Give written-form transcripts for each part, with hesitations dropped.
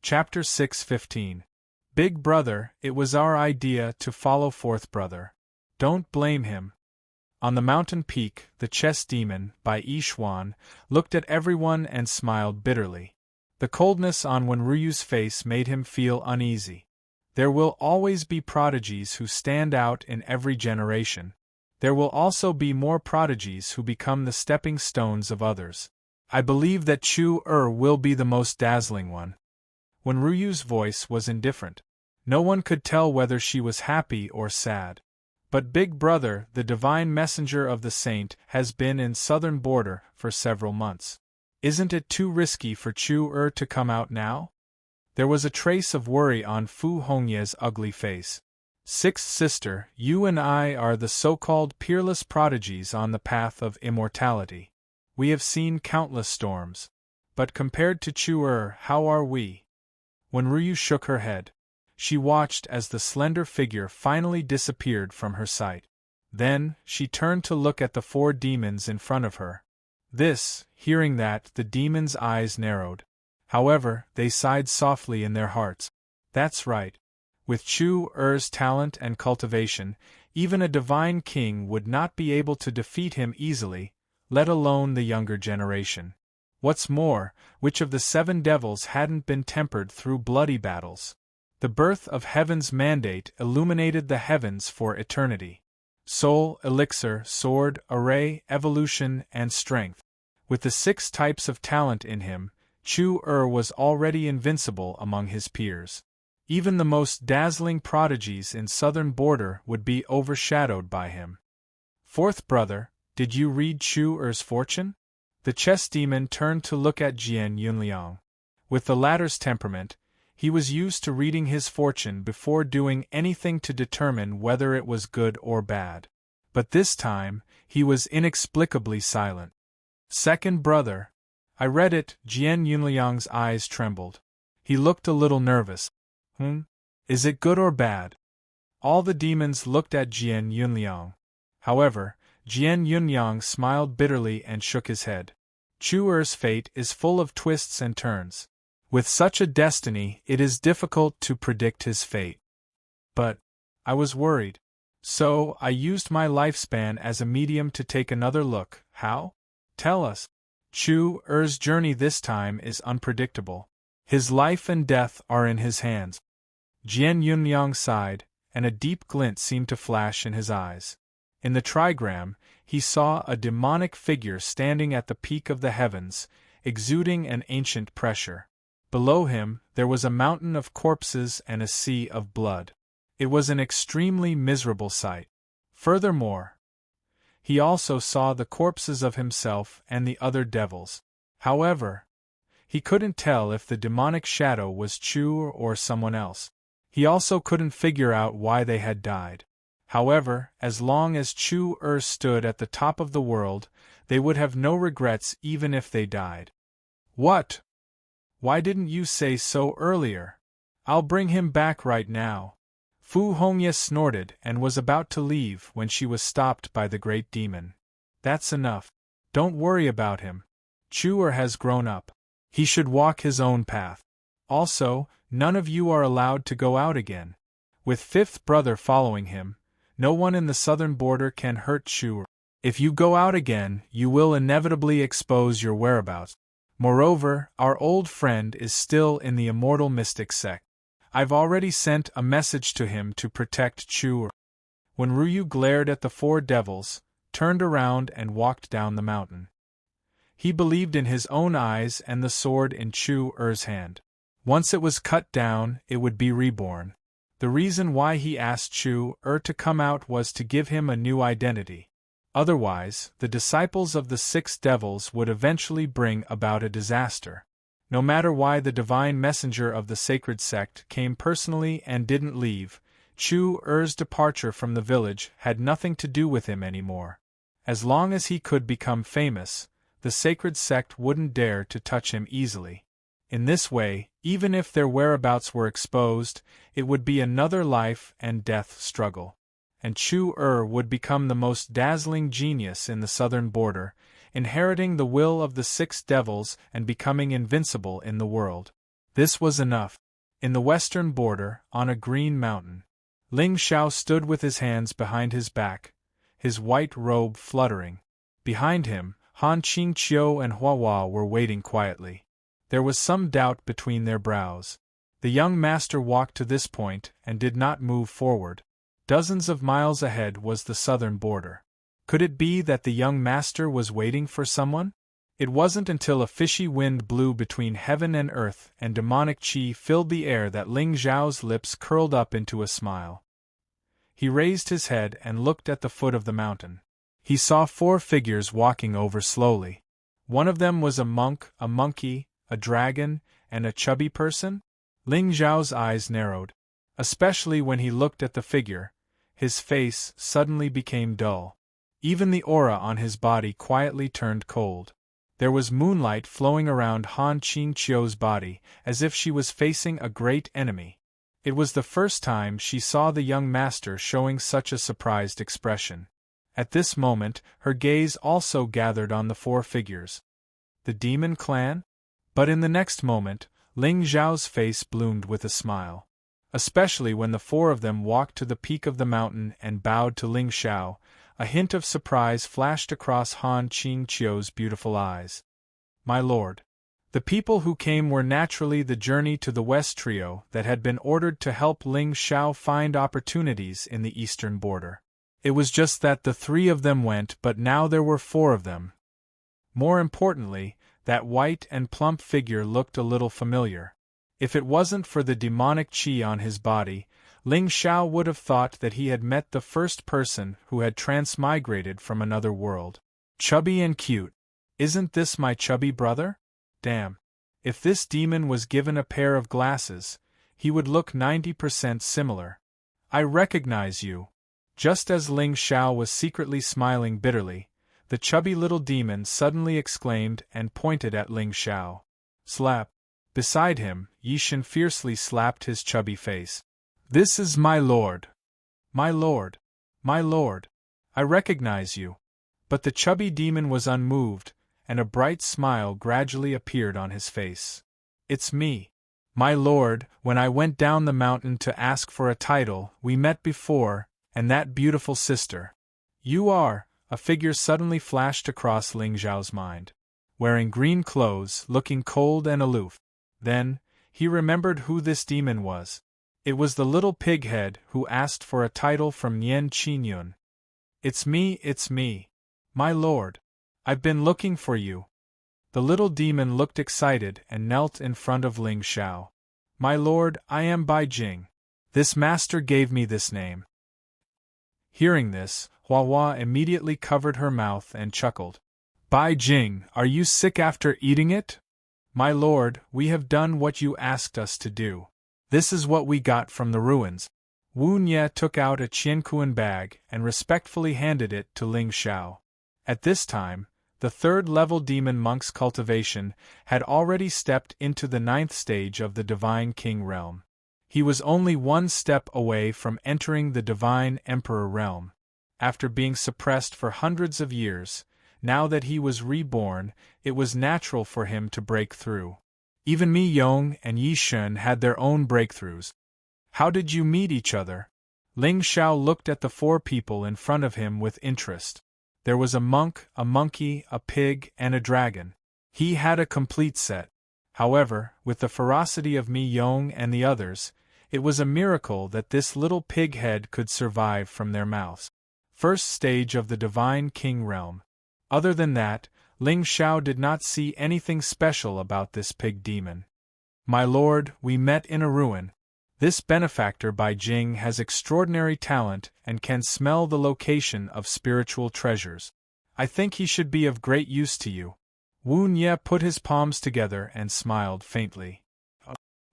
Chapter 6:15. Big Brother, it was our idea to follow Fourth Brother. Don't blame him. On the mountain peak, the chess demon, by Ishwan, looked at everyone and smiled bitterly. The coldness on Wenryu's face made him feel uneasy. There will always be prodigies who stand out in every generation. There will also be more prodigies who become the stepping stones of others. I believe that Chu-Er will be the most dazzling one. Wenryu's voice was indifferent. No one could tell whether she was happy or sad. But Big Brother, the divine messenger of the saint, has been in southern border for several months. Isn't it too risky for Chu-Er to come out now? There was a trace of worry on Fu Hongye's ugly face. Sixth sister, you and I are the so-called peerless prodigies on the path of immortality. We have seen countless storms. But compared to Chu-Er, how are we? Wenryu shook her head. She watched as the slender figure finally disappeared from her sight. Then, she turned to look at the four demons in front of her. Hearing that, the demons' eyes narrowed. However, they sighed softly in their hearts. That's right. With Chu-Er's talent and cultivation, even a divine king would not be able to defeat him easily, let alone the younger generation. What's more, which of the 7 devils hadn't been tempered through bloody battles? The birth of heaven's mandate illuminated the heavens for eternity. Soul, elixir, sword, array, evolution, and strength. With the 6 types of talent in him, Chu-Er was already invincible among his peers. Even the most dazzling prodigies in southern border would be overshadowed by him. Fourth Brother, did you read Chu-Er's fortune? The chess demon turned to look at Jian Yunliang. With the latter's temperament, he was used to reading his fortune before doing anything to determine whether it was good or bad. But this time, he was inexplicably silent. Second Brother. I read it. Jian Yunliang's eyes trembled. He looked a little nervous. Is it good or bad? All the demons looked at Jian Yunliang. However, Jian Yunliang smiled bitterly and shook his head. Chu-Er's fate is full of twists and turns. With such a destiny, it is difficult to predict his fate. But I was worried. So, I used my lifespan as a medium to take another look. How? Tell us. Chu-Er's journey this time is unpredictable. His life and death are in his hands. Jian Yunliang sighed, and a deep glint seemed to flash in his eyes. In the trigram, he saw a demonic figure standing at the peak of the heavens, exuding an ancient pressure. Below him, there was a mountain of corpses and a sea of blood. It was an extremely miserable sight. Furthermore, he also saw the corpses of himself and the other devils. However, he couldn't tell if the demonic shadow was Chu or someone else. He also couldn't figure out why they had died. However, as long as Chu-Er stood at the top of the world, they would have no regrets even if they died. What? Why didn't you say so earlier? I'll bring him back right now. Fu Hongye snorted and was about to leave when she was stopped by the great demon. That's enough. Don't worry about him. Chu-Er has grown up. He should walk his own path. Also, none of you are allowed to go out again. With Fifth Brother following him, no one in the southern border can hurt Chu-Er. If you go out again, you will inevitably expose your whereabouts. Moreover, our old friend is still in the immortal mystic sect. I've already sent a message to him to protect Chu-Er. When Ryu glared at the 4 devils, turned around and walked down the mountain. He believed in his own eyes and the sword in Chu-Er's hand. Once it was cut down, it would be reborn. The reason why he asked Chu-Er to come out was to give him a new identity. Otherwise, the disciples of the 6 devils would eventually bring about a disaster. No matter why the divine messenger of the sacred sect came personally and didn't leave, Chu-Er's departure from the village had nothing to do with him anymore. As long as he could become famous, the sacred sect wouldn't dare to touch him easily. In this way, even if their whereabouts were exposed, it would be another life and death struggle. And Chu-Er would become the most dazzling genius in the southern border, inheriting the will of the 6 devils and becoming invincible in the world. This was enough. In the western border, on a green mountain, Ling Xiao stood with his hands behind his back, his white robe fluttering. Behind him, Han Qingqiu and Hua Hua were waiting quietly. There was some doubt between their brows. The young master walked to this point and did not move forward. Dozens of miles ahead was the southern border. Could it be that the young master was waiting for someone? It wasn't until a fishy wind blew between heaven and earth and demonic qi filled the air that Ling Xiao's lips curled up into a smile. He raised his head and looked at the foot of the mountain. He saw 4 figures walking over slowly. One of them was a monk, a monkey, a dragon, and a chubby person. Ling Xiao's eyes narrowed. Especially when he looked at the figure, his face suddenly became dull. Even the aura on his body quietly turned cold. There was moonlight flowing around Han Qingqiu's body, as if she was facing a great enemy. It was the first time she saw the young master showing such a surprised expression. At this moment, her gaze also gathered on the 4 figures. The demon clan? But in the next moment, Ling Xiao's face bloomed with a smile. Especially when the 4 of them walked to the peak of the mountain and bowed to Ling Xiao, a hint of surprise flashed across Han Qingqiu's beautiful eyes. My lord. The people who came were naturally the Journey to the West trio that had been ordered to help Ling Xiao find opportunities in the eastern border. It was just that the 3 of them went, but now there were 4 of them. More importantly, that white and plump figure looked a little familiar. If it wasn't for the demonic qi on his body, Ling Xiao would have thought that he had met the first person who had transmigrated from another world. Chubby and cute. Isn't this my chubby brother? Damn. If this demon was given a pair of glasses, he would look 90% similar. I recognize you. Just as Ling Xiao was secretly smiling bitterly, the chubby little demon suddenly exclaimed and pointed at Ling Xiao. Slap. Beside him, Yishan fiercely slapped his chubby face. This is my lord. My lord. My lord. I recognize you. But the chubby demon was unmoved, and a bright smile gradually appeared on his face. It's me. My lord, when I went down the mountain to ask for a title, we met before, and that beautiful sister. You are, a figure suddenly flashed across Ling Xiao's mind. Wearing green clothes, looking cold and aloof. Then, he remembered who this demon was. It was the little pighead who asked for a title from Nian Qingyun. It's me. My lord. I've been looking for you. The little demon looked excited and knelt in front of Ling Xiao. My lord, I am Bai Jing. This master gave me this name. Hearing this, Hua Hua immediately covered her mouth and chuckled. Bai Jing, are you sick after eating it? My lord, we have done what you asked us to do. This is what we got from the ruins. Wu Nye took out a Qiankuan bag and respectfully handed it to Ling Xiao. At this time, the 3rd-level demon monk's cultivation had already stepped into the 9th stage of the Divine King realm. He was only 1 step away from entering the Divine Emperor realm. After being suppressed for hundreds of years, now that he was reborn, it was natural for him to break through. Even Mi Yong and Yi Shun had their own breakthroughs. How did you meet each other? Ling Xiao looked at the 4 people in front of him with interest. There was a monk, a monkey, a pig, and a dragon. He had a complete set. However, with the ferocity of Mi Yong and the others, it was a miracle that this little pig head could survive from their mouths. 1st stage of the Divine King realm. Other than that, Ling Xiao did not see anything special about this pig demon. My lord, we met in a ruin. This benefactor Bai Jing has extraordinary talent and can smell the location of spiritual treasures. I think he should be of great use to you. Wu Nye put his palms together and smiled faintly.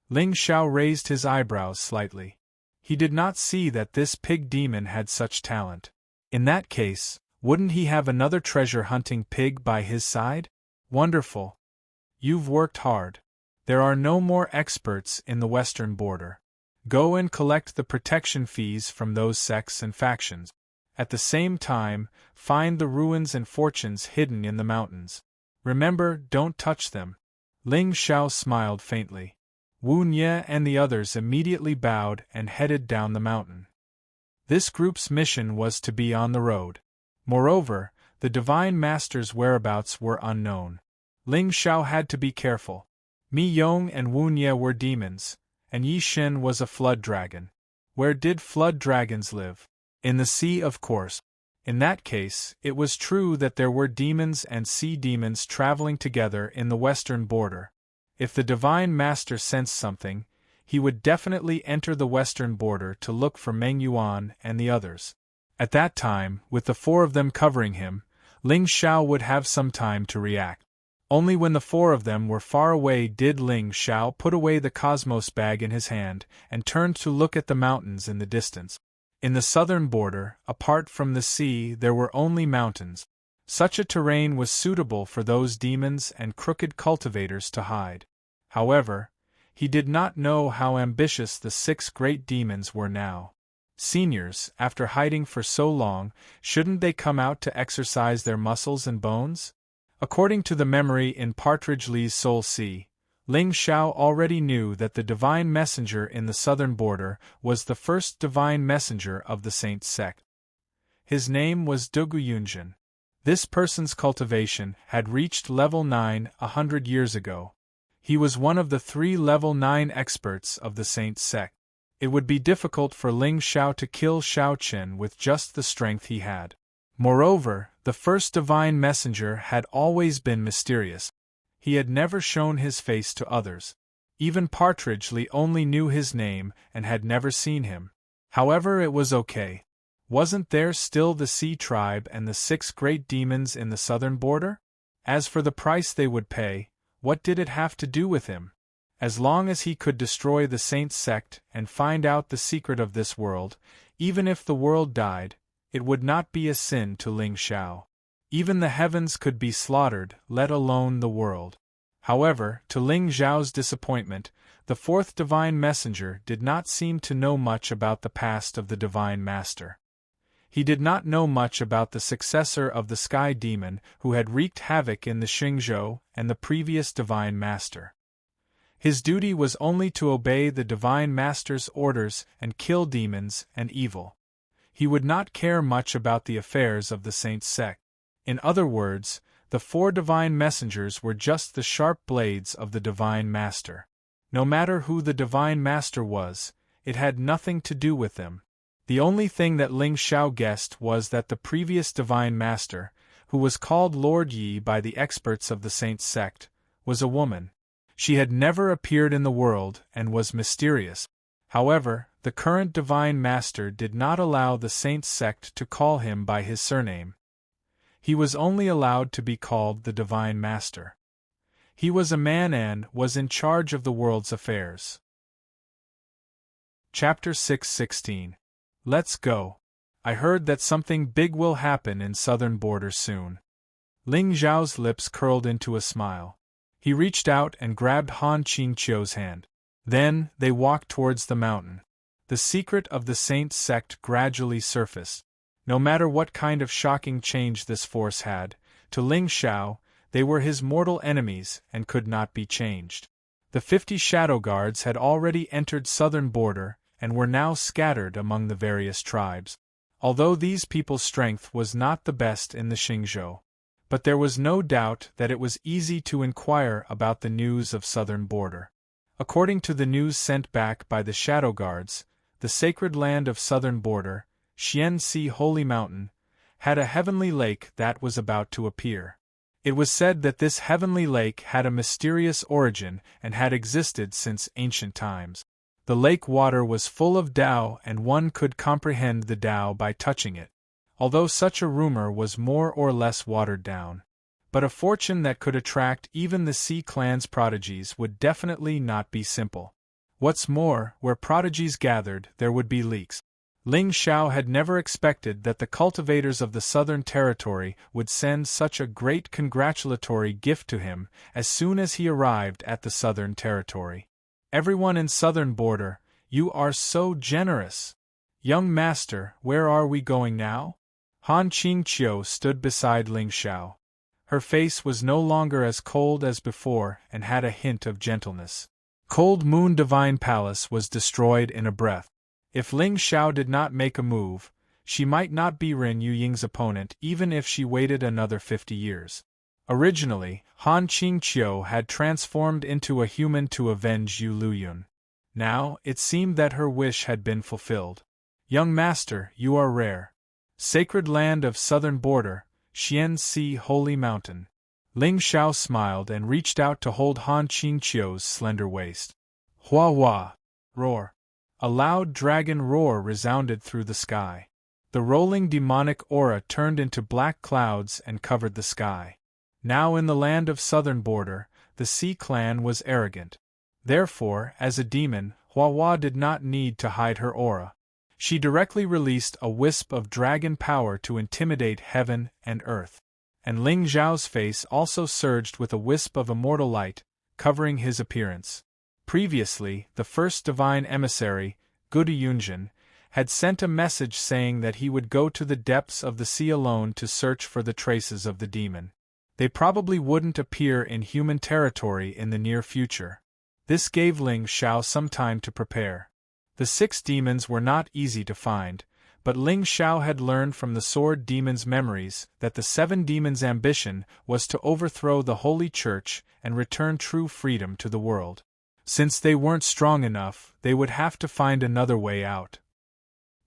Ling Xiao raised his eyebrows slightly. He did not see that this pig demon had such talent. In that case, wouldn't he have another treasure-hunting pig by his side? Wonderful. You've worked hard. There are no more experts in the western border. Go and collect the protection fees from those sects and factions. At the same time, find the ruins and fortunes hidden in the mountains. Remember, don't touch them. Ling Xiao smiled faintly. Wu Nye and the others immediately bowed and headed down the mountain. This group's mission was to be on the road. Moreover, the Divine Master's whereabouts were unknown. Ling Xiao had to be careful. Mi Yong and Wu Nye were demons, and Yi Shen was a flood dragon. Where did flood dragons live? In the sea, of course. In that case, it was true that there were demons and sea demons traveling together in the western border. If the Divine Master sensed something, he would definitely enter the western border to look for Meng Yuan and the others. At that time, with the four of them covering him, Ling Xiao would have some time to react. Only when the four of them were far away did Ling Xiao put away the cosmos bag in his hand and turned to look at the mountains in the distance. In the southern border, apart from the sea, there were only mountains. Such a terrain was suitable for those demons and crooked cultivators to hide. However, he did not know how ambitious the 6 great demons were now. Seniors, after hiding for so long, shouldn't they come out to exercise their muscles and bones? According to the memory in Partridge Lee's Soul Sea, Ling Xiao already knew that the divine messenger in the southern border was the first divine messenger of the Saint sect. His name was Dugu Yunjin. This person's cultivation had reached level 9 100 years ago. He was one of the 3 level 9 experts of the Saint sect. It would be difficult for Ling Xiao to kill Xiao Qin with just the strength he had. Moreover, the first divine messenger had always been mysterious. He had never shown his face to others. Even Partridge Lee only knew his name and had never seen him. However, it was okay. Wasn't there still the Sea Tribe and the 6 great demons in the southern border? As for the price they would pay, what did it have to do with him? As long as he could destroy the Saint sect and find out the secret of this world, even if the world died, it would not be a sin to Ling Xiao. Even the heavens could be slaughtered, let alone the world. However, to Ling Xiao's disappointment, the 4th divine messenger did not seem to know much about the past of the Divine Master. He did not know much about the successor of the Sky Demon who had wreaked havoc in the Xingzhou and the previous Divine Master. His duty was only to obey the Divine Master's orders and kill demons and evil. He would not care much about the affairs of the Saint sect. In other words, the 4 divine messengers were just the sharp blades of the Divine Master. No matter who the Divine Master was, it had nothing to do with them. The only thing that Ling Xiao guessed was that the previous Divine Master, who was called Lord Yi by the experts of the Saint sect, was a woman. She had never appeared in the world and was mysterious. However, the current Divine Master did not allow the Saint sect to call him by his surname. He was only allowed to be called the Divine Master. He was a man and was in charge of the world's affairs. Chapter 6:16. Let's go. I heard that something big will happen in southern border soon. Ling Xiao's lips curled into a smile. He reached out and grabbed Han Qingqiu's hand. Then, they walked towards the mountain. The secret of the Saint sect gradually surfaced. No matter what kind of shocking change this force had, to Ling Xiao, they were his mortal enemies and could not be changed. The 50 shadow guards had already entered southern border and were now scattered among the various tribes. Although these people's strength was not the best in the Xingzhou, but there was no doubt that it was easy to inquire about the news of southern border. According to the news sent back by the shadow guards, the sacred land of southern border, Xianxi Holy Mountain, had a heavenly lake that was about to appear. It was said that this heavenly lake had a mysterious origin and had existed since ancient times. The lake water was full of Tao and one could comprehend the Tao by touching it, although such a rumor was more or less watered down. But a fortune that could attract even the Sea Clan's prodigies would definitely not be simple. What's more, where prodigies gathered, there would be leaks. Ling Xiao had never expected that the cultivators of the Southern Territory would send such a great congratulatory gift to him as soon as he arrived at the Southern Territory. Everyone in Southern Border, you are so generous. Young master, where are we going now? Han Qingqiu stood beside Ling Xiao. Her face was no longer as cold as before and had a hint of gentleness. Cold Moon Divine Palace was destroyed in a breath. If Ling Xiao did not make a move, she might not be Ren Yuying's opponent even if she waited another 50 years. Originally, Han Qingqiu had transformed into a human to avenge Yu Luyun. Now, it seemed that her wish had been fulfilled. Young master, you are rare. Sacred land of southern border, Xianxi Holy Mountain. Ling Xiao smiled and reached out to hold Han Qingqiu's slender waist. Hua hua! Roar! A loud dragon roar resounded through the sky. The rolling demonic aura turned into black clouds and covered the sky. Now in the land of southern border, the Sea clan was arrogant. Therefore, as a demon, Hua Hua did not need to hide her aura. She directly released a wisp of dragon power to intimidate heaven and earth. And Ling Xiao's face also surged with a wisp of immortal light, covering his appearance. Previously, the first divine emissary, Gudu Yunjin, had sent a message saying that he would go to the depths of the sea alone to search for the traces of the demon. They probably wouldn't appear in human territory in the near future. This gave Ling Xiao some time to prepare. The 6 demons were not easy to find, but Ling Xiao had learned from the sword demon's memories that the 7 demons' ambition was to overthrow the Holy Church and return true freedom to the world. Since they weren't strong enough, they would have to find another way out.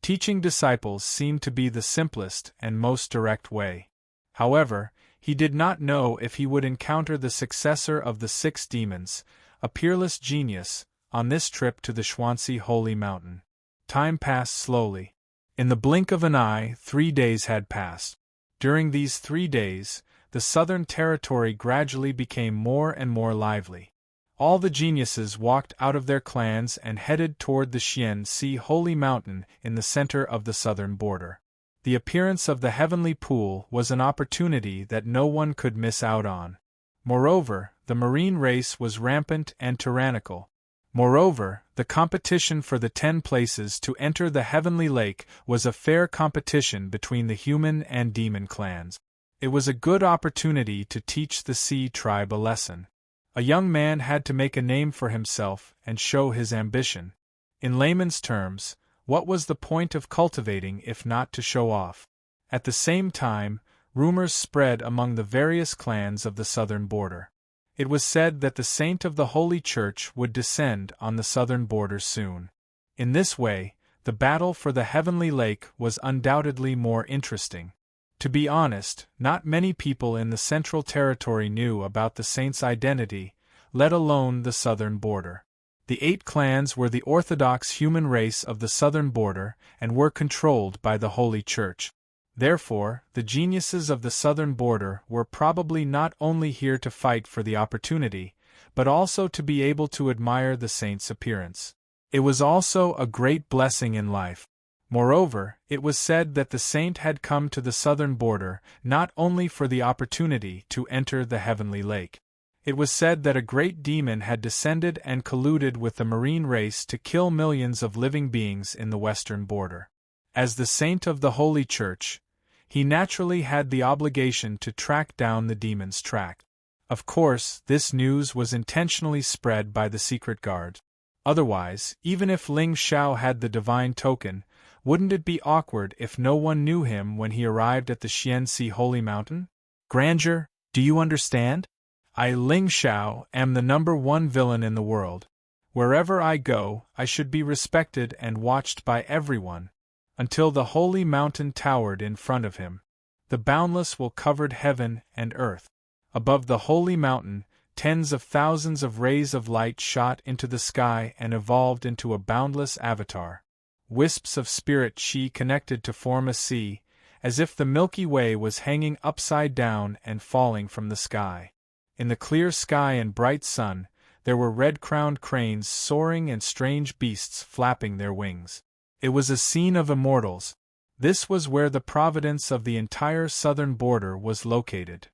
Teaching disciples seemed to be the simplest and most direct way. However, he did not know if he would encounter the successor of the 6 demons, a peerless genius, on this trip to the Xuanxi Holy Mountain. Time passed slowly. In the blink of an eye, 3 days had passed. During these 3 days, the southern territory gradually became more and more lively. All the geniuses walked out of their clans and headed toward the Xianxi Holy Mountain in the center of the southern border. The appearance of the heavenly pool was an opportunity that no one could miss out on. Moreover, the marine race was rampant and tyrannical. Moreover, the competition for the 10 places to enter the heavenly lake was a fair competition between the human and demon clans. It was a good opportunity to teach the Sea tribe a lesson. A young man had to make a name for himself and show his ambition. In layman's terms, what was the point of cultivating if not to show off? At the same time, rumors spread among the various clans of the southern border. It was said that the saint of the Holy Church would descend on the southern border soon. In this way, the battle for the heavenly lake was undoubtedly more interesting. To be honest, not many people in the Central Territory knew about the saint's identity, let alone the southern border. The 8 clans were the orthodox human race of the southern border and were controlled by the Holy Church. Therefore, the geniuses of the southern border were probably not only here to fight for the opportunity, but also to be able to admire the saint's appearance. It was also a great blessing in life. Moreover, it was said that the saint had come to the southern border not only for the opportunity to enter the heavenly lake. It was said that a great demon had descended and colluded with the marine race to kill millions of living beings in the western border. As the saint of the Holy Church, he naturally had the obligation to track down the demon's track. Of course, this news was intentionally spread by the secret guard. Otherwise, even if Ling Xiao had the divine token, wouldn't it be awkward if no one knew him when he arrived at the Xianxi Holy Mountain? Grandeur, do you understand? I, Ling Xiao, am the #1 villain in the world. Wherever I go, I should be respected and watched by everyone. Until the holy mountain towered in front of him. The boundless will covered heaven and earth. Above the holy mountain, tens of thousands of rays of light shot into the sky and evolved into a boundless avatar. Wisps of spirit chi connected to form a sea, as if the Milky Way was hanging upside down and falling from the sky. In the clear sky and bright sun, there were red-crowned cranes soaring and strange beasts flapping their wings. It was a scene of immortals. This was where the providence of the entire southern border was located.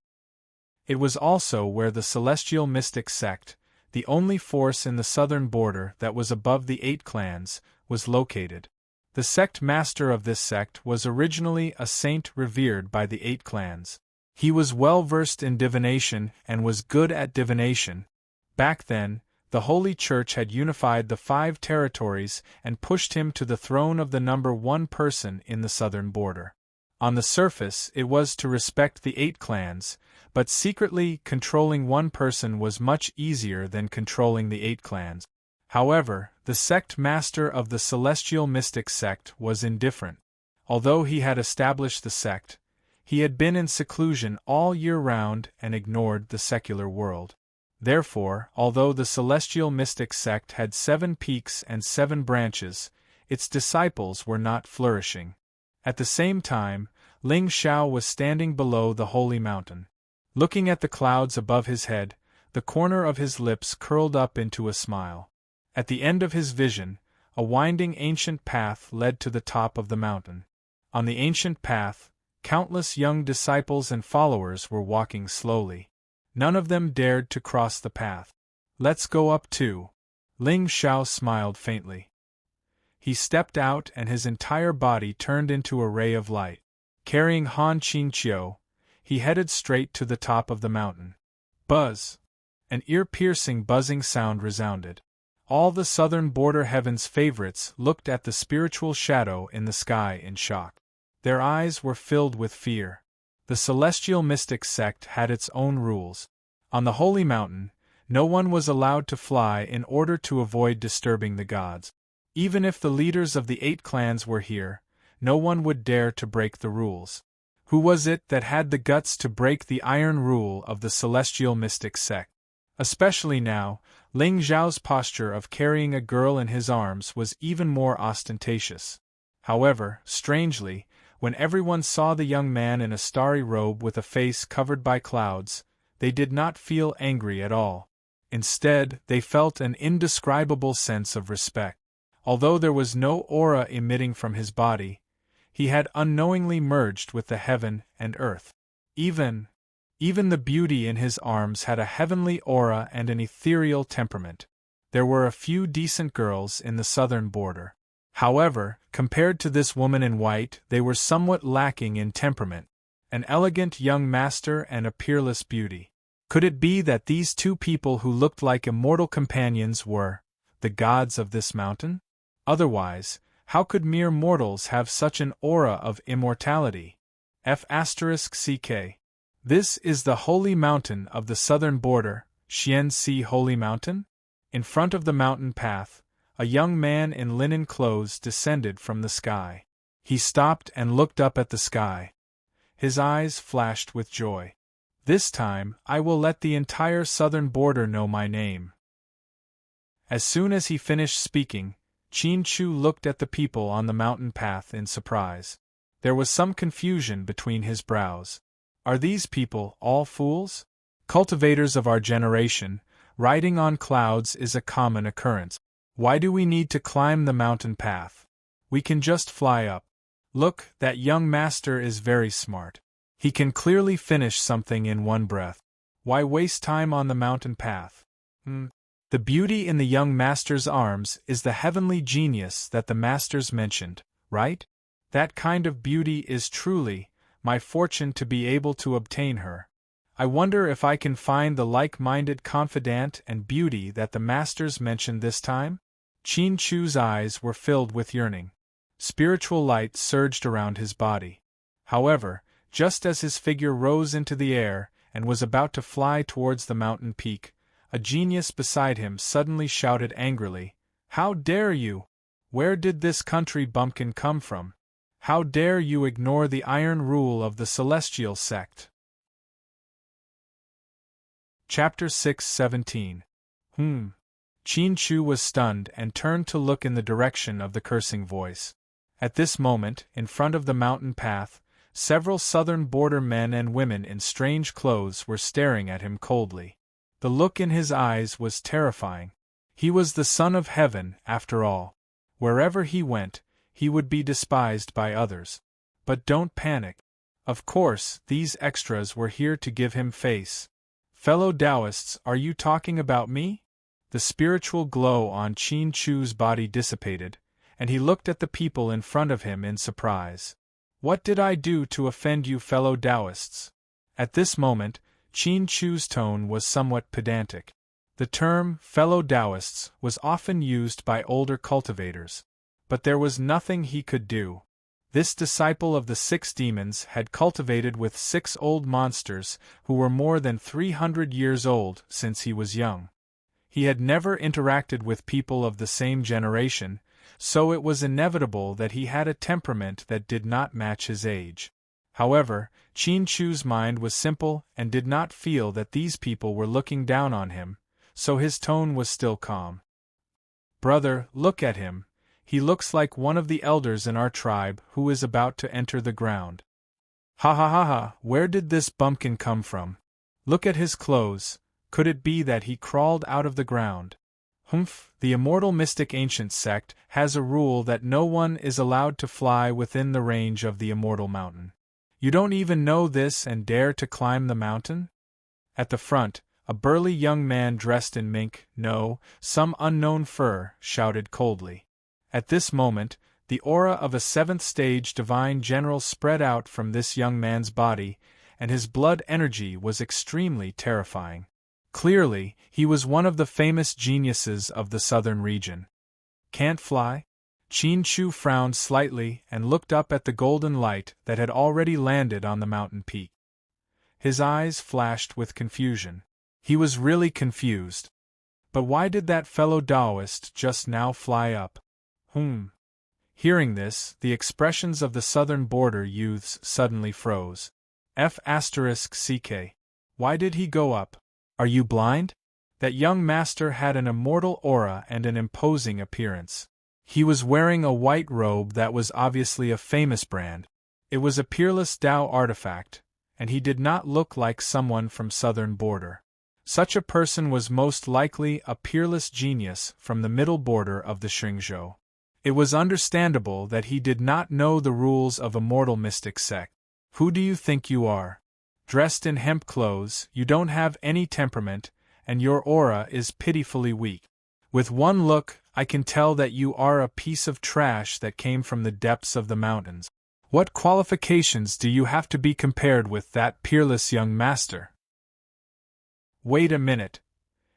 It was also where the celestial mystic sect, the only force in the southern border that was above the 8 clans, was located. The sect master of this sect was originally a saint revered by the 8 clans. He was well versed in divination and was good at divination. Back then, The Holy Church had unified the 5 territories and pushed him to the throne of the number 1 person in the southern border. On the surface, it was to respect the 8 clans, but secretly controlling 1 person was much easier than controlling the 8 clans. However, the sect master of the celestial mystic sect was indifferent. Although he had established the sect, he had been in seclusion all year round and ignored the secular world. Therefore, although the celestial mystic sect had 7 peaks and 7 branches, its disciples were not flourishing. At the same time, Ling Xiao was standing below the holy mountain. Looking at the clouds above his head, the corner of his lips curled up into a smile. At the end of his vision, a winding ancient path led to the top of the mountain. On the ancient path, countless young disciples and followers were walking slowly. None of them dared to cross the path. "Let's go up too." Ling Xiao smiled faintly. He stepped out and his entire body turned into a ray of light. Carrying Han Qingqiu, he headed straight to the top of the mountain. Buzz! An ear-piercing buzzing sound resounded. All the southern border heaven's favorites looked at the spiritual shadow in the sky in shock. Their eyes were filled with fear. The celestial mystic sect had its own rules. On the holy mountain, no one was allowed to fly in order to avoid disturbing the gods. Even if the leaders of the 8 clans were here, no one would dare to break the rules. Who was it that had the guts to break the iron rule of the celestial mystic sect? Especially now, Ling Xiao's posture of carrying a girl in his arms was even more ostentatious. However, strangely, when everyone saw the young man in a starry robe with a face covered by clouds, they did not feel angry at all. Instead, they felt an indescribable sense of respect. Although there was no aura emitting from his body, he had unknowingly merged with the heaven and earth. Even the beauty in his arms had a heavenly aura and an ethereal temperament. There were a few decent girls in the southern border. However, compared to this woman in white, they were somewhat lacking in temperament. An elegant young master and a peerless beauty. Could it be that these 2 people who looked like immortal companions were the gods of this mountain? Otherwise, how could mere mortals have such an aura of immortality? F***ck. This is the holy mountain of the southern border, Xianxi Holy Mountain? In front of the mountain path, a young man in linen clothes descended from the sky. He stopped and looked up at the sky. His eyes flashed with joy. "This time, I will let the entire southern border know my name." As soon as he finished speaking, Qin Chu looked at the people on the mountain path in surprise. There was some confusion between his brows. Are these people all fools? Cultivators of our generation, riding on clouds is a common occurrence. Why do we need to climb the mountain path? We can just fly up. Look, that young master is very smart. He can clearly finish something in one breath. Why waste time on the mountain path? The beauty in the young master's arms is the heavenly genius that the masters mentioned, right? That kind of beauty is truly my fortune to be able to obtain her. I wonder if I can find the like-minded confidant and beauty that the masters mentioned this time? Qin Chu's eyes were filled with yearning. Spiritual light surged around his body. However, just as his figure rose into the air and was about to fly towards the mountain peak, a genius beside him suddenly shouted angrily, "How dare you? Where did this country bumpkin come from? How dare you ignore the iron rule of the celestial sect?" Chapter 6:17. Qin Chu was stunned and turned to look in the direction of the cursing voice. At this moment, in front of the mountain path, several southern border men and women in strange clothes were staring at him coldly. The look in his eyes was terrifying. He was the son of heaven, after all. Wherever he went, he would be despised by others. But don't panic. Of course, these extras were here to give him face. Fellow Taoists, are you talking about me? The spiritual glow on Qin Chu's body dissipated, and he looked at the people in front of him in surprise. What did I do to offend you, fellow Taoists? At this moment, Qin Chu's tone was somewhat pedantic. The term fellow Taoists was often used by older cultivators. But there was nothing he could do. This disciple of the 6 demons had cultivated with 6 old monsters who were more than 300 years old since he was young. He had never interacted with people of the same generation, so it was inevitable that he had a temperament that did not match his age. However, Qin Chu's mind was simple and did not feel that these people were looking down on him, so his tone was still calm. "Brother, look at him. He looks like one of the elders in our tribe who is about to enter the ground." "Ha ha ha ha, where did this bumpkin come from? Look at his clothes, could it be that he crawled out of the ground?" "Humph, the immortal mystic ancient sect has a rule that no one is allowed to fly within the range of the immortal mountain. You don't even know this and dare to climb the mountain?" At the front, a burly young man dressed in mink, no, some unknown fur, shouted coldly. At this moment, the aura of a 7th stage divine general spread out from this young man's body, and his blood energy was extremely terrifying. Clearly, he was one of the famous geniuses of the southern region. "Can't fly?" Qin Chu frowned slightly and looked up at the golden light that had already landed on the mountain peak. His eyes flashed with confusion. He was really confused. But why did that fellow Taoist just now fly up? Hearing this, the expressions of the southern border youths suddenly froze. F***ck. Why did he go up? Are you blind? That young master had an immortal aura and an imposing appearance. He was wearing a white robe that was obviously a famous brand. It was a peerless Tao artifact, and he did not look like someone from southern border. Such a person was most likely a peerless genius from the middle border of the Xingzhou. It was understandable that he did not know the rules of immortal mystic sect. "Who do you think you are? Dressed in hemp clothes, you don't have any temperament, and your aura is pitifully weak. With one look, I can tell that you are a piece of trash that came from the depths of the mountains. What qualifications do you have to be compared with that peerless young master?" Wait a minute.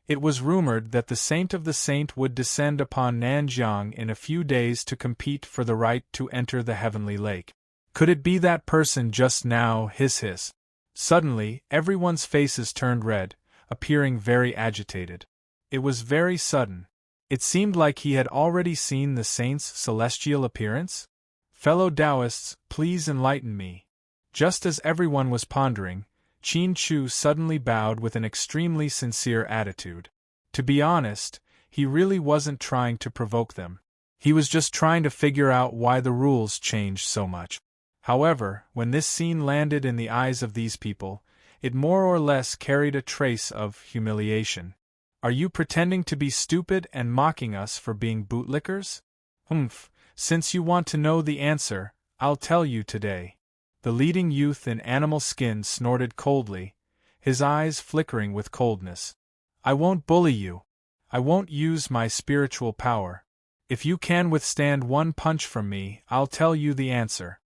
It was rumored that the saint of the saint would descend upon Nanjiang in a few days to compete for the right to enter the heavenly lake. Could it be that person just now? Hiss. Suddenly, everyone's faces turned red, appearing very agitated. It was very sudden. It seemed like he had already seen the saint's celestial appearance. "Fellow Taoists, please enlighten me." Just as everyone was pondering, Qin Chu suddenly bowed with an extremely sincere attitude. To be honest, he really wasn't trying to provoke them. He was just trying to figure out why the rules changed so much. However, when this scene landed in the eyes of these people, it more or less carried a trace of humiliation. "Are you pretending to be stupid and mocking us for being bootlickers?" Since you want to know the answer, I'll tell you today." The leading youth in animal skin snorted coldly, his eyes flickering with coldness. "I won't bully you. I won't use my spiritual power. If you can withstand one punch from me, I'll tell you the answer."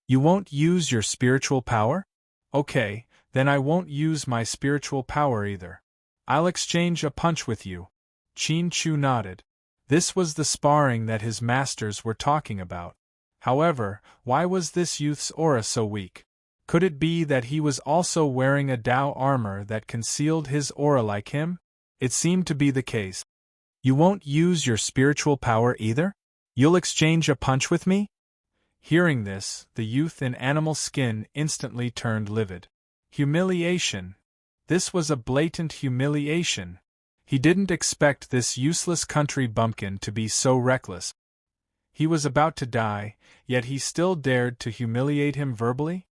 "You won't use your spiritual power? Okay, then I won't use my spiritual power either. I'll exchange a punch with you." Qin Chu nodded. This was the sparring that his masters were talking about. However, why was this youth's aura so weak? Could it be that he was also wearing a Tao armor that concealed his aura like him? It seemed to be the case. "You won't use your spiritual power either? You'll exchange a punch with me?" Hearing this, the youth in animal skin instantly turned livid. Humiliation. This was a blatant humiliation. He didn't expect this useless country bumpkin to be so reckless. He was about to die, yet he still dared to humiliate him verbally?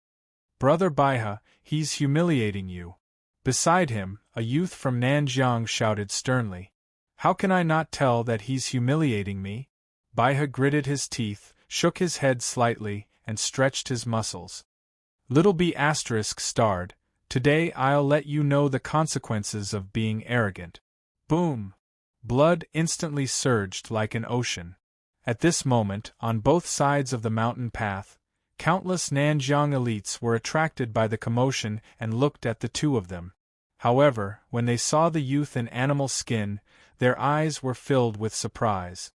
"Brother Baihe, he's humiliating you." Beside him, a youth from Nanjiang shouted sternly. "How can I not tell that he's humiliating me?" Baihe gritted his teeth, shook his head slightly, and stretched his muscles. Little B** starred, "Today I'll let you know the consequences of being arrogant." Boom! Blood instantly surged like an ocean. At this moment, on both sides of the mountain path, countless Nanjiang elites were attracted by the commotion and looked at the two of them. However, when they saw the youth in animal skin, their eyes were filled with surprise.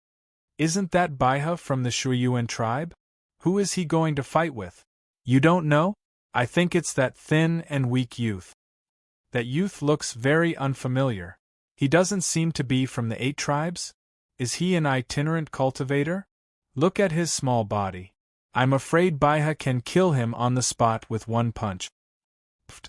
"Isn't that Baiha from the Shuiyuan tribe? Who is he going to fight with?" "You don't know? I think it's that thin and weak youth." "That youth looks very unfamiliar. He doesn't seem to be from the 8 tribes? Is he an itinerant cultivator? Look at his small body. I'm afraid Baiha can kill him on the spot with one punch."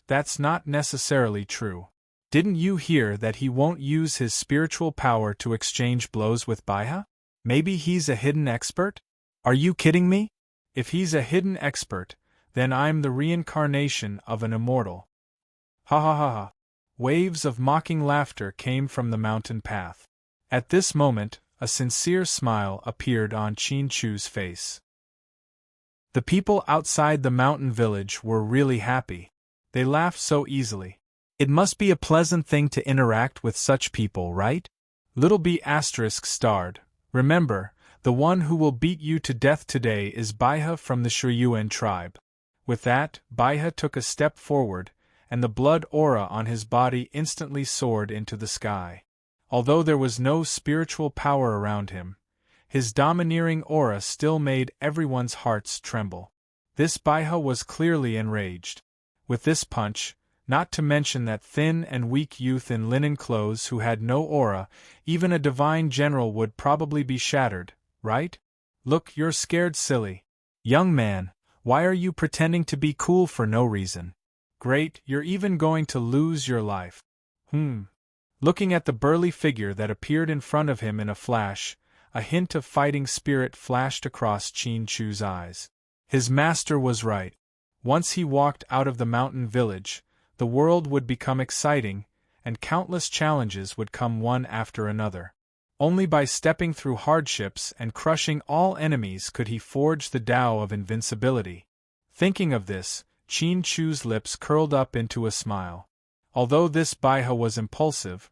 "That's not necessarily true. Didn't you hear that he won't use his spiritual power to exchange blows with Baiha? Maybe he's a hidden expert?" "Are you kidding me? If he's a hidden expert, then I'm the reincarnation of an immortal." "Ha ha ha ha." Waves of mocking laughter came from the mountain path. At this moment, a sincere smile appeared on Qin Chu's face. The people outside the mountain village were really happy. They laughed so easily. It must be a pleasant thing to interact with such people, right? Little B** starred. Remember, the one who will beat you to death today is Baiha from the Shuiyuan tribe. With that, Baiha took a step forward, and the blood aura on his body instantly soared into the sky. Although there was no spiritual power around him, his domineering aura still made everyone's hearts tremble. This Baiha was clearly enraged. With this punch, not to mention that thin and weak youth in linen clothes who had no aura, even a divine general would probably be shattered, right? "Look, you're scared, silly. Young man, why are you pretending to be cool for no reason? Great, you're even going to lose your life." Looking at the burly figure that appeared in front of him in a flash, a hint of fighting spirit flashed across Qin Chu's eyes. His master was right. Once he walked out of the mountain village, the world would become exciting, and countless challenges would come one after another. Only by stepping through hardships and crushing all enemies could he forge the Tao of invincibility. Thinking of this, Qin Chu's lips curled up into a smile. Although this Baiha was impulsive,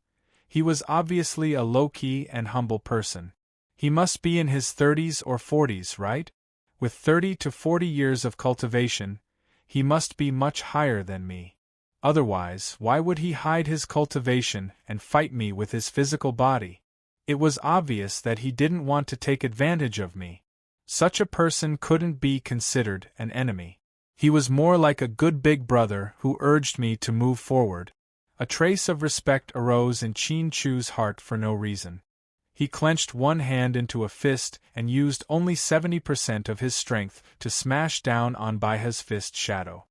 he was obviously a low-key and humble person. He must be in his 30s or 40s, right? With 30 to 40 years of cultivation, he must be much higher than me. Otherwise, why would he hide his cultivation and fight me with his physical body? It was obvious that he didn't want to take advantage of me. Such a person couldn't be considered an enemy. He was more like a good big brother who urged me to move forward. A trace of respect arose in Qin Chu's heart for no reason. He clenched one hand into a fist and used only 70% of his strength to smash down on Baiha's fist shadow.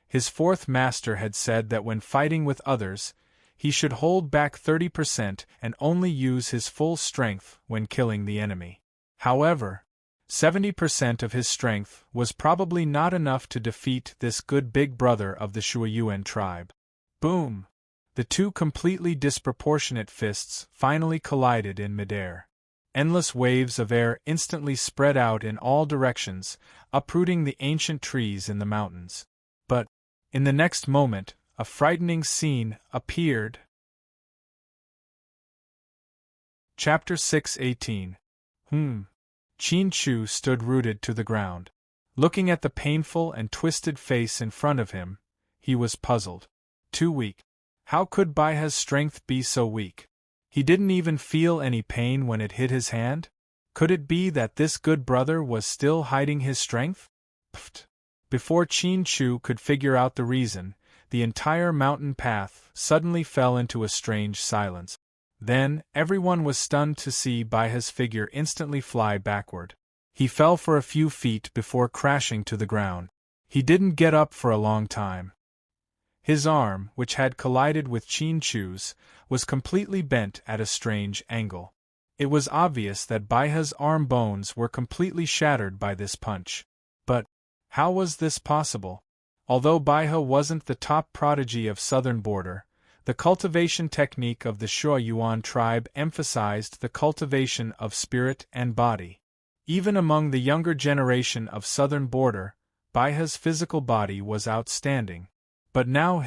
His fourth master had said that when fighting with others, he should hold back 30% and only use his full strength when killing the enemy. However, 70% of his strength was probably not enough to defeat this good big brother of the Shuiyuan tribe. Boom! The two completely disproportionate fists finally collided in midair. Endless waves of air instantly spread out in all directions, uprooting the ancient trees in the mountains. But, in the next moment, a frightening scene appeared. Chapter 6:18. Qin Chu stood rooted to the ground. Looking at the painful and twisted face in front of him, he was puzzled. Too weak. How could Baiha's strength be so weak? He didn't even feel any pain when it hit his hand? Could it be that this good brother was still hiding his strength? Before Qin Chu could figure out the reason, the entire mountain path suddenly fell into a strange silence. Then, everyone was stunned to see Baiha's figure instantly fly backward. He fell for a few feet before crashing to the ground. He didn't get up for a long time. His arm, which had collided with Qin Chu's, was completely bent at a strange angle. It was obvious that Baiha's arm bones were completely shattered by this punch. But, how was this possible? Although Baiha wasn't the top prodigy of southern border, the cultivation technique of the Shuiyuan tribe emphasized the cultivation of spirit and body. Even among the younger generation of southern border, Baiha's physical body was outstanding. But now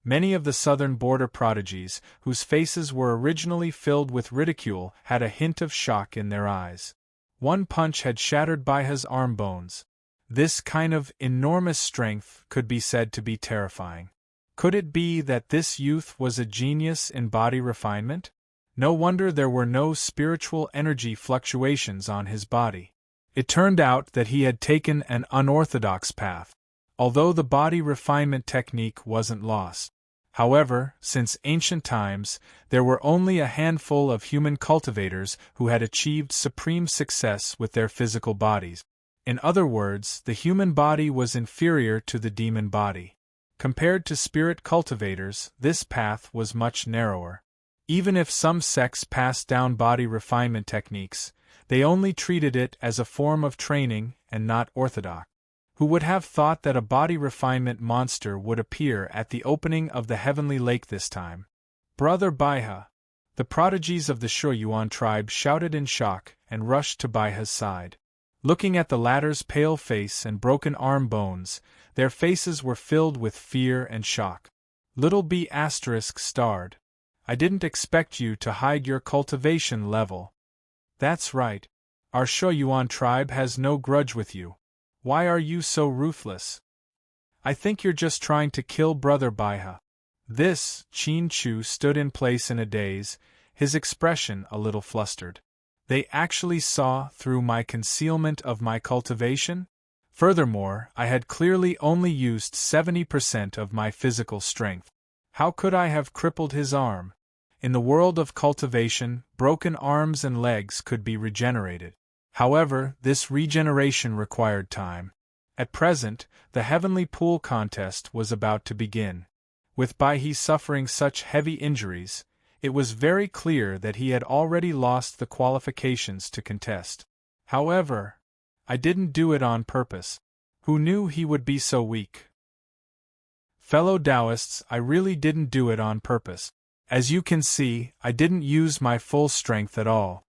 many of the southern border prodigies, whose faces were originally filled with ridicule, had a hint of shock in their eyes. One punch had shattered Baiha's arm bones. This kind of enormous strength could be said to be terrifying. Could it be that this youth was a genius in body refinement? No wonder there were no spiritual energy fluctuations on his body. It turned out that he had taken an unorthodox path, although the body refinement technique wasn't lost. However, since ancient times, there were only a handful of human cultivators who had achieved supreme success with their physical bodies. In other words, the human body was inferior to the demon body. Compared to spirit cultivators, this path was much narrower. Even if some sects passed down body refinement techniques, they only treated it as a form of training and not orthodox. Who would have thought that a body refinement monster would appear at the opening of the heavenly lake this time? Brother Baiha! The prodigies of the Shuoyuan tribe shouted in shock and rushed to Baiha's side. Looking at the latter's pale face and broken arm bones, their faces were filled with fear and shock. Little B** starred. I didn't expect you to hide your cultivation level. That's right. Our Shuoyuan tribe has no grudge with you. Why are you so ruthless? I think you're just trying to kill Brother Baiha. This, Qin Chu stood in place in a daze, his expression a little flustered. They actually saw through my concealment of my cultivation? Furthermore, I had clearly only used 70% of my physical strength. How could I have crippled his arm? In the world of cultivation, broken arms and legs could be regenerated. However, this regeneration required time. At present, the heavenly pool contest was about to begin. With Baihe suffering such heavy injuries, it was very clear that he had already lost the qualifications to contest. However, I didn't do it on purpose. Who knew he would be so weak? Fellow Taoists, I really didn't do it on purpose. As you can see, I didn't use my full strength at all.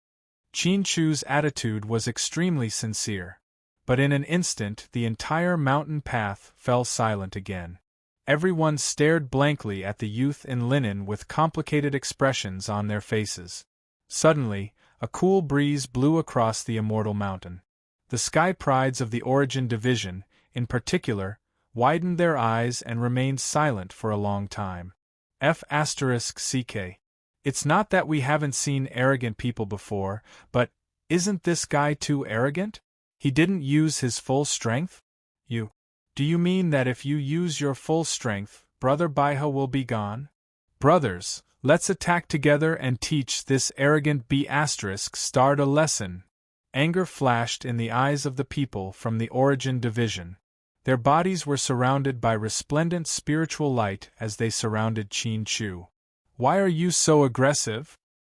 Qin Chu's attitude was extremely sincere. But in an instant the entire mountain path fell silent again. Everyone stared blankly at the youth in linen with complicated expressions on their faces. Suddenly, a cool breeze blew across the immortal mountain. The sky prides of the Origin Division, in particular, widened their eyes and remained silent for a long time. F***CK. It's not that we haven't seen arrogant people before, but isn't this guy too arrogant? He didn't use his full strength? Do you mean that if you use your full strength, Brother Baiha will be gone? Brothers, let's attack together and teach this arrogant B** starred a lesson. Anger flashed in the eyes of the people from the Origin Division. Their bodies were surrounded by resplendent spiritual light as they surrounded Qin Chu. Why are you so aggressive?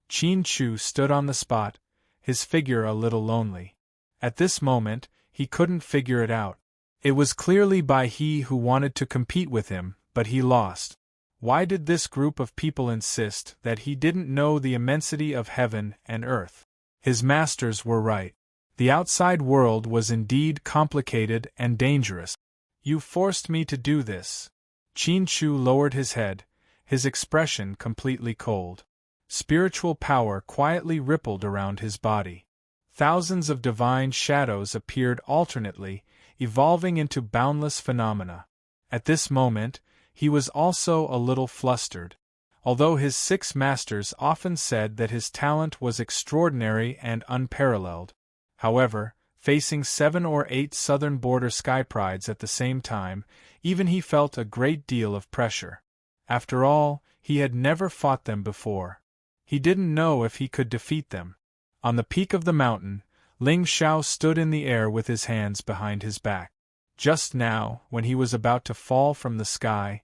Qin Chu stood on the spot, his figure a little lonely. At this moment, he couldn't figure it out. It was clearly Baihe who wanted to compete with him, but he lost. Why did this group of people insist that he didn't know the immensity of heaven and earth? His masters were right. The outside world was indeed complicated and dangerous. You forced me to do this. Qin Chu lowered his head, his expression completely cold. Spiritual power quietly rippled around his body. Thousands of divine shadows appeared alternately, evolving into boundless phenomena. At this moment, he was also a little flustered. Although his 6 masters often said that his talent was extraordinary and unparalleled. However, facing 7 or 8 southern border sky prides at the same time, even he felt a great deal of pressure. After all, he had never fought them before. He didn't know if he could defeat them. On the peak of the mountain, Ling Xiao stood in the air with his hands behind his back. Just now, when he was about to fall from the sky,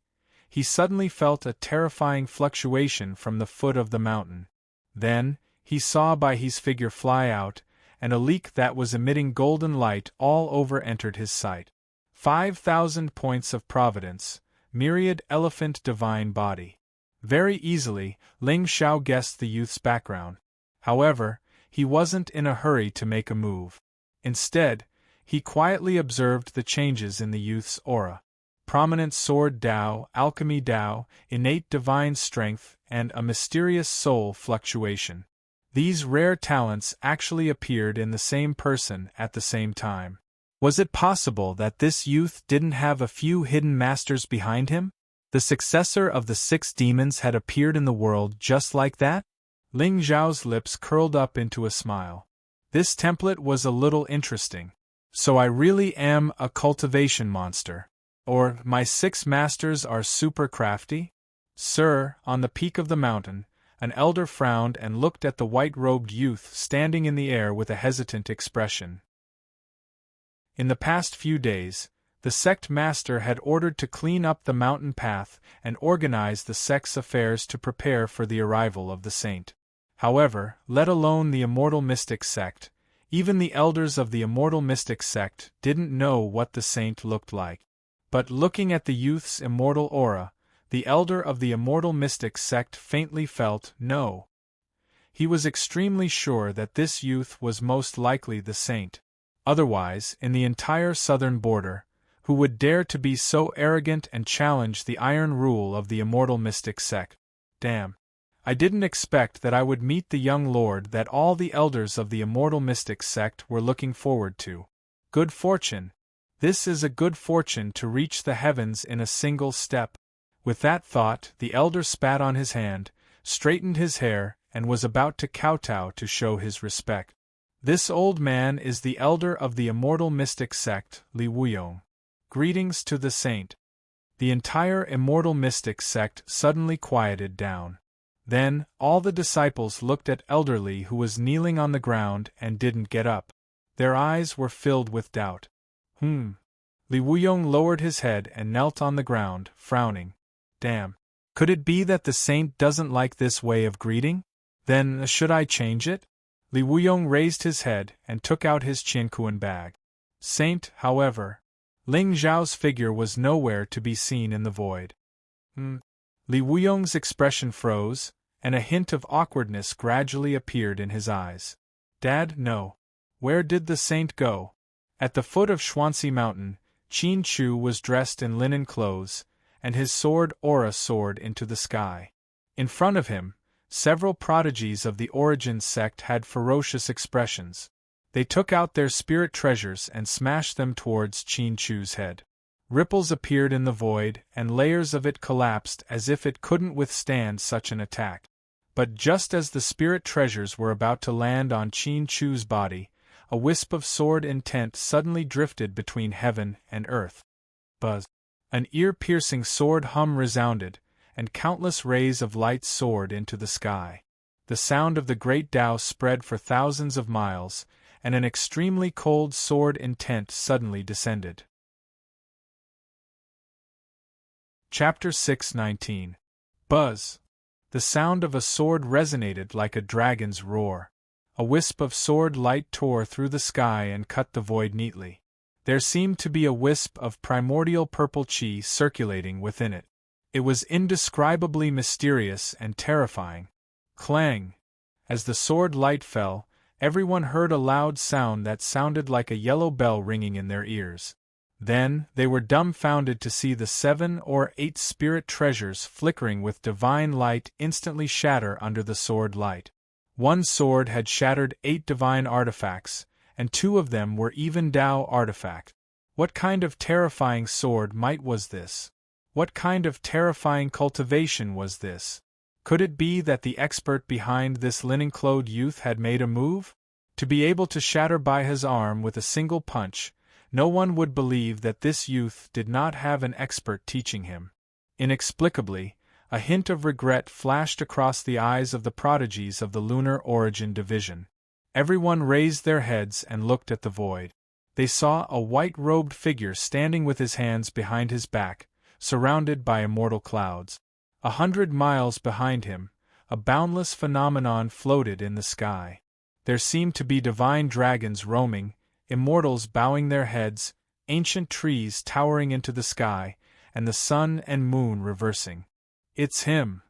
he suddenly felt a terrifying fluctuation from the foot of the mountain. Then, he saw Baihe's figure fly out, and a leak that was emitting golden light all over entered his sight. 5,000 points of providence, myriad elephant divine body. Very easily, Ling Xiao guessed the youth's background. However, he wasn't in a hurry to make a move. Instead, he quietly observed the changes in the youth's aura. Prominent sword Dao, alchemy Dao, innate divine strength, and a mysterious soul fluctuation. These rare talents actually appeared in the same person at the same time. Was it possible that this youth didn't have a few hidden masters behind him? The successor of the 6 demons had appeared in the world just like that? Ling Zhao's lips curled up into a smile. This template was a little interesting. So I really am a cultivation monster. Or, my 6 masters are super crafty? Sir, on the peak of the mountain, an elder frowned and looked at the white-robed youth standing in the air with a hesitant expression. In the past few days, the sect master had ordered to clean up the mountain path and organize the sect's affairs to prepare for the arrival of the saint. However, let alone the immortal mystic sect, even the elders of the immortal mystic sect didn't know what the saint looked like. But looking at the youth's immortal aura, the elder of the immortal mystic sect faintly felt no. He was extremely sure that this youth was most likely the saint. Otherwise, in the entire southern border, who would dare to be so arrogant and challenge the iron rule of the immortal mystic sect? Damn. I didn't expect that I would meet the young lord that all the elders of the immortal mystic sect were looking forward to. Good fortune. This is a good fortune to reach the heavens in a single step. With that thought, the elder spat on his hand, straightened his hair, and was about to kowtow to show his respect. This old man is the elder of the immortal mystic sect, Li Wuyong. Greetings to the saint. The entire immortal mystic sect suddenly quieted down. Then, all the disciples looked at Elder Li, who was kneeling on the ground and didn't get up. Their eyes were filled with doubt. Li Wuyong lowered his head and knelt on the ground, frowning. Damn. Could it be that the saint doesn't like this way of greeting? Then, should I change it? Li Wuyong raised his head and took out his Qiankuan bag. Saint, however. Ling Zhao's figure was nowhere to be seen in the void. Li Wuyong's expression froze, and a hint of awkwardness gradually appeared in his eyes. Dad, no. Where did the saint go? At the foot of Xuanxi Mountain, Qin Chu was dressed in linen clothes, and his sword aura soared into the sky. In front of him, several prodigies of the Origin sect had ferocious expressions. They took out their spirit treasures and smashed them towards Qin Chu's head. Ripples appeared in the void, and layers of it collapsed as if it couldn't withstand such an attack. But just as the spirit treasures were about to land on Qin Chu's body, a wisp of sword intent suddenly drifted between heaven and earth. Buzz. An ear-piercing sword hum resounded, and countless rays of light soared into the sky. The sound of the great Tao spread for thousands of miles, and an extremely cold sword intent suddenly descended. Chapter 6:19. Buzz. The sound of a sword resonated like a dragon's roar. A wisp of sword light tore through the sky and cut the void neatly. There seemed to be a wisp of primordial purple qi circulating within it. It was indescribably mysterious and terrifying. Clang! As the sword light fell, everyone heard a loud sound that sounded like a yellow bell ringing in their ears. Then, they were dumbfounded to see the 7 or 8 spirit treasures flickering with divine light instantly shatter under the sword light. One sword had shattered 8 divine artifacts, and 2 of them were even Tao artifact. What kind of terrifying sword might was this? What kind of terrifying cultivation was this? Could it be that the expert behind this linen-clothed youth had made a move? To be able to shatter by his arm with a single punch, no one would believe that this youth did not have an expert teaching him. Inexplicably, a hint of regret flashed across the eyes of the prodigies of the Lunar Origin Division. Everyone raised their heads and looked at the void. They saw a white-robed figure standing with his hands behind his back, surrounded by immortal clouds. 100 miles behind him, a boundless phenomenon floated in the sky. There seemed to be divine dragons roaming, immortals bowing their heads, ancient trees towering into the sky, and the sun and moon reversing. It's him.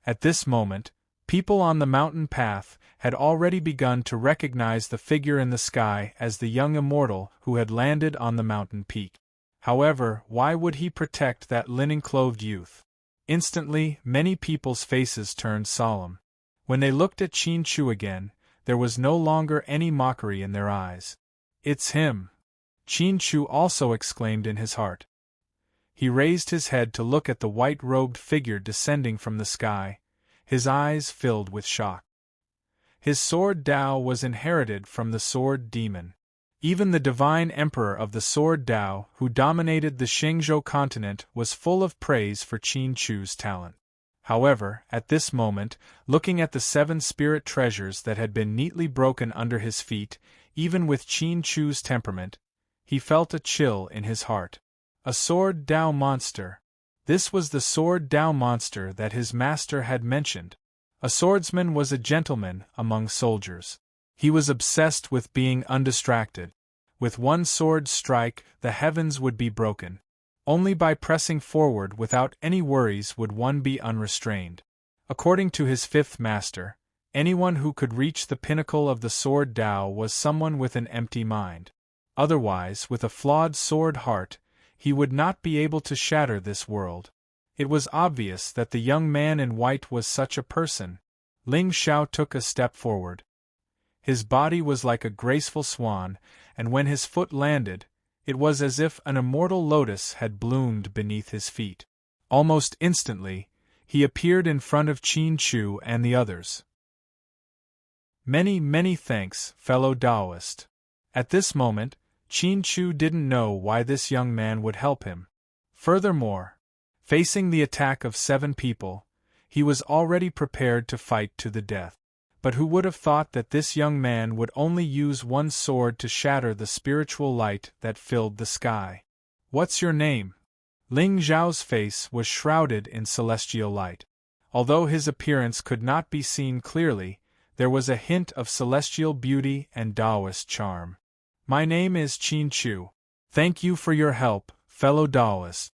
At this moment, people on the mountain path had already begun to recognize the figure in the sky as the young immortal who had landed on the mountain peak. However, why would he protect that linen-clothed youth? Instantly, many people's faces turned solemn. When they looked at Qin Chu again, there was no longer any mockery in their eyes. It's him! Qin Chu also exclaimed in his heart. He raised his head to look at the white-robed figure descending from the sky, his eyes filled with shock. His sword Dao was inherited from the sword demon. Even the divine emperor of the sword Dao, who dominated the Xingzhou continent, was full of praise for Qin Chu's talent. However, at this moment, looking at the 7 spirit treasures that had been neatly broken under his feet, even with Qin Chu's temperament, he felt a chill in his heart. A sword Dao monster. This was the sword Dao monster that his master had mentioned. A swordsman was a gentleman among soldiers. He was obsessed with being undistracted. With one sword strike, the heavens would be broken. Only by pressing forward without any worries would one be unrestrained. According to his 5th master, anyone who could reach the pinnacle of the sword Dao was someone with an empty mind. Otherwise, with a flawed sword heart, he would not be able to shatter this world. It was obvious that the young man in white was such a person. Ling Xiao took a step forward. His body was like a graceful swan, and when his foot landed, it was as if an immortal lotus had bloomed beneath his feet. Almost instantly, he appeared in front of Qin Chu and the others. Many, many thanks, fellow Taoist. At this moment, Qin Chu didn't know why this young man would help him. Furthermore, facing the attack of 7 people, he was already prepared to fight to the death. But who would have thought that this young man would only use one sword to shatter the spiritual light that filled the sky? What's your name? Ling Zhao's face was shrouded in celestial light. Although his appearance could not be seen clearly, there was a hint of celestial beauty and Taoist charm. My name is Qin Chu. Thank you for your help, fellow Taoist.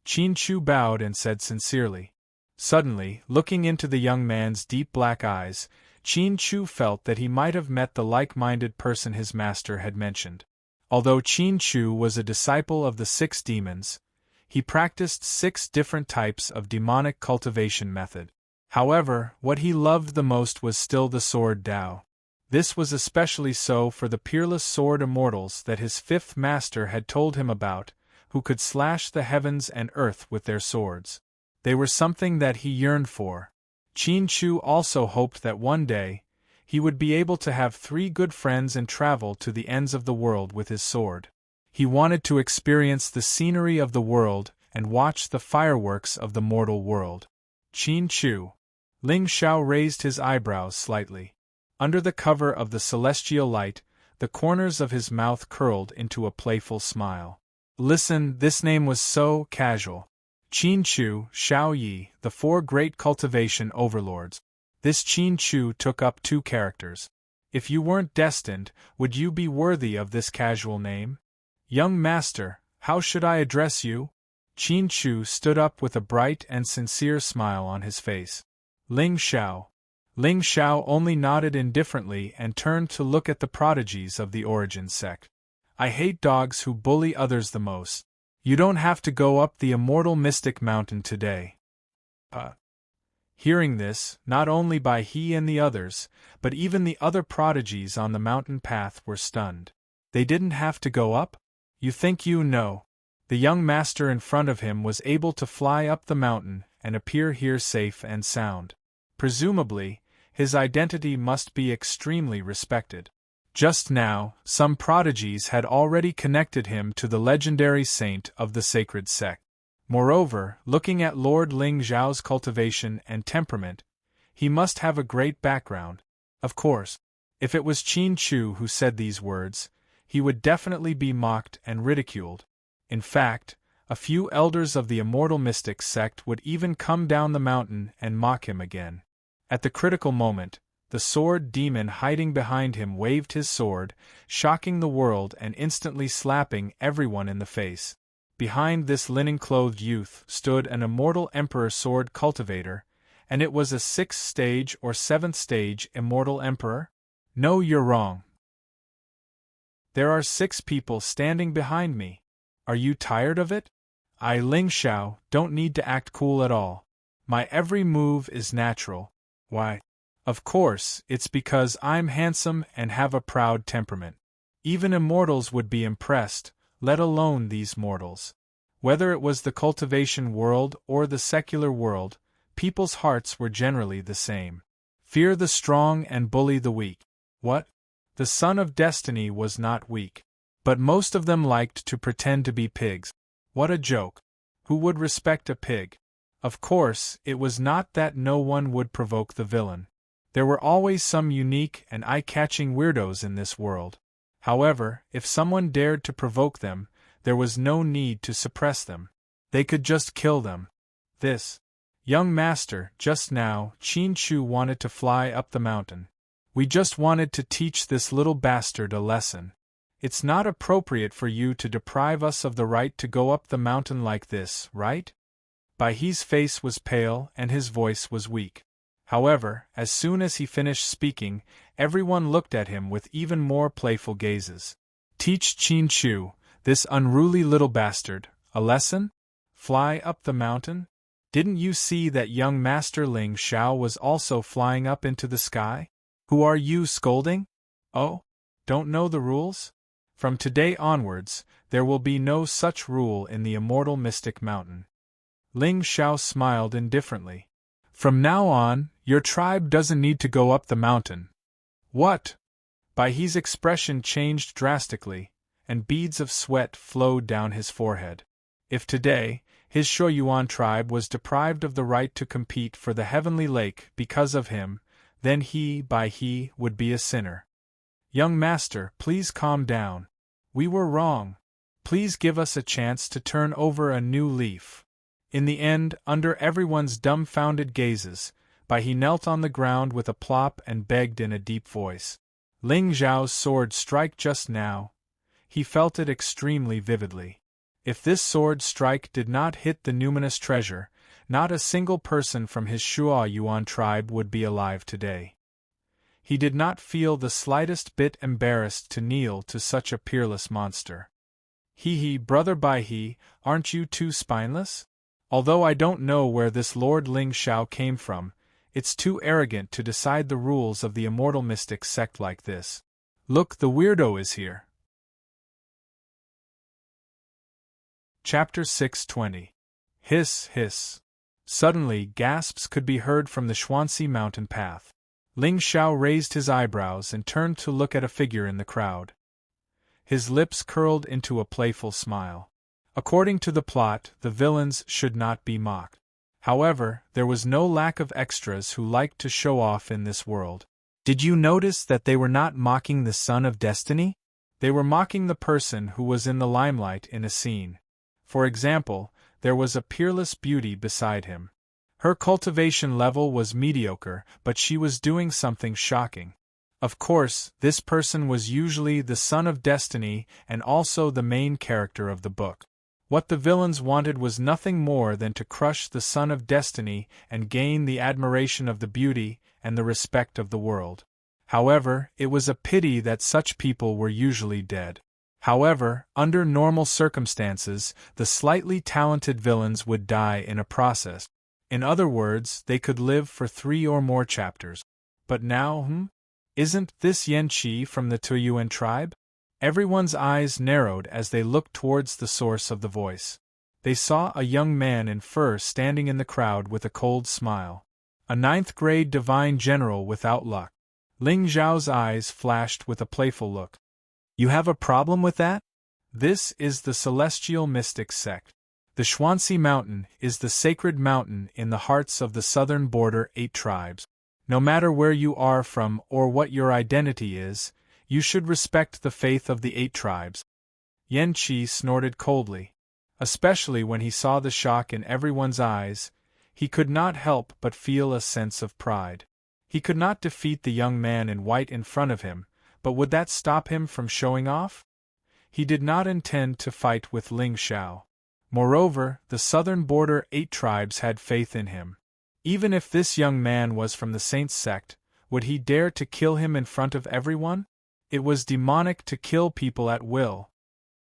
Qin Chu bowed and said sincerely. Suddenly, looking into the young man's deep black eyes, Qin Chu felt that he might have met the like-minded person his master had mentioned. Although Qin Chu was a disciple of the 6 demons, he practiced 6 different types of demonic cultivation method. However, what he loved the most was still the sword Dao. This was especially so for the peerless sword immortals that his 5th master had told him about, who could slash the heavens and earth with their swords. They were something that he yearned for. Qin Chu also hoped that one day, he would be able to have 3 good friends and travel to the ends of the world with his sword. He wanted to experience the scenery of the world and watch the fireworks of the mortal world. Qin Chu. Ling Xiao raised his eyebrows slightly. Under the cover of the celestial light, the corners of his mouth curled into a playful smile. Listen, this name was so casual. Qin Chu, Xiao Yi, the 4 great cultivation overlords. This Qin Chu took up 2 characters. If you weren't destined, would you be worthy of this casual name? Young master, how should I address you? Qin Chu stood up with a bright and sincere smile on his face. Ling Xiao. Ling Xiao only nodded indifferently and turned to look at the prodigies of the Origin sect. I hate dogs who bully others the most. You don't have to go up the immortal mystic mountain today. Hearing this, not only by he and the others, but even the other prodigies on the mountain path were stunned. They didn't have to go up? You think you know? The young master in front of him was able to fly up the mountain and appear here safe and sound. Presumably, his identity must be extremely respected. Just now, some prodigies had already connected him to the legendary saint of the sacred sect. Moreover, looking at Lord Ling Zhao's cultivation and temperament, he must have a great background. Of course, if it was Qin Chu who said these words, he would definitely be mocked and ridiculed. In fact, a few elders of the immortal mystic sect would even come down the mountain and mock him again. At the critical moment, the sword demon hiding behind him waved his sword, shocking the world and instantly slapping everyone in the face. Behind this linen-clothed youth stood an immortal emperor sword cultivator, and it was a 6th stage or 7th stage immortal emperor? No, you're wrong. There are 6 people standing behind me. Are you tired of it? I, Ling Xiao, don't need to act cool at all. My every move is natural. Why? Of course, it's because I'm handsome and have a proud temperament. Even immortals would be impressed, let alone these mortals. Whether it was the cultivation world or the secular world, people's hearts were generally the same. Fear the strong and bully the weak. What? The son of destiny was not weak. But most of them liked to pretend to be pigs. What a joke! Who would respect a pig? Of course, it was not that no one would provoke the villain. There were always some unique and eye-catching weirdos in this world. However, if someone dared to provoke them, there was no need to suppress them. They could just kill them. This young master, just now, Chin-Chu wanted to fly up the mountain. We just wanted to teach this little bastard a lesson. It's not appropriate for you to deprive us of the right to go up the mountain like this, right? Baihe's face was pale and his voice was weak. However, as soon as he finished speaking, everyone looked at him with even more playful gazes. Teach Chin-Chu, this unruly little bastard, a lesson? Fly up the mountain? Didn't you see that young Master Ling Xiao was also flying up into the sky? Who are you scolding? Oh? Don't know the rules? From today onwards, there will be no such rule in the immortal mystic mountain. Ling Xiao smiled indifferently. From now on, your tribe doesn't need to go up the mountain. What? Baihe's expression changed drastically, and beads of sweat flowed down his forehead. If today, his Shoyuan tribe was deprived of the right to compete for the heavenly lake because of him, then he, Baihe, would be a sinner. Young master, please calm down. We were wrong. Please give us a chance to turn over a new leaf. In the end, under everyone's dumbfounded gazes, Baihe knelt on the ground with a plop and begged in a deep voice. Ling Xiao's sword strike just now. He felt it extremely vividly. If this sword strike did not hit the numinous treasure, not a single person from his Shuo Yuan tribe would be alive today. He did not feel the slightest bit embarrassed to kneel to such a peerless monster. Hee, brother Baihe, aren't you too spineless? Although I don't know where this Lord Ling Xiao came from, it's too arrogant to decide the rules of the immortal mystic sect like this. Look, the weirdo is here. Chapter 620. Hiss, hiss. Suddenly, gasps could be heard from the Xuanxi mountain path. Ling Xiao raised his eyebrows and turned to look at a figure in the crowd. His lips curled into a playful smile. According to the plot, the villains should not be mocked. However, there was no lack of extras who liked to show off in this world. Did you notice that they were not mocking the son of destiny? They were mocking the person who was in the limelight in a scene. For example, there was a peerless beauty beside him. Her cultivation level was mediocre, but she was doing something shocking. Of course, this person was usually the son of destiny and also the main character of the book. What the villains wanted was nothing more than to crush the son of destiny and gain the admiration of the beauty and the respect of the world. However, it was a pity that such people were usually dead. However, under normal circumstances, the slightly talented villains would die in a process. In other words, they could live for 3 or more chapters. But now, Isn't this Yan Qi from the Tuyuan tribe? Everyone's eyes narrowed as they looked towards the source of the voice. They saw a young man in fur standing in the crowd with a cold smile. A 9th-grade divine general without luck. Ling Xiao's eyes flashed with a playful look. You have a problem with that? This is the celestial mystic sect. The Xuanxi mountain is the sacred mountain in the hearts of the southern border 8 tribes. No matter where you are from or what your identity is, you should respect the faith of the 8 tribes. Yan Qi snorted coldly. Especially when he saw the shock in everyone's eyes, he could not help but feel a sense of pride. He could not defeat the young man in white in front of him, but would that stop him from showing off? He did not intend to fight with Ling Xiao. Moreover, the southern border 8 tribes had faith in him. Even if this young man was from the Saints sect, would he dare to kill him in front of everyone? It was demonic to kill people at will.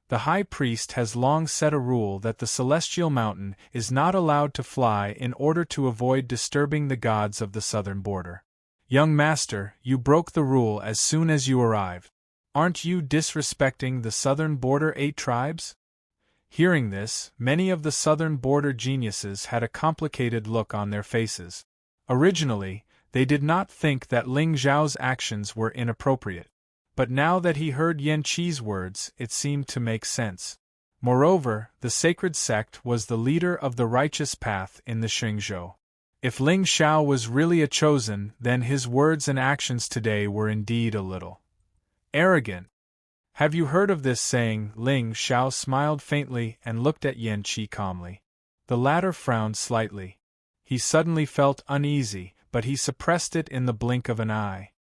The high priest has long set a rule that the celestial mountain is not allowed to fly in order to avoid disturbing the gods of the southern border. Young master, you broke the rule as soon as you arrived. Aren't you disrespecting the southern border 8 tribes? Hearing this, many of the southern border geniuses had a complicated look on their faces. Originally, they did not think that Ling Zhao's actions were inappropriate. But now that he heard Yan Qi's words, it seemed to make sense. Moreover, the sacred sect was the leader of the righteous path in the Xingzhou. If Ling Xiao was really a chosen, then his words and actions today were indeed a little arrogant. Have you heard of this saying? Ling Xiao smiled faintly and looked at Yan Qi calmly. The latter frowned slightly. He suddenly felt uneasy, but he suppressed it in the blink of an eye.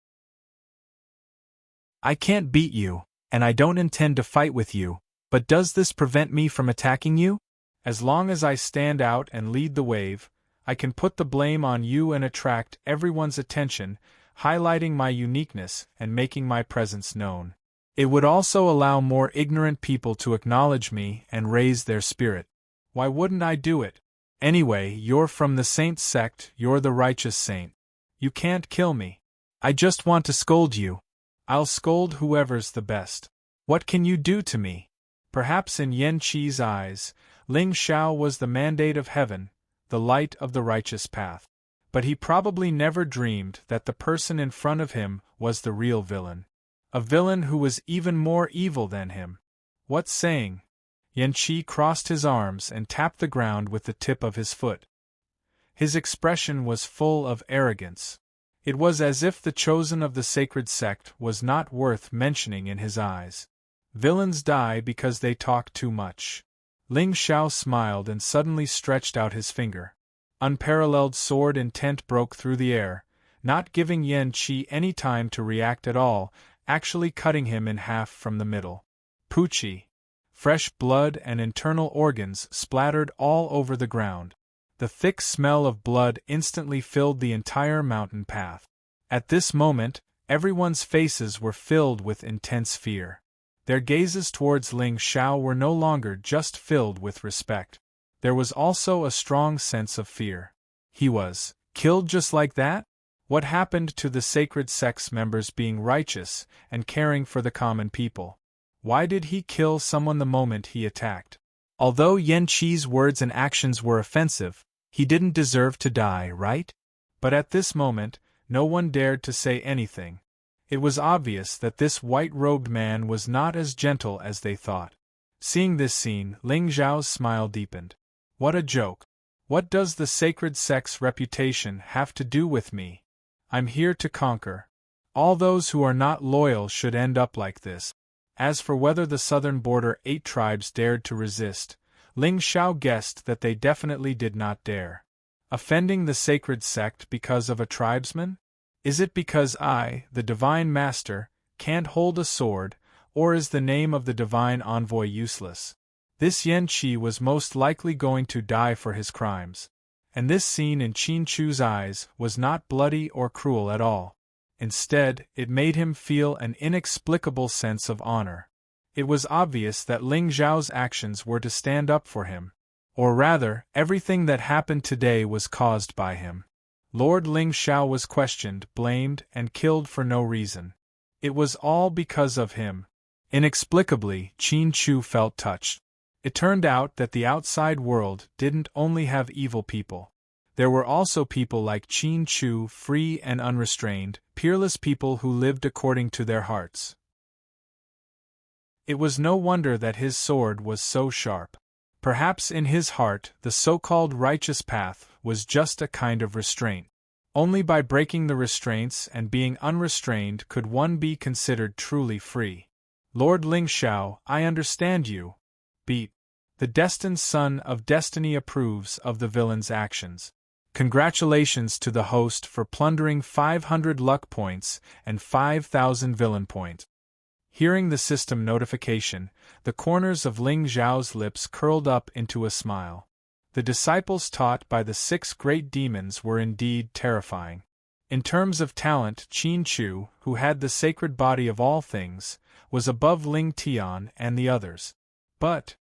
I can't beat you, and I don't intend to fight with you, but does this prevent me from attacking you? As long as I stand out and lead the wave, I can put the blame on you and attract everyone's attention, highlighting my uniqueness and making my presence known. It would also allow more ignorant people to acknowledge me and raise their spirit. Why wouldn't I do it? Anyway, you're from the saint sect, you're the righteous saint. You can't kill me. I just want to scold you. I'll scold whoever's the best. What can you do to me? Perhaps in Yan Qi's eyes, Ling Xiao was the mandate of heaven, the light of the righteous path. But he probably never dreamed that the person in front of him was the real villain. A villain who was even more evil than him. What saying? Yan Qi crossed his arms and tapped the ground with the tip of his foot. His expression was full of arrogance. It was as if the chosen of the sacred sect was not worth mentioning in his eyes. Villains die because they talk too much. Ling Xiao smiled and suddenly stretched out his finger. Unparalleled sword intent broke through the air, not giving Yan Qi any time to react at all, actually cutting him in half from the middle. Poochie! Fresh blood and internal organs splattered all over the ground. The thick smell of blood instantly filled the entire mountain path. At this moment, everyone's faces were filled with intense fear. Their gazes towards Ling Xiao were no longer just filled with respect. There was also a strong sense of fear. He was killed just like that? What happened to the sacred sect's members being righteous and caring for the common people? Why did he kill someone the moment he attacked? Although Yan Qi's words and actions were offensive, he didn't deserve to die, right? But at this moment, no one dared to say anything. It was obvious that this white-robed man was not as gentle as they thought. Seeing this scene, Ling Zhao's smile deepened. What a joke! What does the sacred sect's reputation have to do with me? I'm here to conquer. All those who are not loyal should end up like this. As for whether the southern border 8 tribes dared to resist, Ling Xiao guessed that they definitely did not dare. Offending the sacred sect because of a tribesman? Is it because I, the divine master, can't hold a sword, or is the name of the divine envoy useless? This Yan Qi was most likely going to die for his crimes. And this scene in Qin Chu's eyes was not bloody or cruel at all. Instead, it made him feel an inexplicable sense of honor. It was obvious that Ling Zhao's actions were to stand up for him. Or rather, everything that happened today was caused by him. Lord Ling Xiao was questioned, blamed, and killed for no reason. It was all because of him. Inexplicably, Qin Chu felt touched. It turned out that the outside world didn't only have evil people. There were also people like Qin Chu, free and unrestrained, peerless people who lived according to their hearts. It was no wonder that his sword was so sharp. Perhaps in his heart, the so-called righteous path was just a kind of restraint. Only by breaking the restraints and being unrestrained could one be considered truly free. Lord Ling Xiao, I understand you. Beat. The destined son of destiny approves of the villain's actions. Congratulations to the host for plundering 500 luck points and 5,000 villain points. Hearing the system notification, the corners of Ling Zhao's lips curled up into a smile. The disciples taught by the 6 great demons were indeed terrifying. In terms of talent, Qin Chu, who had the sacred body of all things, was above Ling Tian and the others. But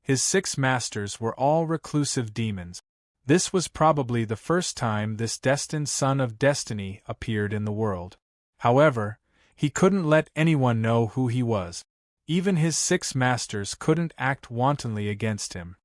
his 6 masters were all reclusive demons. This was probably the first time this destined son of destiny appeared in the world. However, he couldn't let anyone know who he was. Even his 6 masters couldn't act wantonly against him.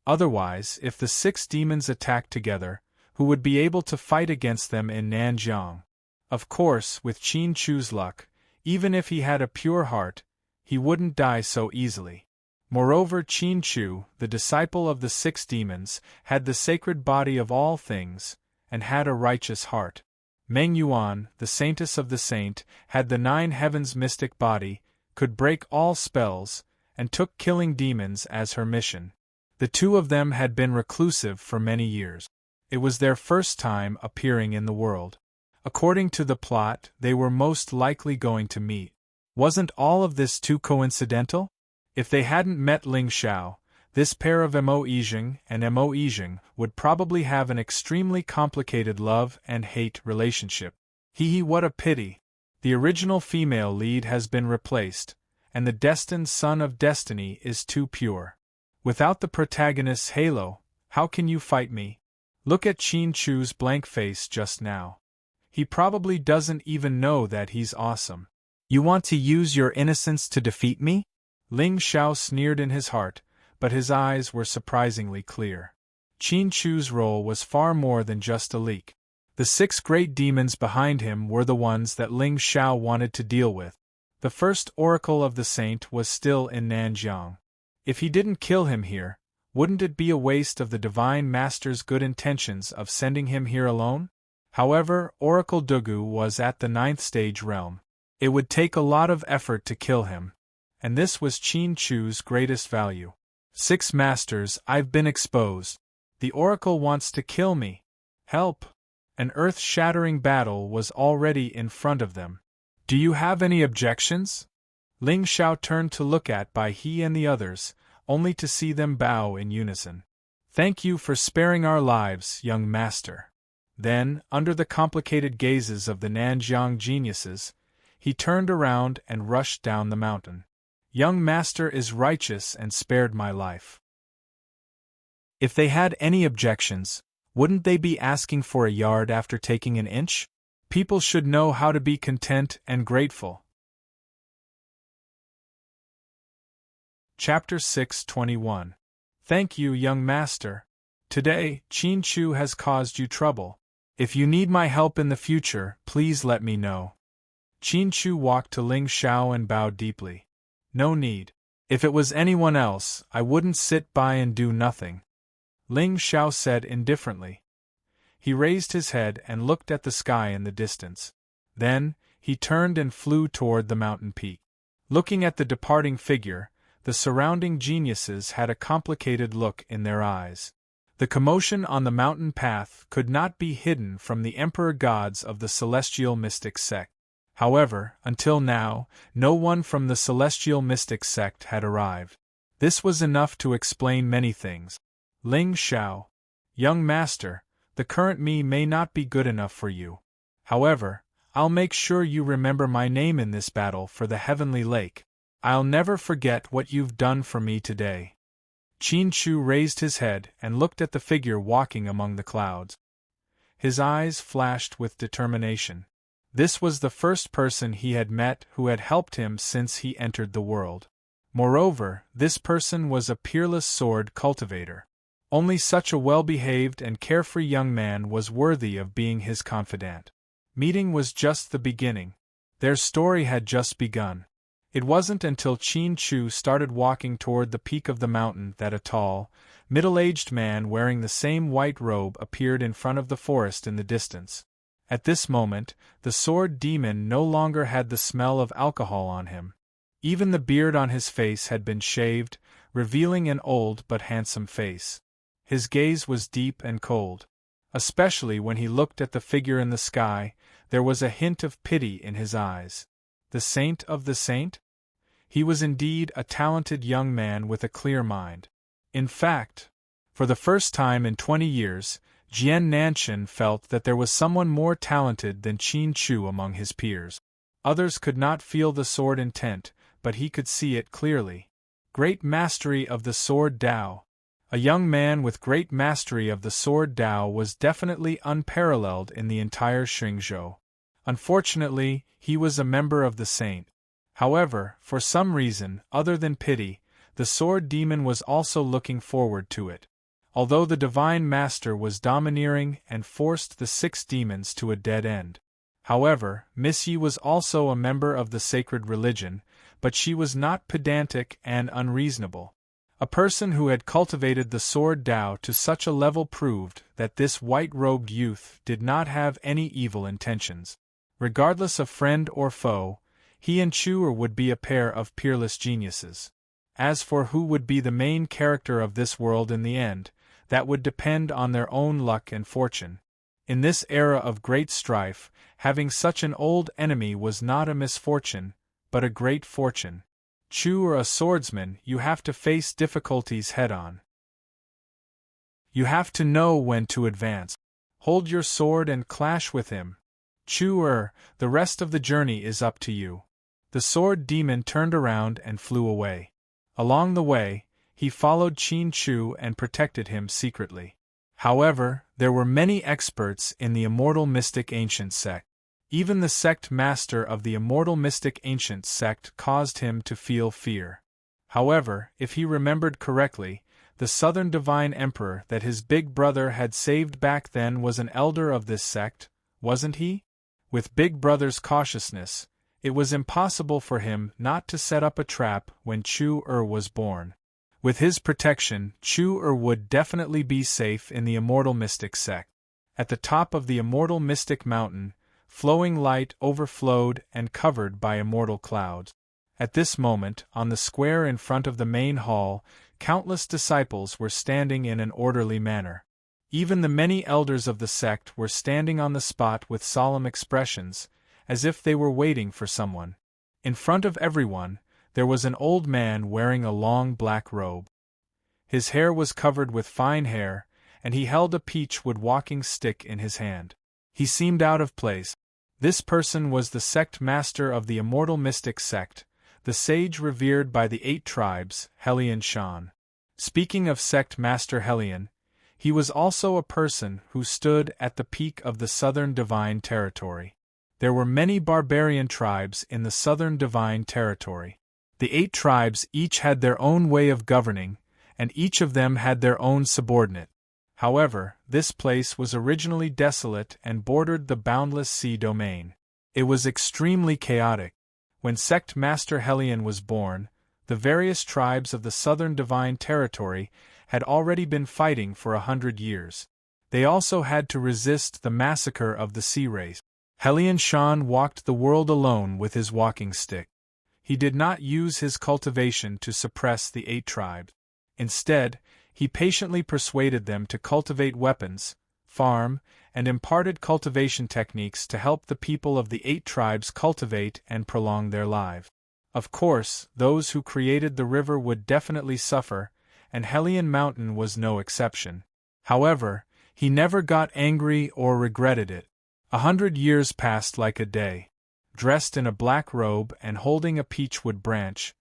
Otherwise, if the 6 demons attacked together, who would be able to fight against them in Nanjiang? Of course, with Qin Chu's luck, even if he had a pure heart, he wouldn't die so easily. Moreover, Qin Chu, the disciple of the 6 demons, had the sacred body of all things, and had a righteous heart. Meng Yuan, the saintess of the saint, had the 9 heavens mystic body, could break all spells, and took killing demons as her mission. The 2 of them had been reclusive for many years. It was their first time appearing in the world. According to the plot, they were most likely going to meet. Wasn't all of this too coincidental? If they hadn't met Ling Xiao, this pair of Mo Yijing and Mo Yijing would probably have an extremely complicated love and hate relationship. What a pity. The original female lead has been replaced, and the destined son of destiny is too pure. Without the protagonist's halo, how can you fight me? Look at Qin Chu's blank face just now. He probably doesn't even know that he's awesome. You want to use your innocence to defeat me? Ling Xiao sneered in his heart, but his eyes were surprisingly clear. Qin Chu's role was far more than just a leak. The 6 great demons behind him were the ones that Ling Xiao wanted to deal with. The first oracle of the saint was still in Nanjiang. If he didn't kill him here, wouldn't it be a waste of the divine master's good intentions of sending him here alone? However, Oracle Dugu was at the 9th stage realm. It would take a lot of effort to kill him. And this was Qin Chu's greatest value. 6 masters, I've been exposed. The oracle wants to kill me. Help! An earth-shattering battle was already in front of them. Do you have any objections? Ling Xiao turned to look at Bai He and the others, only to see them bow in unison. Thank you for sparing our lives, young master. Then, under the complicated gazes of the Nanjiang geniuses, he turned around and rushed down the mountain. Young master is righteous and spared my life. If they had any objections, wouldn't they be asking for a yard after taking an inch? People should know how to be content and grateful. Chapter 6:21. Thank you, young master. Today, Qin Chu has caused you trouble. If you need my help in the future, please let me know. Qin Chu walked to Ling Xiao and bowed deeply. No need. If it was anyone else, I wouldn't sit by and do nothing. Ling Xiao said indifferently. He raised his head and looked at the sky in the distance. Then, he turned and flew toward the mountain peak. Looking at the departing figure, the surrounding geniuses had a complicated look in their eyes. The commotion on the mountain path could not be hidden from the emperor gods of the celestial mystic sect. However, until now, no one from the celestial mystic sect had arrived. This was enough to explain many things. Ling Xiao, young master, the current me may not be good enough for you. However, I'll make sure you remember my name in this battle for the heavenly lake. I'll never forget what you've done for me today. Qin Chu raised his head and looked at the figure walking among the clouds. His eyes flashed with determination. This was the first person he had met who had helped him since he entered the world. Moreover, this person was a peerless sword cultivator. Only such a well-behaved and carefree young man was worthy of being his confidant. Meeting was just the beginning. Their story had just begun. It wasn't until Qin Chu started walking toward the peak of the mountain that a tall, middle-aged man wearing the same white robe appeared in front of the forest in the distance. At this moment, the sword demon no longer had the smell of alcohol on him. Even the beard on his face had been shaved, revealing an old but handsome face. His gaze was deep and cold. Especially when he looked at the figure in the sky, there was a hint of pity in his eyes. The saint of the saint? He was indeed a talented young man with a clear mind. In fact, for the first time in 20 years, Jian Nanshan felt that there was someone more talented than Qin Chu among his peers. Others could not feel the sword intent, but he could see it clearly. Great mastery of the sword Dao. A young man with great mastery of the sword Dao was definitely unparalleled in the entire Xingzhou. Unfortunately, he was a member of the Saint. However, for some reason, other than pity, the sword demon was also looking forward to it. Although the divine master was domineering and forced the 6 demons to a dead end. However, Miss Yi was also a member of the sacred religion, but she was not pedantic and unreasonable. A person who had cultivated the sword Tao to such a level proved that this white-robed youth did not have any evil intentions. Regardless of friend or foe, he and Chu would be a pair of peerless geniuses. As for who would be the main character of this world in the end, that would depend on their own luck and fortune. In this era of great strife, having such an old enemy was not a misfortune, but a great fortune. Chu a swordsman, you have to face difficulties head-on. You have to know when to advance. Hold your sword and clash with him. Chu the rest of the journey is up to you. The sword demon turned around and flew away. Along the way, he followed Qin Chu and protected him secretly. However, there were many experts in the Immortal Mystic Ancient sect. Even the sect master of the Immortal Mystic Ancient sect caused him to feel fear. However, if he remembered correctly, the Southern Divine Emperor that his big brother had saved back then was an elder of this sect, wasn't he? With Big Brother's cautiousness, it was impossible for him not to set up a trap when Chu was born. With his protection, Chu would definitely be safe in the Immortal Mystic sect. At the top of the Immortal Mystic Mountain, flowing light overflowed and covered by immortal clouds. At this moment, on the square in front of the main hall, countless disciples were standing in an orderly manner. Even the many elders of the sect were standing on the spot with solemn expressions, as if they were waiting for someone. In front of everyone, there was an old man wearing a long black robe. His hair was covered with fine hair, and he held a peach-wood walking stick in his hand. He seemed out of place. This person was the sect master of the Immortal Mystic sect, the sage revered by the 8 tribes, Helian Shan. Speaking of sect master Helian, he was also a person who stood at the peak of the Southern Divine Territory. There were many barbarian tribes in the Southern Divine Territory. The 8 tribes each had their own way of governing, and each of them had their own subordinate. However, this place was originally desolate and bordered the boundless sea domain. It was extremely chaotic. When Sect Master Helian was born, the various tribes of the Southern Divine Territory had already been fighting for 100 years. They also had to resist the massacre of the sea race. Helian Shan walked the world alone with his walking stick. He did not use his cultivation to suppress the 8 tribes. Instead, he patiently persuaded them to cultivate weapons, farm, and imparted cultivation techniques to help the people of the 8 tribes cultivate and prolong their lives. Of course, those who created the river would definitely suffer, and Helian Mountain was no exception. However, he never got angry or regretted it. 100 years passed like a day. Dressed in a black robe and holding a peachwood branch,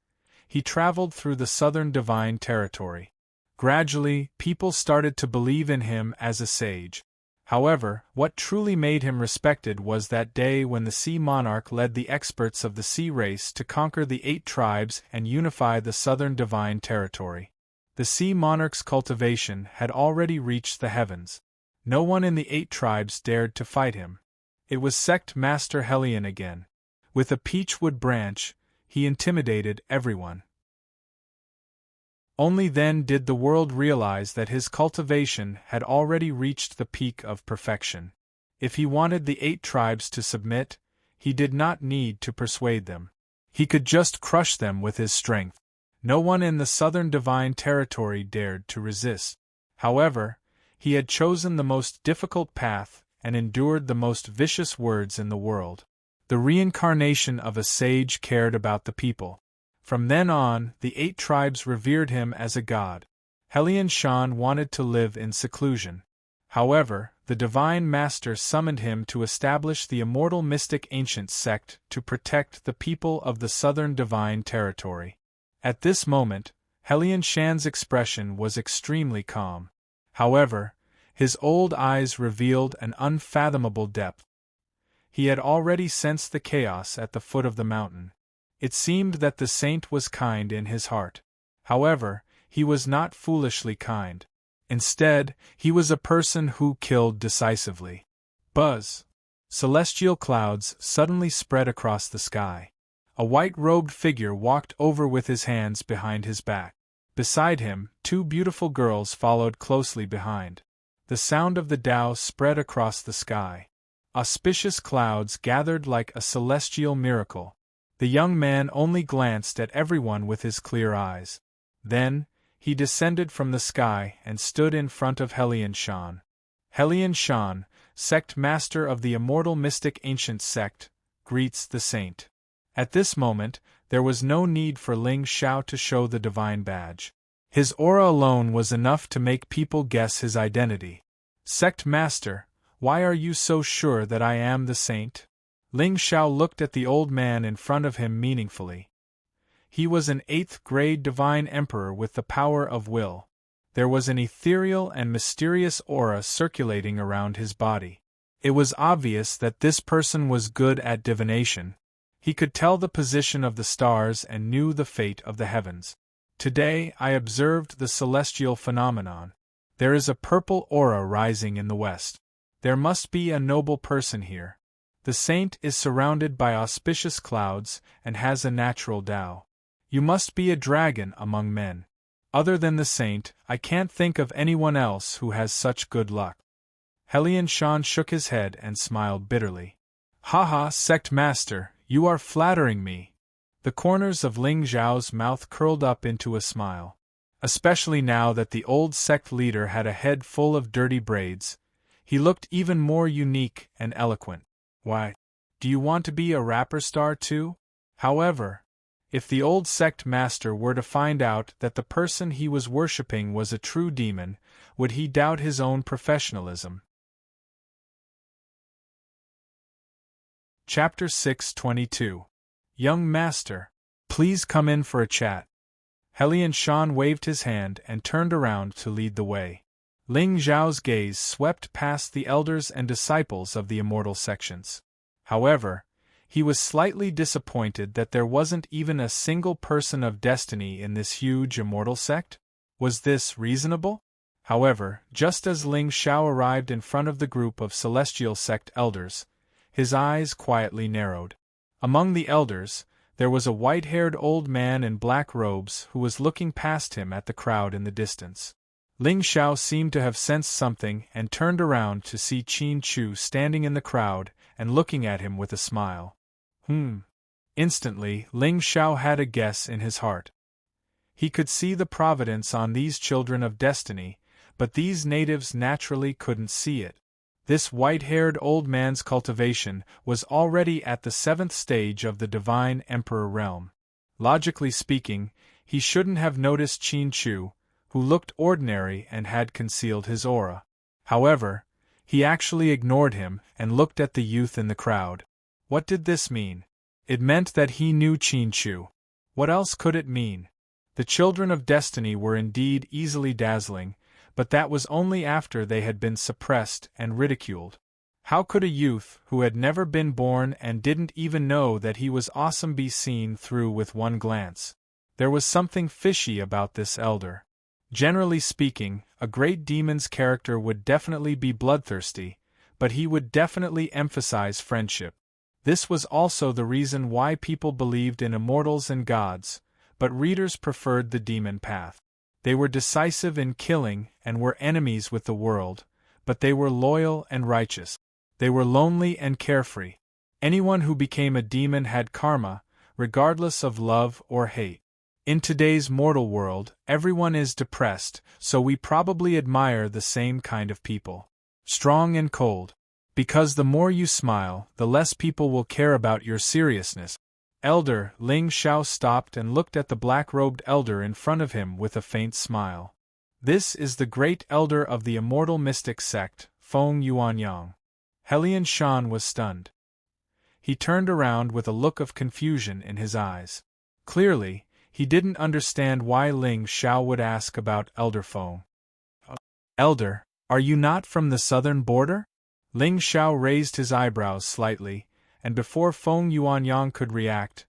he traveled through the Southern Divine Territory. Gradually, people started to believe in him as a sage. However, what truly made him respected was that day when the Sea Monarch led the experts of the sea race to conquer the 8 tribes and unify the Southern Divine Territory. The Sea Monarch's cultivation had already reached the heavens. No one in the 8 tribes dared to fight him. It was Sect Master Helian again. With a peachwood branch, he intimidated everyone. Only then did the world realize that his cultivation had already reached the peak of perfection. If he wanted the 8 tribes to submit, he did not need to persuade them. He could just crush them with his strength. No one in the Southern Divine Territory dared to resist. However, he had chosen the most difficult path and endured the most vicious words in the world. The reincarnation of a sage cared about the people. From then on, the 8 tribes revered him as a god. Helian Shan wanted to live in seclusion. However, the Divine Master summoned him to establish the Immortal Mystic Ancient sect to protect the people of the Southern Divine Territory. At this moment, Helian Shan's expression was extremely calm. However, his old eyes revealed an unfathomable depth. He had already sensed the chaos at the foot of the mountain. It seemed that the saint was kind in his heart. However, he was not foolishly kind. Instead, he was a person who killed decisively. Buzz! Celestial clouds suddenly spread across the sky. A white-robed figure walked over with his hands behind his back. Beside him, two beautiful girls followed closely behind. The sound of the Tao spread across the sky. Auspicious clouds gathered like a celestial miracle. The young man only glanced at everyone with his clear eyes. Then, he descended from the sky and stood in front of Helian Shan. Helian Shan, sect master of the immortal mystic ancient sect, greets the saint. At this moment, there was no need for Ling Xiao to show the divine badge. His aura alone was enough to make people guess his identity. Sect master, why are you so sure that I am the saint? Ling Xiao looked at the old man in front of him meaningfully. He was an 8th-grade divine emperor with the power of will. There was an ethereal and mysterious aura circulating around his body. It was obvious that this person was good at divination. He could tell the position of the stars and knew the fate of the heavens. Today I observed the celestial phenomenon. There is a purple aura rising in the west. There must be a noble person here. The saint is surrounded by auspicious clouds and has a natural Tao. You must be a dragon among men. Other than the saint, I can't think of anyone else who has such good luck. Helian Shan shook his head and smiled bitterly. Ha, sect master, you are flattering me. The corners of Ling Xiao's mouth curled up into a smile. Especially now that the old sect leader had a head full of dirty braids, he looked even more unique and eloquent. Why, do you want to be a rapper star too? However, if the old sect master were to find out that the person he was worshipping was a true demon, would he doubt his own professionalism? Chapter 622. Young Master, please come in for a chat. Helian Shan waved his hand and turned around to lead the way. Ling Xiao's gaze swept past the elders and disciples of the immortal sections. However, he was slightly disappointed that there wasn't even a single person of destiny in this huge immortal sect. Was this reasonable? However, just as Ling Xiao arrived in front of the group of celestial sect elders, his eyes quietly narrowed. Among the elders, there was a white-haired old man in black robes who was looking past him at the crowd in the distance. Ling Xiao seemed to have sensed something and turned around to see Qin Chu standing in the crowd and looking at him with a smile. Instantly, Ling Xiao had a guess in his heart. He could see the providence on these children of destiny, but these natives naturally couldn't see it. This white-haired old man's cultivation was already at the 7th stage of the divine emperor realm. Logically speaking, he shouldn't have noticed Qin Chu, who looked ordinary and had concealed his aura. However, he actually ignored him and looked at the youth in the crowd. What did this mean? It meant that he knew Qin Chu. What else could it mean? The children of destiny were indeed easily dazzling, but that was only after they had been suppressed and ridiculed. How could a youth who had never been born and didn't even know that he was awesome be seen through with one glance? There was something fishy about this elder. Generally speaking, a great demon's character would definitely be bloodthirsty, but he would definitely emphasize friendship. This was also the reason why people believed in immortals and gods, but readers preferred the demon path. They were decisive in killing and were enemies with the world, but they were loyal and righteous. They were lonely and carefree. Anyone who became a demon had karma, regardless of love or hate. In today's mortal world, everyone is depressed, so we probably admire the same kind of people. Strong and cold. Because the more you smile, the less people will care about your seriousness. Elder Ling Xiao stopped and looked at the black-robed elder in front of him with a faint smile. This is the great elder of the immortal mystic sect, Feng Yuanyang. Helian Shan was stunned. He turned around with a look of confusion in his eyes. Clearly, he didn't understand why Ling Xiao would ask about Elder Feng. Elder, are you not from the southern border? Ling Xiao raised his eyebrows slightly, and before Feng Yuanyang could react,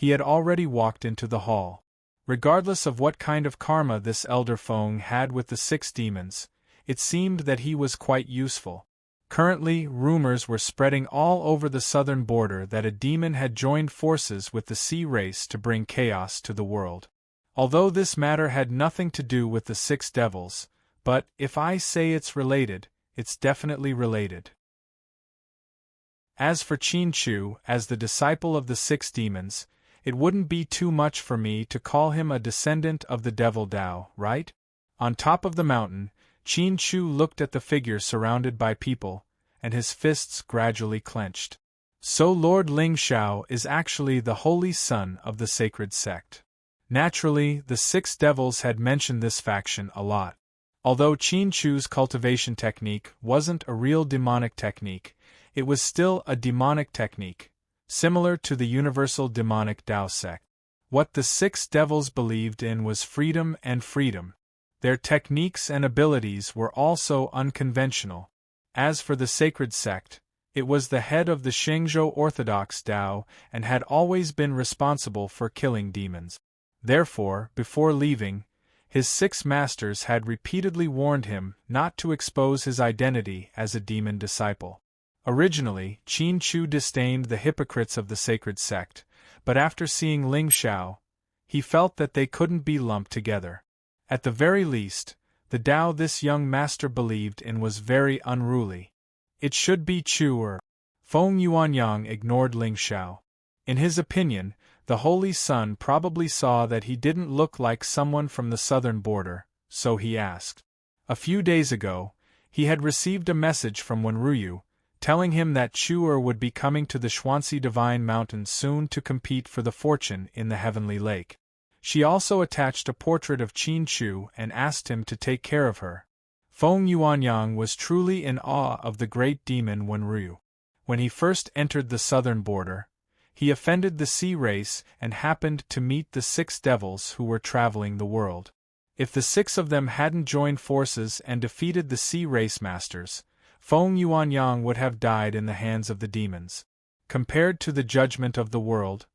he had already walked into the hall. Regardless of what kind of karma this elder Feng had with the 6 demons, it seemed that he was quite useful. Currently, rumors were spreading all over the southern border that a demon had joined forces with the sea race to bring chaos to the world. Although this matter had nothing to do with the 6 devils, but if I say it's related, it's definitely related. As for Qin Chu, as the disciple of the 6 demons, it wouldn't be too much for me to call him a descendant of the devil Tao, right? On top of the mountain, Qin Chu looked at the figure surrounded by people, and his fists gradually clenched. So Lord Ling Xiao is actually the holy son of the sacred sect. Naturally, the 6 devils had mentioned this faction a lot. Although Qin Chu's cultivation technique wasn't a real demonic technique, it was still a demonic technique, similar to the universal demonic Tao sect. What the 6 devils believed in was freedom and freedom. Their techniques and abilities were also unconventional. As for the sacred sect, it was the head of the Shengzhou Orthodox Tao and had always been responsible for killing demons. Therefore, before leaving, his 6 masters had repeatedly warned him not to expose his identity as a demon disciple. Originally, Qin Chu disdained the hypocrites of the sacred sect, but after seeing Ling Xiao, he felt that they couldn't be lumped together. At the very least, the Tao this young master believed in was very unruly. It should be Chu or Feng Yuanyang ignored Ling Xiao. In his opinion, the Holy Sun probably saw that he didn't look like someone from the southern border, so he asked. A few days ago, he had received a message from Wenruyu, telling him that Chu would be coming to the Xuanxi Divine Mountain soon to compete for the fortune in the Heavenly Lake. She also attached a portrait of Qin Chu and asked him to take care of her. Feng Yuanyang was truly in awe of the great demon Wenruyu. When he first entered the southern border, he offended the sea race and happened to meet the 6 devils who were traveling the world. If the 6 of them hadn't joined forces and defeated the sea race masters, Feng Yuanyang would have died in the hands of the demons. Compared to the judgment of the world,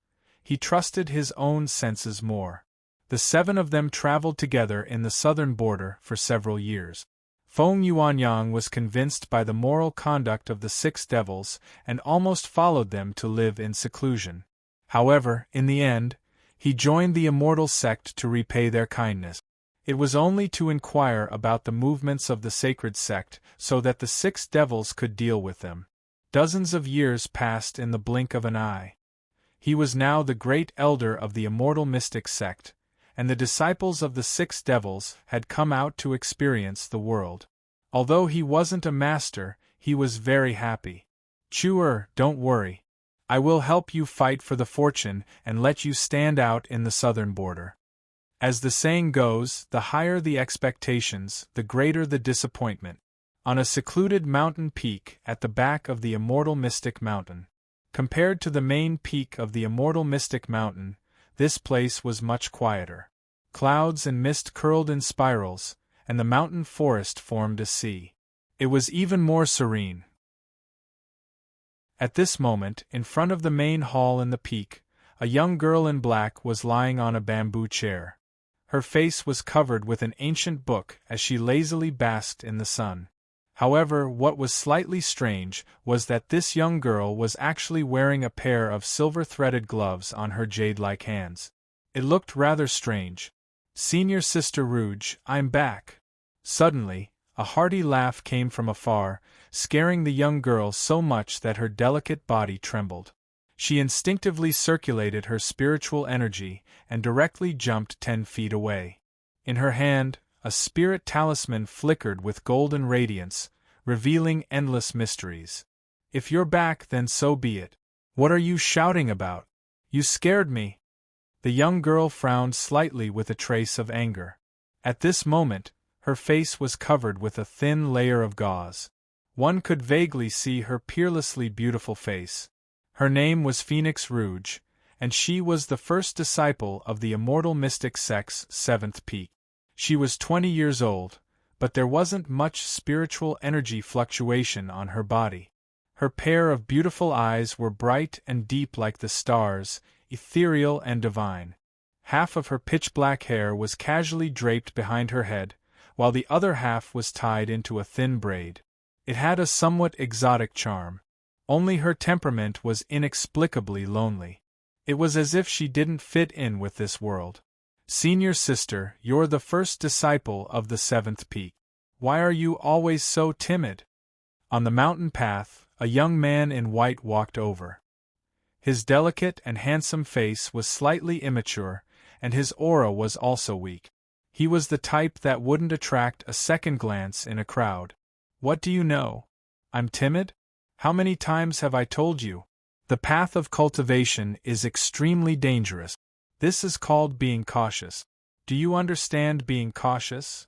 he trusted his own senses more. The 7 of them traveled together in the southern border for several years. Feng Yuanyang was convinced by the moral conduct of the 6 devils and almost followed them to live in seclusion. However, in the end, he joined the immortal sect to repay their kindness. It was only to inquire about the movements of the sacred sect so that the 6 devils could deal with them. Dozens of years passed in the blink of an eye. He was now the great elder of the immortal mystic sect, and the disciples of the 6 devils had come out to experience the world. Although he wasn't a master, he was very happy. Chu, don't worry. I will help you fight for the fortune and let you stand out in the southern border. As the saying goes, the higher the expectations, the greater the disappointment. On a secluded mountain peak at the back of the immortal mystic mountain. Compared to the main peak of the immortal mystic mountain, this place was much quieter. Clouds and mist curled in spirals, and the mountain forest formed a sea. It was even more serene. At this moment, in front of the main hall in the peak, a young girl in black was lying on a bamboo chair. Her face was covered with an ancient book as she lazily basked in the sun. However, what was slightly strange was that this young girl was actually wearing a pair of silver-threaded gloves on her jade-like hands. It looked rather strange. "Senior Sister Rouge, I'm back." Suddenly, a hearty laugh came from afar, scaring the young girl so much that her delicate body trembled. She instinctively circulated her spiritual energy and directly jumped 10 feet away. In her hand, a spirit talisman flickered with golden radiance, revealing endless mysteries. "If you're back, then so be it. What are you shouting about? You scared me." The young girl frowned slightly with a trace of anger. At this moment, her face was covered with a thin layer of gauze. One could vaguely see her peerlessly beautiful face. Her name was Phoenix Rouge, and she was the first disciple of the immortal mystic sect's 7th peak. She was 20 years old, but there wasn't much spiritual energy fluctuation on her body. Her pair of beautiful eyes were bright and deep like the stars, ethereal and divine. Half of her pitch-black hair was casually draped behind her head, while the other half was tied into a thin braid. It had a somewhat exotic charm. Only her temperament was inexplicably lonely. It was as if she didn't fit in with this world. Senior sister, you're the first disciple of the seventh peak. Why are you always so timid? On the mountain path, a young man in white walked over. His delicate and handsome face was slightly immature, and his aura was also weak. He was the type that wouldn't attract a second glance in a crowd. What do you know? I'm timid? How many times have I told you? The path of cultivation is extremely dangerous. This is called being cautious. Do you understand being cautious?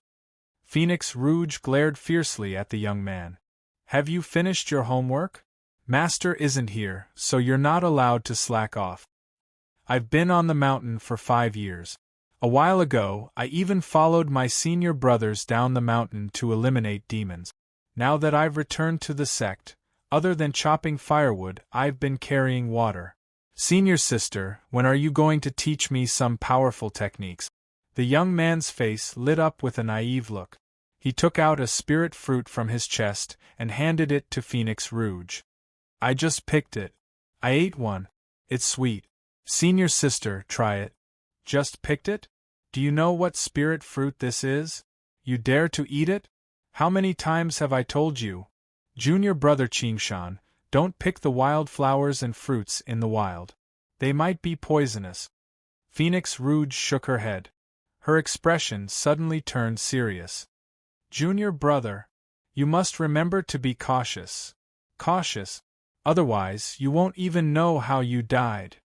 Phoenix Rouge glared fiercely at the young man. Have you finished your homework? Master isn't here, so you're not allowed to slack off. I've been on the mountain for 5 years. A while ago, I even followed my senior brothers down the mountain to eliminate demons. Now that I've returned to the sect, other than chopping firewood, I've been carrying water. Senior sister, when are you going to teach me some powerful techniques? The young man's face lit up with a naive look. He took out a spirit fruit from his chest and handed it to Phoenix Rouge. I just picked it. I ate one. It's sweet. Senior sister, try it. Just picked it? Do you know what spirit fruit this is? You dare to eat it? How many times have I told you? Junior brother Qingshan, don't pick the wild flowers and fruits in the wild. They might be poisonous. Phoenix Rouge shook her head. Her expression suddenly turned serious. Junior brother, you must remember to be cautious. Cautious. Otherwise, you won't even know how you died.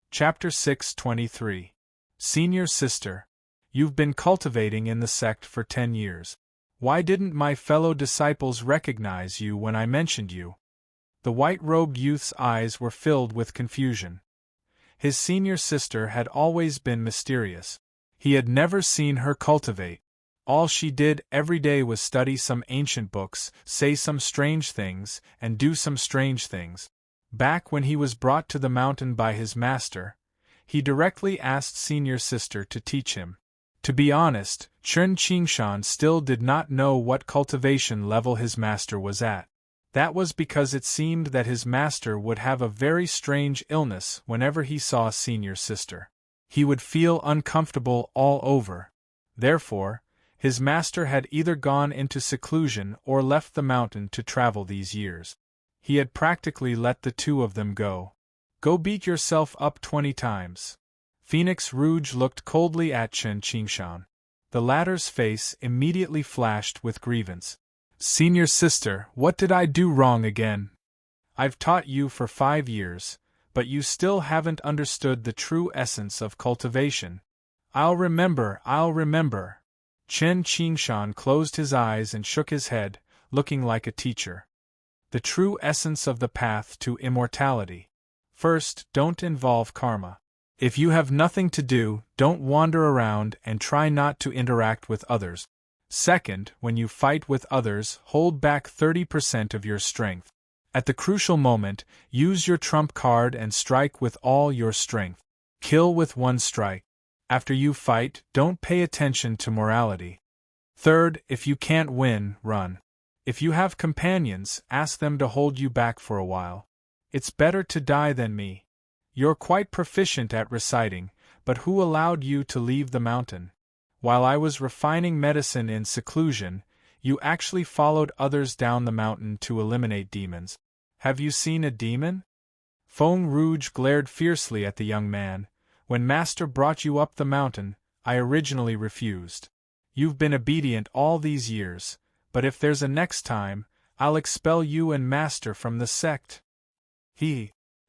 Chapter 623. Senior sister, you've been cultivating in the sect for 10 years. Why didn't my fellow disciples recognize you when I mentioned you? The white-robed youth's eyes were filled with confusion. His senior sister had always been mysterious. He had never seen her cultivate. All she did every day was study some ancient books, say some strange things, and do some strange things. Back when he was brought to the mountain by his master, he directly asked senior sister to teach him. To be honest, Chen Qingshan still did not know what cultivation level his master was at. That was because it seemed that his master would have a very strange illness whenever he saw senior sister. He would feel uncomfortable all over. Therefore, his master had either gone into seclusion or left the mountain to travel these years. He had practically let the two of them go. Go beat yourself up 20 times. Phoenix Rouge looked coldly at Chen Qingshan. The latter's face immediately flashed with grievance. Senior sister, what did I do wrong again? I've taught you for 5 years, but you still haven't understood the true essence of cultivation. I'll remember. Chen Qingshan closed his eyes and shook his head, looking like a teacher. The true essence of the path to immortality. First, don't involve karma. If you have nothing to do, don't wander around and try not to interact with others. Second, when you fight with others, hold back 30% of your strength. At the crucial moment, use your trump card and strike with all your strength. Kill with one strike. After you fight, don't pay attention to morality. Third, if you can't win, run. If you have companions, ask them to hold you back for a while. It's better to die than me. You're quite proficient at reciting, but who allowed you to leave the mountain? While I was refining medicine in seclusion, you actually followed others down the mountain to eliminate demons. Have you seen a demon? Feng Rouge glared fiercely at the young man. When Master brought you up the mountain, I originally refused. You've been obedient all these years, but if there's a next time, I'll expel you and Master from the sect.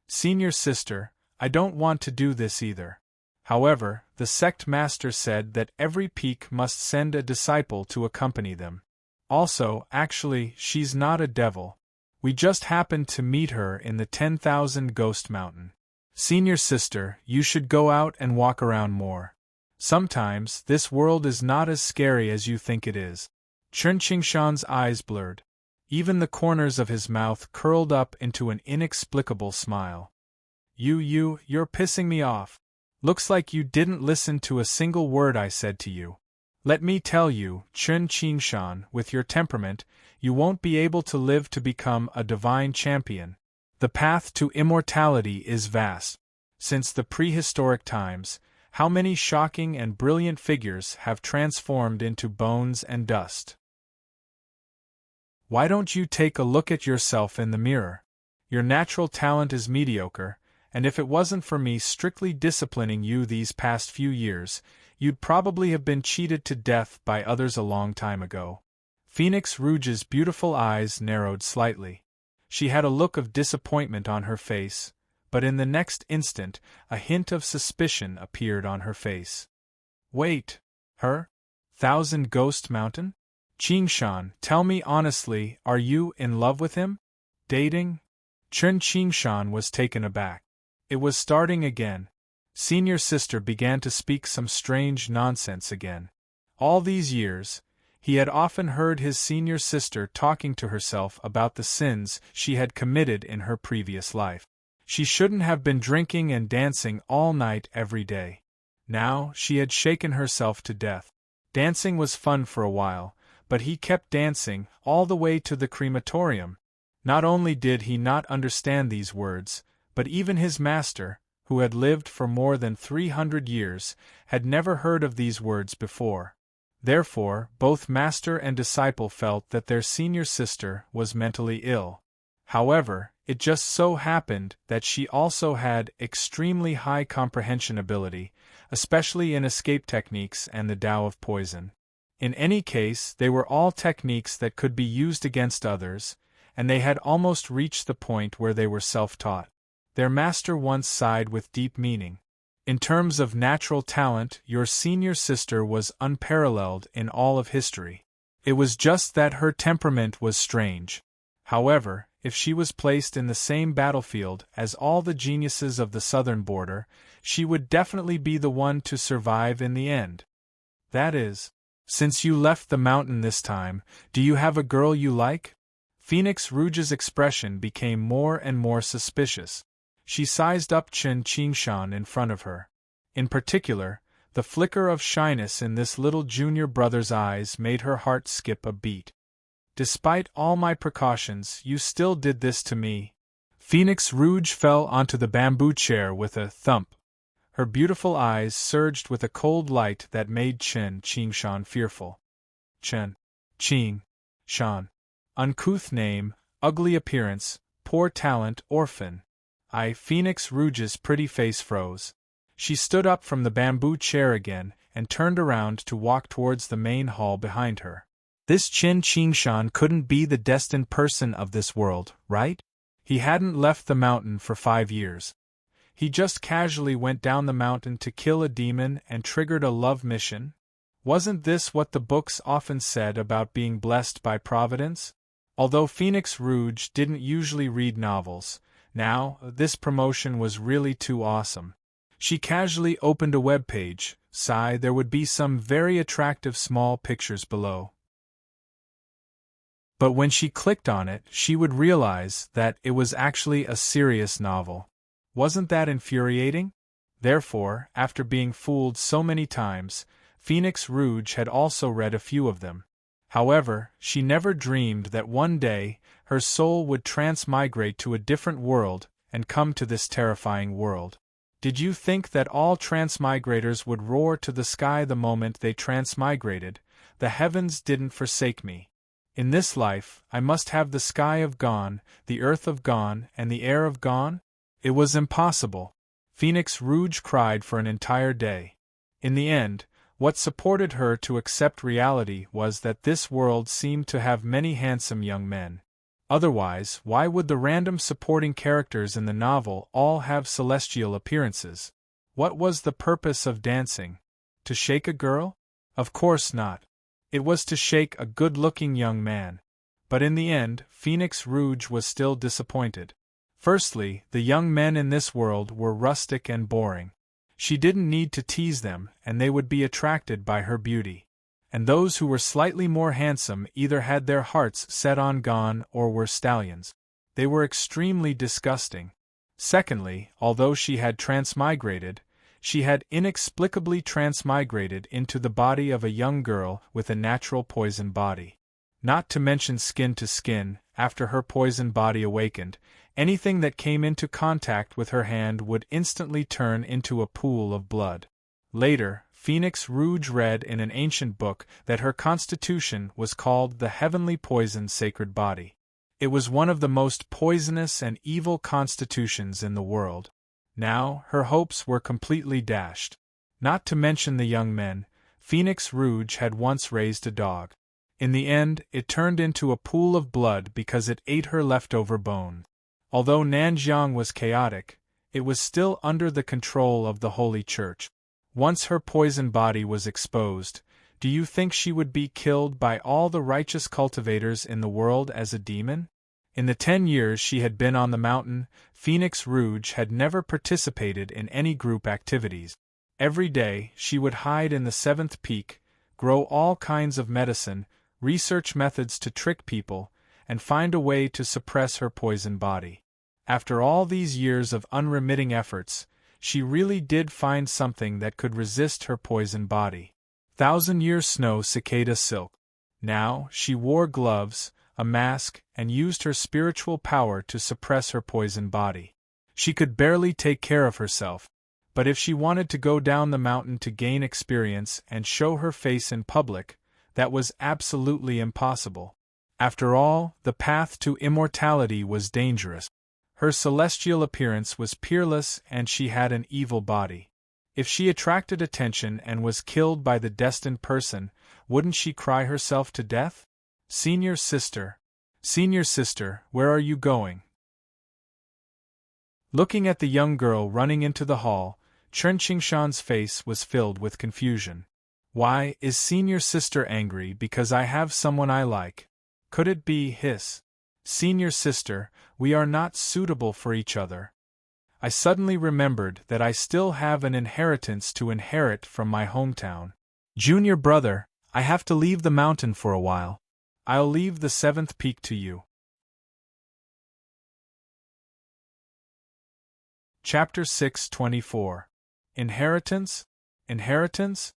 Senior sister, I don't want to do this either. However, the sect master said that every peak must send a disciple to accompany them. Also, actually, she's not a devil. We just happened to meet her in the 10,000 Ghost Mountain. Senior sister, you should go out and walk around more. Sometimes, this world is not as scary as you think it is. Chen Qingshan's eyes blurred. Even the corners of his mouth curled up into an inexplicable smile. You're pissing me off. Looks like you didn't listen to a single word I said to you. Let me tell you, Chen Qingshan, with your temperament, you won't be able to live to become a divine champion. The path to immortality is vast. Since the prehistoric times, how many shocking and brilliant figures have transformed into bones and dust? Why don't you take a look at yourself in the mirror? Your natural talent is mediocre, and if it wasn't for me strictly disciplining you these past few years, you'd probably have been cheated to death by others a long time ago. Phoenix Rouge's beautiful eyes narrowed slightly. She had a look of disappointment on her face, but in the next instant a hint of suspicion appeared on her face. Wait, her? Thousand Ghost Mountain? Qingshan, tell me honestly, are you in love with him? Dating? Chen Qingshan was taken aback. It was starting again. Senior sister began to speak some strange nonsense again. All these years, he had often heard his senior sister talking to herself about the sins she had committed in her previous life. She shouldn't have been drinking and dancing all night every day. Now she had shaken herself to death. Dancing was fun for a while, but he kept dancing all the way to the crematorium. Not only did he not understand these words, but even his master, who had lived for more than 300 years, had never heard of these words before. Therefore, both master and disciple felt that their senior sister was mentally ill. However, it just so happened that she also had extremely high comprehension ability, especially in escape techniques and the Tao of poison. In any case, they were all techniques that could be used against others, and they had almost reached the point where they were self-taught. Their master once sighed with deep meaning. In terms of natural talent, your senior sister was unparalleled in all of history. It was just that her temperament was strange. However, if she was placed in the same battlefield as all the geniuses of the southern border, she would definitely be the one to survive in the end. That is, since you left the mountain this time, do you have a girl you like? Phoenix Rouge's expression became more and more suspicious. She sized up Chen Qingshan in front of her. In particular, the flicker of shyness in this little junior brother's eyes made her heart skip a beat. Despite all my precautions, you still did this to me. Phoenix Rouge fell onto the bamboo chair with a thump. Her beautiful eyes surged with a cold light that made Chen Qingshan fearful. Chen Qingshan. Uncouth name, ugly appearance, poor talent, orphan. Phoenix Rouge's pretty face froze. She stood up from the bamboo chair again and turned around to walk towards the main hall behind her. This Chen Qingshan couldn't be the destined person of this world, right? He hadn't left the mountain for 5 years. He just casually went down the mountain to kill a demon and triggered a love mission? Wasn't this what the books often said about being blessed by Providence? Although Phoenix Rouge didn't usually read novels, now, this promotion was really too awesome. She casually opened a web page. There would be some very attractive small pictures below. But when she clicked on it, she would realize that it was actually a serious novel. Wasn't that infuriating? Therefore, after being fooled so many times, Phoenix Rouge had also read a few of them. However, she never dreamed that one day, her soul would transmigrate to a different world and come to this terrifying world. Did you think that all transmigrators would roar to the sky the moment they transmigrated? The heavens didn't forsake me. In this life, I must have the sky of gone, the earth of gone, and the air of gone? It was impossible. Phoenix Rouge cried for an entire day. In the end, what supported her to accept reality was that this world seemed to have many handsome young men. Otherwise, why would the random supporting characters in the novel all have celestial appearances? What was the purpose of dancing? To shake a girl? Of course not. It was to shake a good-looking young man. But in the end, Phoenix Rouge was still disappointed. Firstly, the young men in this world were rustic and boring. She didn't need to tease them, and they would be attracted by her beauty. and those who were slightly more handsome either had their hearts set on gone or were stallions. They were extremely disgusting. Secondly, although she had transmigrated, she had inexplicably transmigrated into the body of a young girl with a natural poison body. Not to mention skin to skin, after her poison body awakened, anything that came into contact with her hand would instantly turn into a pool of blood. Later, Phoenix Rouge read in an ancient book that her constitution was called the Heavenly Poison Sacred Body. It was one of the most poisonous and evil constitutions in the world. Now, her hopes were completely dashed. Not to mention the young men, Phoenix Rouge had once raised a dog. In the end, it turned into a pool of blood because it ate her leftover bone. Although Nanjiang was chaotic, it was still under the control of the Holy Church. Once her poison body was exposed, do you think she would be killed by all the righteous cultivators in the world as a demon? In the 10 years she had been on the mountain, Phoenix Rouge had never participated in any group activities. Every day, she would hide in the 7th peak, grow all kinds of medicine, research methods to trick people, and find a way to suppress her poison body. After all these years of unremitting efforts, she really did find something that could resist her poison body. 1,000-year snow cicada silk. Now, she wore gloves, a mask, and used her spiritual power to suppress her poison body. She could barely take care of herself, but if she wanted to go down the mountain to gain experience and show her face in public, that was absolutely impossible. After all, the path to immortality was dangerous. Her celestial appearance was peerless and she had an evil body. If she attracted attention and was killed by the destined person, wouldn't she cry herself to death? Senior sister, where are you going? Looking at the young girl running into the hall, Chen Qingshan's face was filled with confusion. Why, is senior sister angry because I have someone I like? Could it be his? Senior sister, we are not suitable for each other. I suddenly remembered that I still have an inheritance to inherit from my hometown. Junior brother, I have to leave the mountain for a while. I'll leave the 7th peak to you. Chapter 6:24. Inheritance? Inheritance?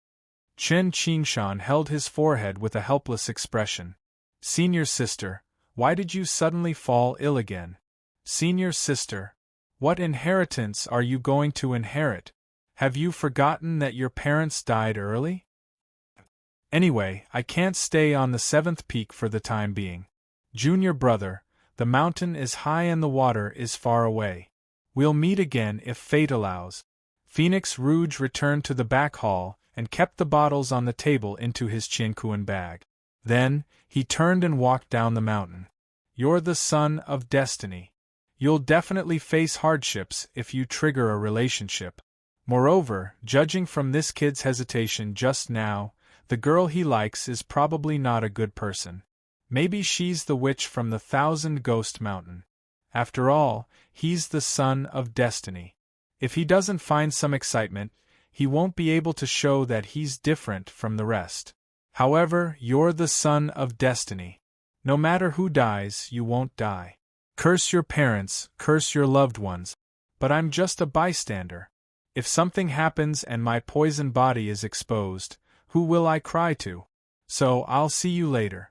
Chen Qingshan held his forehead with a helpless expression. Senior sister, why did you suddenly fall ill again? Senior sister, what inheritance are you going to inherit? Have you forgotten that your parents died early? Anyway, I can't stay on the 7th peak for the time being. Junior brother, the mountain is high and the water is far away. We'll meet again if fate allows. Phoenix Rouge returned to the back hall and kept the bottles on the table into his Qianquan bag. Then, he turned and walked down the mountain. You're the son of destiny. You'll definitely face hardships if you trigger a relationship. Moreover, judging from this kid's hesitation just now, the girl he likes is probably not a good person. Maybe she's the witch from the 1,000 Ghost Mountain. After all, he's the son of destiny. If he doesn't find some excitement, he won't be able to show that he's different from the rest. However, you're the son of destiny. No matter who dies, you won't die. Curse your parents, curse your loved ones. But I'm just a bystander. If something happens and my poison body is exposed, who will I cry to? So I'll see you later.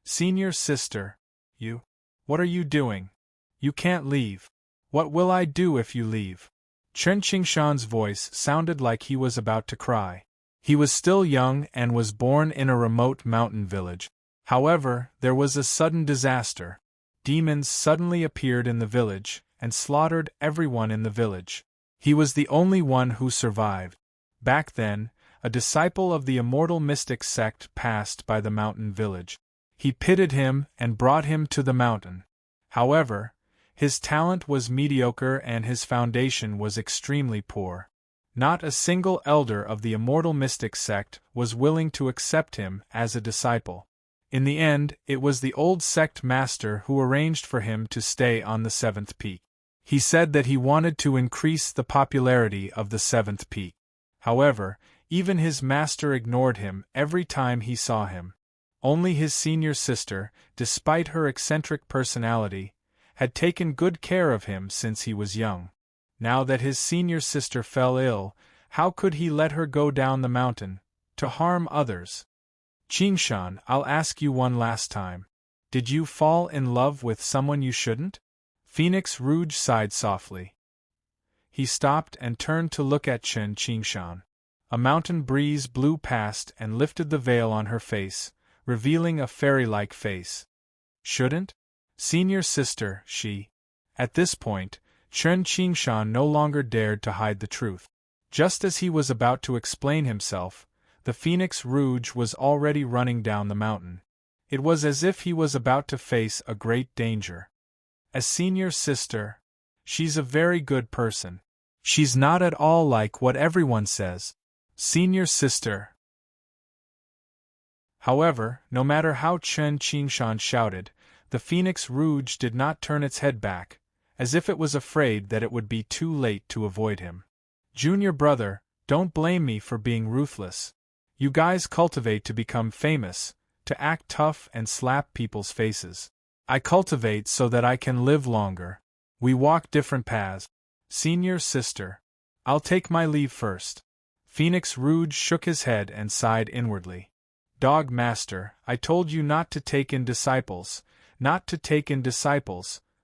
Senior sister, you? What are you doing? You can't leave. What will I do if you leave? Chen Qingshan's voice sounded like he was about to cry. He was still young and was born in a remote mountain village. However, there was a sudden disaster. Demons suddenly appeared in the village and slaughtered everyone in the village. He was the only one who survived. Back then, a disciple of the immortal mystic sect passed by the mountain village. He pitied him and brought him to the mountain. However, his talent was mediocre and his foundation was extremely poor. Not a single elder of the immortal mystic sect was willing to accept him as a disciple. In the end, it was the old sect master who arranged for him to stay on the 7th peak. He said that he wanted to increase the popularity of the 7th peak. However, Even his master ignored him every time he saw him. Only his senior sister, despite her eccentric personality, had taken good care of him since he was young. Now that his senior sister fell ill, how could he let her go down the mountain, to harm others? Qingshan, I'll ask you one last time. Did you fall in love with someone you shouldn't? Phoenix Rouge sighed softly. He stopped and turned to look at Qingshan. A mountain breeze blew past and lifted the veil on her face, revealing a fairy-like face. Shouldn't? Senior sister, she. At this point, Qingshan no longer dared to hide the truth. Just as he was about to explain himself, the Phoenix Rouge was already running down the mountain. It was as if he was about to face a great danger. As senior sister, she's a very good person. She's not at all like what everyone says. Senior sister. However, no matter how Qingshan shouted, the Phoenix Rouge did not turn its head back, as if it was afraid that it would be too late to avoid him. Junior brother, don't blame me for being ruthless. You guys cultivate to become famous, to act tough and slap people's faces. I cultivate so that I can live longer. We walk different paths. Senior sister. I'll take my leave first. Phoenix Rouge shook his head and sighed inwardly. Dog master, I told you not to take in disciples,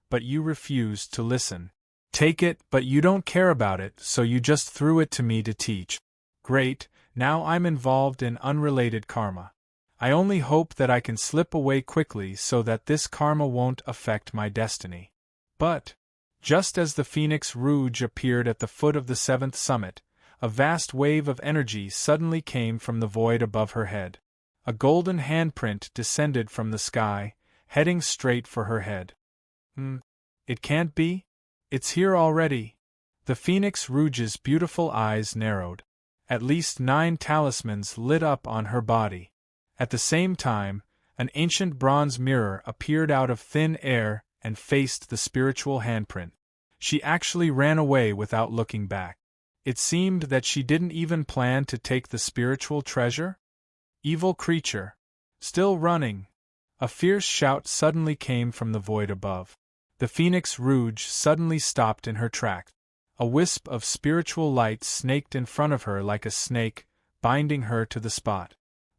but you refused to listen. Take it, but you don't care about it, so you just threw it to me to teach. Great, now I'm involved in unrelated karma. I only hope that I can slip away quickly so that this karma won't affect my destiny. But, just as the Phoenix Rouge appeared at the foot of the 7th summit, a vast wave of energy suddenly came from the void above her head. A golden handprint descended from the sky, heading straight for her head. It can't be? It's here already. The Phoenix Rouge's beautiful eyes narrowed. At least 9 talismans lit up on her body. At the same time, an ancient bronze mirror appeared out of thin air and faced the spiritual handprint. She actually ran away without looking back. It seemed that she didn't even plan to take the spiritual treasure? Evil creature. Still running. A fierce shout suddenly came from the void above. The Phoenix Rouge suddenly stopped in her tracks. A wisp of spiritual light snaked in front of her like a snake, binding her to the spot.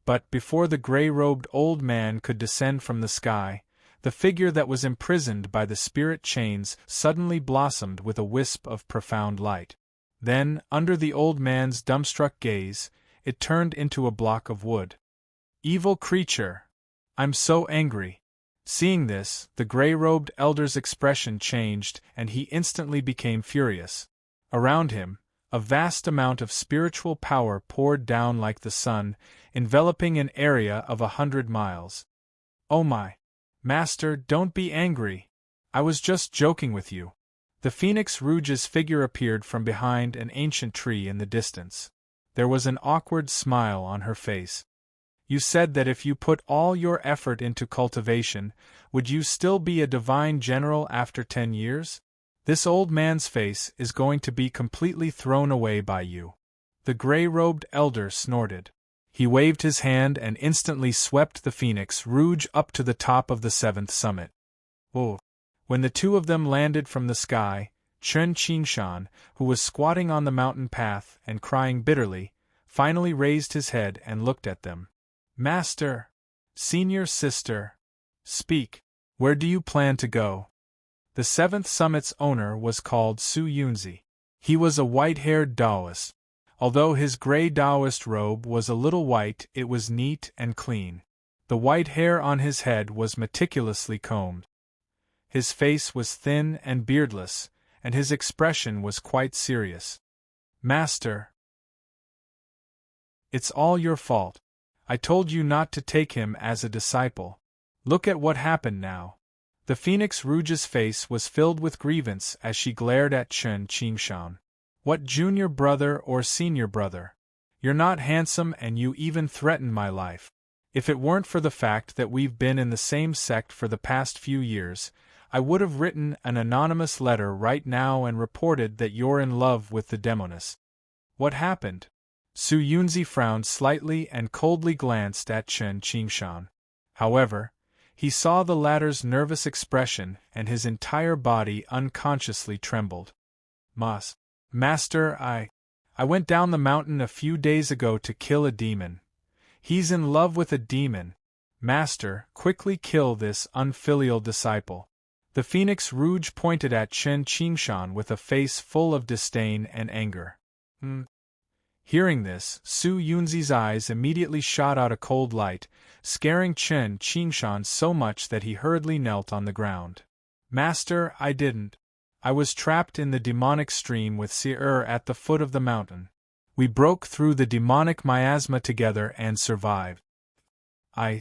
But before the gray-robed old man could descend from the sky, the figure that was imprisoned by the spirit chains suddenly blossomed with a wisp of profound light. Then, under the old man's dumbstruck gaze, it turned into a block of wood. Evil creature! I'm so angry. Seeing this, the gray-robed elder's expression changed and he instantly became furious. Around him, a vast amount of spiritual power poured down like the sun, enveloping an area of 100 miles. Oh my! Master, don't be angry. I was just joking with you. The Phoenix Rouge's figure appeared from behind an ancient tree in the distance. There was an awkward smile on her face. You said that if you put all your effort into cultivation, would you still be a divine general after 10 years? This old man's face is going to be completely thrown away by you. The gray-robed elder snorted. He waved his hand and instantly swept the Phoenix Rouge up to the top of the 7th summit. Oh! When the two of them landed from the sky, Qingshan, who was squatting on the mountain path and crying bitterly, finally raised his head and looked at them. Master! Senior sister! Speak! Where do you plan to go? The 7th summit's owner was called Su Yunzi. He was a white-haired Taoist. Although his gray Taoist robe was a little white, it was neat and clean. The white hair on his head was meticulously combed. His face was thin and beardless, and his expression was quite serious. Master! It's all your fault. I told you not to take him as a disciple. Look at what happened now. The Phoenix Rouge's face was filled with grievance as she glared at Qingshan. What junior brother or senior brother? You're not handsome and you even threaten my life. If it weren't for the fact that we've been in the same sect for the past few years, I would have written an anonymous letter right now and reported that you're in love with the demoness. What happened? Su Yunzi frowned slightly and coldly glanced at Chen Qingshan. However, he saw the latter's nervous expression and his entire body unconsciously trembled. Master, I went down the mountain a few days ago to kill a demon. He's in love with a demon. Master, quickly kill this unfilial disciple. The Phoenix Rouge pointed at Chen Qingshan with a face full of disdain and anger. Hearing this, Su Yunzi's eyes immediately shot out a cold light, scaring Chen Qingshan so much that he hurriedly knelt on the ground. Master, I didn't. I was trapped in the demonic stream with Sir at the foot of the mountain. We broke through the demonic miasma together and survived.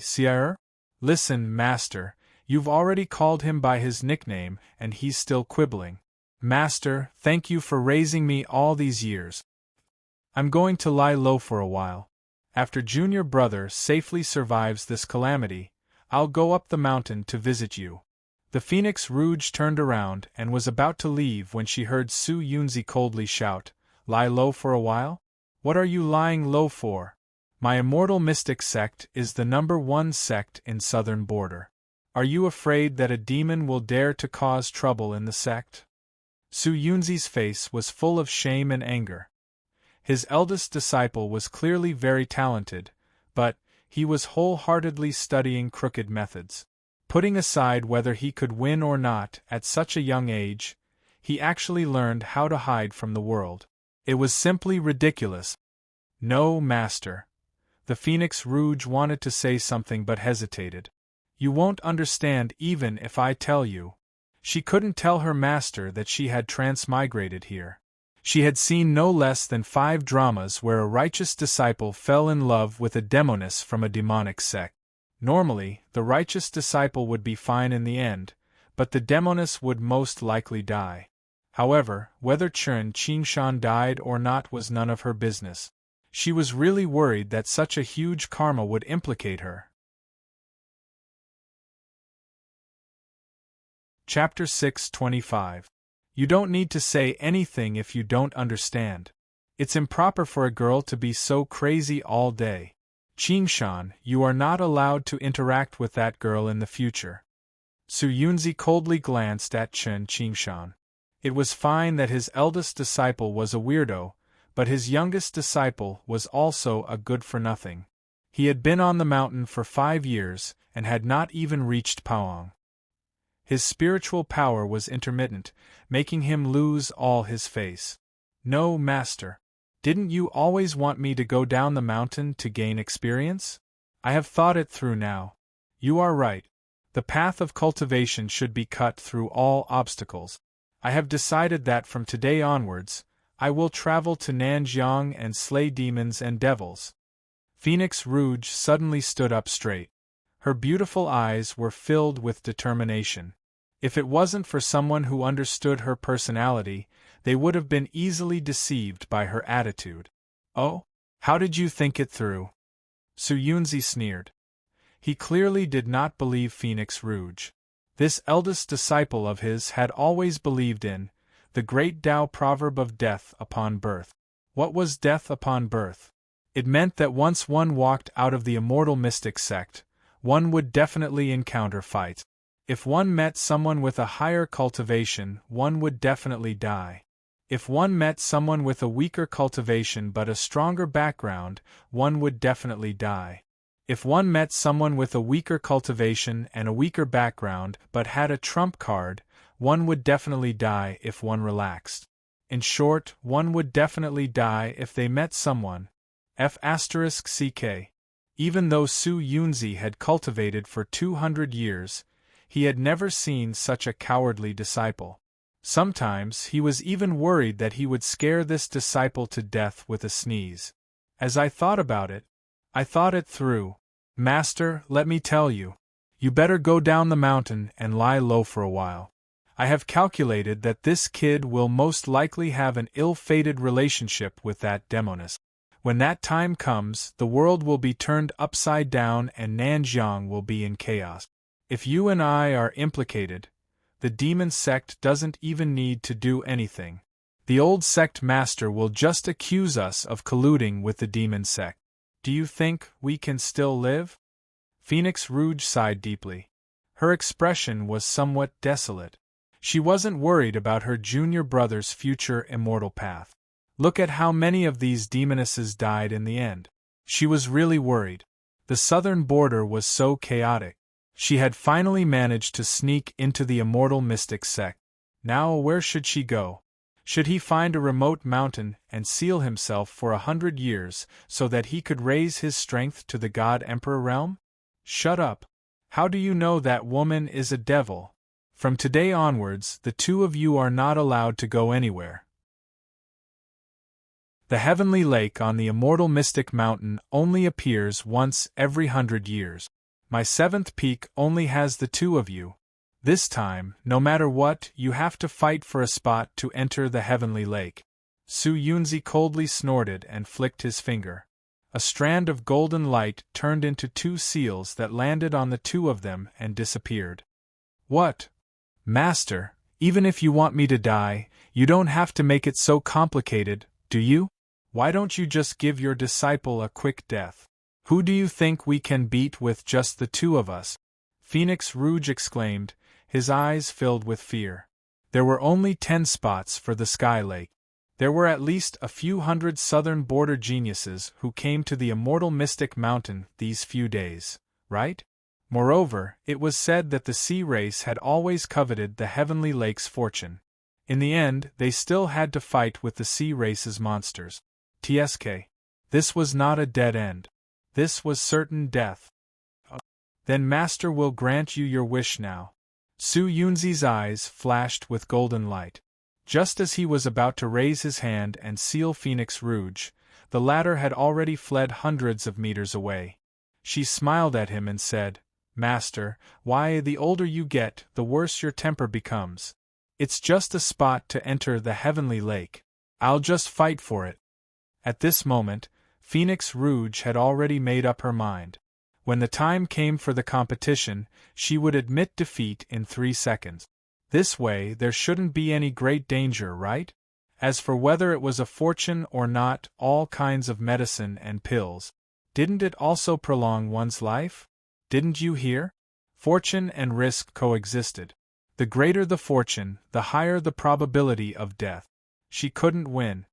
Sir? Listen, Master, you've already called him by his nickname and he's still quibbling. Master, thank you for raising me all these years. I'm going to lie low for a while. After junior brother safely survives this calamity, I'll go up the mountain to visit you. The Phoenix Rouge turned around and was about to leave when she heard Su Yunzi coldly shout, Lie low for a while? What are you lying low for? My immortal mystic sect is the #1 sect in southern border. Are you afraid that a demon will dare to cause trouble in the sect? Su Yunzi's face was full of shame and anger. His eldest disciple was clearly very talented, but he was wholeheartedly studying crooked methods. Putting aside whether he could win or not at such a young age, he actually learned how to hide from the world. It was simply ridiculous. No, Master. The Phoenix Rouge wanted to say something but hesitated. You won't understand even if I tell you. She couldn't tell her master that she had transmigrated here. She had seen no less than 5 dramas where a righteous disciple fell in love with a demoness from a demonic sect. Normally, the righteous disciple would be fine in the end, but the demoness would most likely die. However, whether Chen Qingshan died or not was none of her business. She was really worried that such a huge karma would implicate her. Chapter 625. You don't need to say anything if you don't understand. It's improper for a girl to be so crazy all day. Qingshan, you are not allowed to interact with that girl in the future. Su Yunzi coldly glanced at Chen Qingshan. It was fine that his eldest disciple was a weirdo, but his youngest disciple was also a good-for-nothing. He had been on the mountain for 5 years and had not even reached Paong. His spiritual power was intermittent, making him lose all his face. No, Master. Didn't you always want me to go down the mountain to gain experience? I have thought it through now. You are right. The path of cultivation should be cut through all obstacles. I have decided that from today onwards, I will travel to Nanjiang and slay demons and devils. Phoenix Rouge suddenly stood up straight. Her beautiful eyes were filled with determination. If it wasn't for someone who understood her personality, they would have been easily deceived by her attitude. Oh? How did you think it through? Su Yunzi sneered. He clearly did not believe Phoenix Rouge. This eldest disciple of his had always believed in the great Tao proverb of death upon birth. What was death upon birth? It meant that once one walked out of the immortal mystic sect, one would definitely encounter fight. If one met someone with a higher cultivation, one would definitely die. If one met someone with a weaker cultivation but a stronger background, one would definitely die. If one met someone with a weaker cultivation and a weaker background but had a trump card, one would definitely die if one relaxed. In short, one would definitely die if they met someone. F***ck. Even though Su Yunzi had cultivated for 200 years, he had never seen such a cowardly disciple. Sometimes he was even worried that he would scare this disciple to death with a sneeze. As I thought about it, I thought it through. Master, let me tell you. You better go down the mountain and lie low for a while. I have calculated that this kid will most likely have an ill-fated relationship with that demoness. When that time comes, the world will be turned upside down and Nanjiang will be in chaos. If you and I are implicated, the demon sect doesn't even need to do anything. The old sect master will just accuse us of colluding with the demon sect. Do you think we can still live? Phoenix Rouge sighed deeply. Her expression was somewhat desolate. She wasn't worried about her junior brother's future immortal path. Look at how many of these demonesses died in the end. She was really worried. The southern border was so chaotic. She had finally managed to sneak into the immortal mystic sect. Now where should she go? Should he find a remote mountain and seal himself for 100 years so that he could raise his strength to the God-Emperor realm? Shut up. How do you know that woman is a devil? From today onwards, the two of you are not allowed to go anywhere. The heavenly lake on the immortal mystic mountain only appears once every 100 years. My seventh peak only has the two of you. This time, no matter what, you have to fight for a spot to enter the heavenly lake. Su Yunzi coldly snorted and flicked his finger. A strand of golden light turned into two seals that landed on the two of them and disappeared. What? Master, even if you want me to die, you don't have to make it so complicated, do you? Why don't you just give your disciple a quick death? Who do you think we can beat with just the two of us? Phoenix Rouge exclaimed, his eyes filled with fear. There were only 10 spots for the Sky Lake. There were at least a few hundred southern border geniuses who came to the immortal mystic mountain these few days, right? Moreover, it was said that the sea race had always coveted the heavenly lake's fortune. In the end, they still had to fight with the sea race's monsters. TSK. This was not a dead end. This was certain death. Then Master will grant you your wish now. Su Yunzi's eyes flashed with golden light. Just as he was about to raise his hand and seal Phoenix Rouge, the latter had already fled hundreds of meters away. She smiled at him and said, Master, why, the older you get, the worse your temper becomes. It's just a spot to enter the heavenly lake. I'll just fight for it. At this moment, Phoenix Rouge had already made up her mind. When the time came for the competition, she would admit defeat in 3 seconds. This way, there shouldn't be any great danger, right? As for whether it was a fortune or not, all kinds of medicine and pills. Didn't it also prolong one's life? Didn't you hear? Fortune and risk coexisted. The greater the fortune, the higher the probability of death. She couldn't win.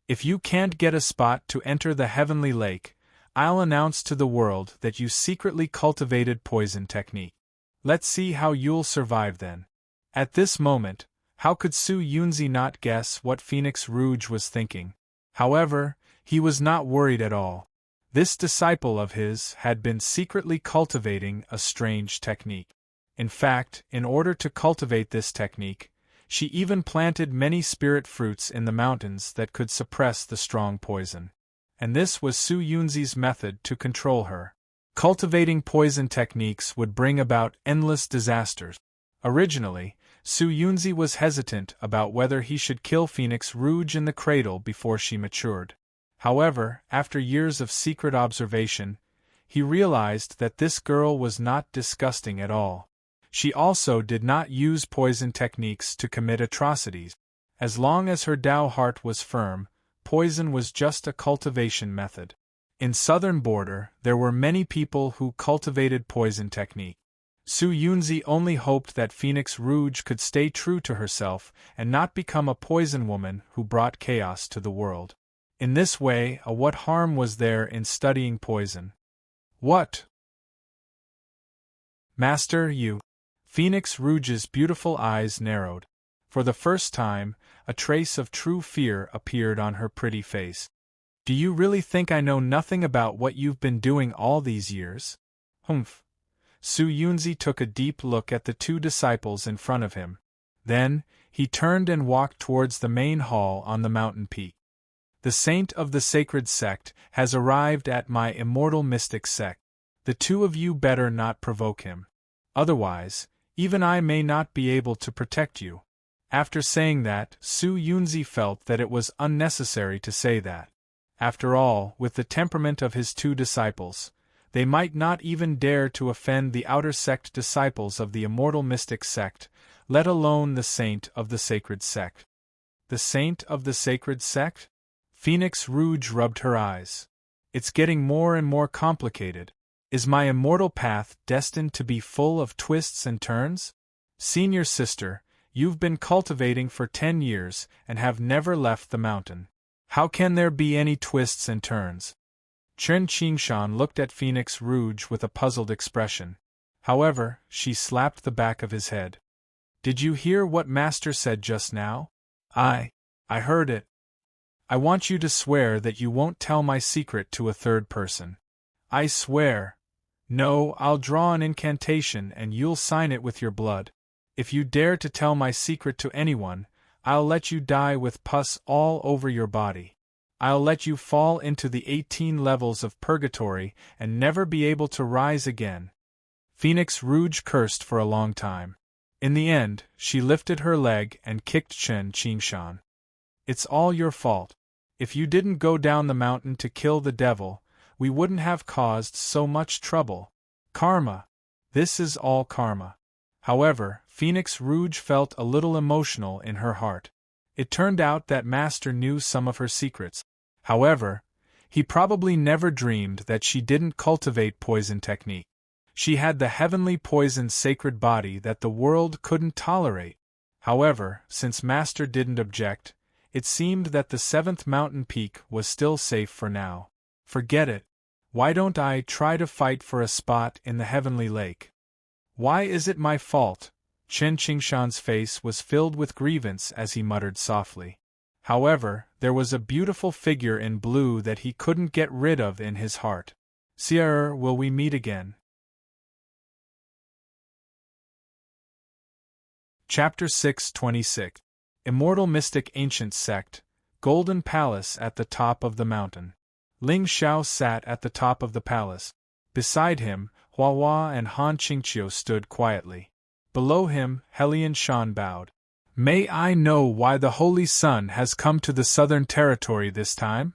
If you can't get a spot to enter the heavenly lake, I'll announce to the world that you secretly cultivated poison technique. Let's see how you'll survive then. At this moment, how could Su Yunzi not guess what Phoenix Rouge was thinking? However, he was not worried at all. This disciple of his had been secretly cultivating a strange technique. In fact, in order to cultivate this technique, she even planted many spirit fruits in the mountains that could suppress the strong poison. And this was Su Yunzi's method to control her. Cultivating poison techniques would bring about endless disasters. Originally, Su Yunzi was hesitant about whether he should kill Phoenix Rouge in the cradle before she matured. However, after years of secret observation, he realized that this girl was not disgusting at all. She also did not use poison techniques to commit atrocities. As long as her Tao heart was firm, poison was just a cultivation method. In southern border, there were many people who cultivated poison technique. Su Yunzi only hoped that Phoenix Rouge could stay true to herself and not become a poison woman who brought chaos to the world. In this way, what harm was there in studying poison? What? Master, you. Phoenix Rouge's beautiful eyes narrowed. For the first time, a trace of true fear appeared on her pretty face. Do you really think I know nothing about what you've been doing all these years? Humph. Su Yunzi took a deep look at the two disciples in front of him. Then, he turned and walked towards the main hall on the mountain peak. The saint of the sacred sect has arrived at my immortal mystic sect. The two of you better not provoke him. Otherwise, even I may not be able to protect you. After saying that, Su Yunzi felt that it was unnecessary to say that. After all, with the temperament of his two disciples, they might not even dare to offend the outer sect disciples of the immortal mystic sect, let alone the saint of the sacred sect. The saint of the sacred sect? Phoenix Rouge rubbed her eyes. It's getting more and more complicated. Is my immortal path destined to be full of twists and turns? Senior sister, you've been cultivating for 10 years and have never left the mountain. How can there be any twists and turns? Chen Qingshan looked at Phoenix Rouge with a puzzled expression. However, she slapped the back of his head. Did you hear what Master said just now? I heard it. I want you to swear that you won't tell my secret to a third person. I swear. No, I'll draw an incantation and you'll sign it with your blood. If you dare to tell my secret to anyone, I'll let you die with pus all over your body. I'll let you fall into the 18 levels of purgatory and never be able to rise again. Phoenix Rouge cursed for a long time. In the end, she lifted her leg and kicked Chen Qingshan. It's all your fault. If you didn't go down the mountain to kill the devil, we wouldn't have caused so much trouble. Karma. This is all karma. However, Phoenix Rouge felt a little emotional in her heart. It turned out that Master knew some of her secrets. However, he probably never dreamed that she didn't cultivate poison technique. She had the heavenly poisoned sacred body that the world couldn't tolerate. However, since Master didn't object, it seemed that the 7th mountain peak was still safe for now. Forget it. Why don't I try to fight for a spot in the heavenly lake? Why is it my fault? Chen Qingshan's face was filled with grievance as he muttered softly. However, there was a beautiful figure in blue that he couldn't get rid of in his heart. Sire, will we meet again? Chapter 626. Immortal Mystic Ancient Sect, Golden Palace at the top of the mountain. Ling Xiao sat at the top of the palace. Beside him, Hua Hua and Han Qingqiu stood quietly. Below him, Helian Shan bowed. May I know why the Holy Sun has come to the southern territory this time?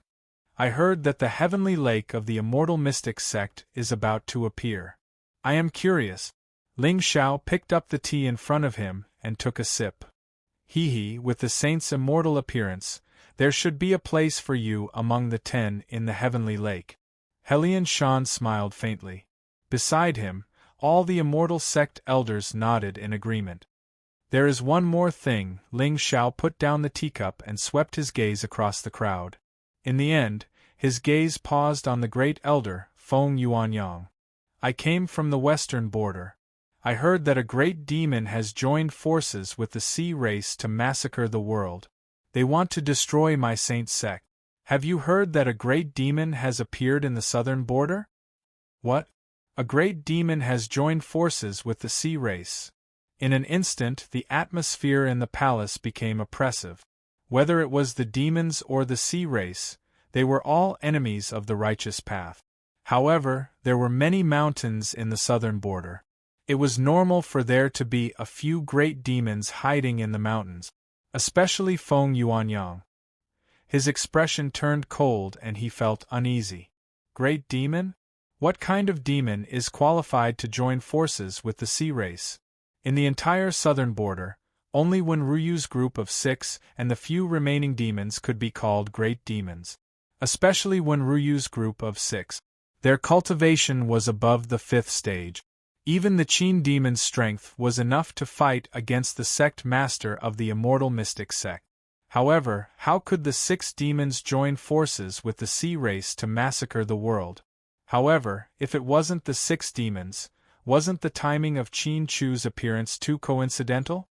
I heard that the heavenly lake of the Immortal Mystic Sect is about to appear. I am curious. Ling Xiao picked up the tea in front of him and took a sip. With the saint's immortal appearance, there should be a place for you among the 10 in the heavenly lake. Helian Shan smiled faintly. Beside him, all the immortal sect elders nodded in agreement. There is one more thing. Ling Xiao put down the teacup and swept his gaze across the crowd. In the end, his gaze paused on the great elder, Feng Yuanyang. I came from the western border. I heard that a great demon has joined forces with the sea race to massacre the world. They want to destroy my saint sect. Have you heard that a great demon has appeared in the southern border? What? A great demon has joined forces with the sea race. In an instant, the atmosphere in the palace became oppressive. Whether it was the demons or the sea race, they were all enemies of the righteous path. However, there were many mountains in the southern border. It was normal for there to be a few great demons hiding in the mountains, especially Feng Yuanyang. His expression turned cold and he felt uneasy. Great demon? What kind of demon is qualified to join forces with the sea race? In the entire southern border, only Wenruyu's group of 6 and the few remaining demons could be called great demons. Especially Wenruyu's group of 6. Their cultivation was above the 5th stage. Even the Qin demon's strength was enough to fight against the sect master of the Immortal Mystic Sect. However, how could the 6 demons join forces with the sea race to massacre the world? However, if it wasn't the 6 demons, wasn't the timing of Qin Chu's appearance too coincidental?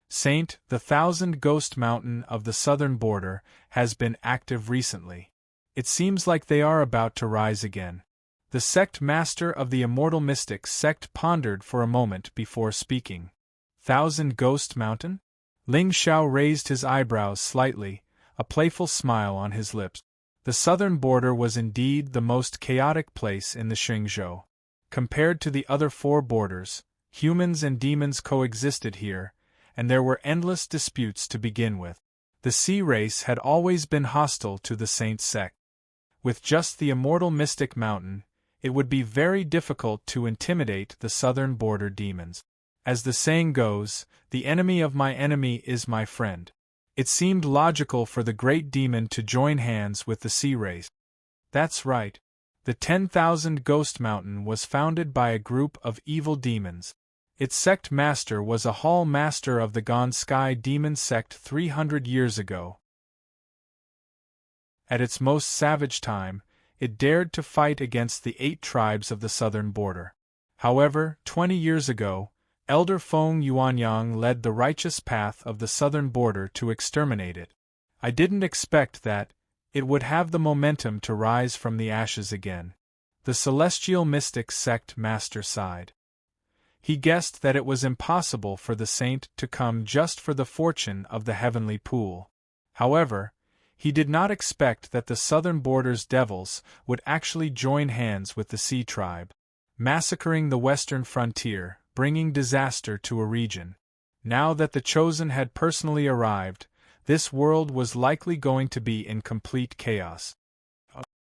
Saint, the 1,000 Ghost Mountain of the southern border, has been active recently. It seems like they are about to rise again. The sect master of the Immortal Mystic Sect pondered for a moment before speaking. 1,000 Ghost Mountain? Ling Xiao raised his eyebrows slightly, a playful smile on his lips. The southern border was indeed the most chaotic place in the Xingzhou. Compared to the other 4 borders, humans and demons coexisted here, and there were endless disputes to begin with. The sea race had always been hostile to the Saint sect. With just the Immortal Mystic Mountain, it would be very difficult to intimidate the southern border demons. As the saying goes, the enemy of my enemy is my friend. It seemed logical for the great demon to join hands with the sea race. That's right. The 10,000 Ghost Mountain was founded by a group of evil demons. Its sect master was a hall master of the Gone Sky demon sect 300 years ago. At its most savage time, it dared to fight against the 8 tribes of the southern border. However, 20 years ago, Elder Feng Yuanyang led the righteous path of the southern border to exterminate it. I didn't expect that it would have the momentum to rise from the ashes again. The celestial mystic sect master sighed. He guessed that it was impossible for the saint to come just for the fortune of the heavenly pool. However, he did not expect that the southern border's devils would actually join hands with the sea tribe, massacring the western frontier, bringing disaster to a region. Now that the chosen had personally arrived, this world was likely going to be in complete chaos.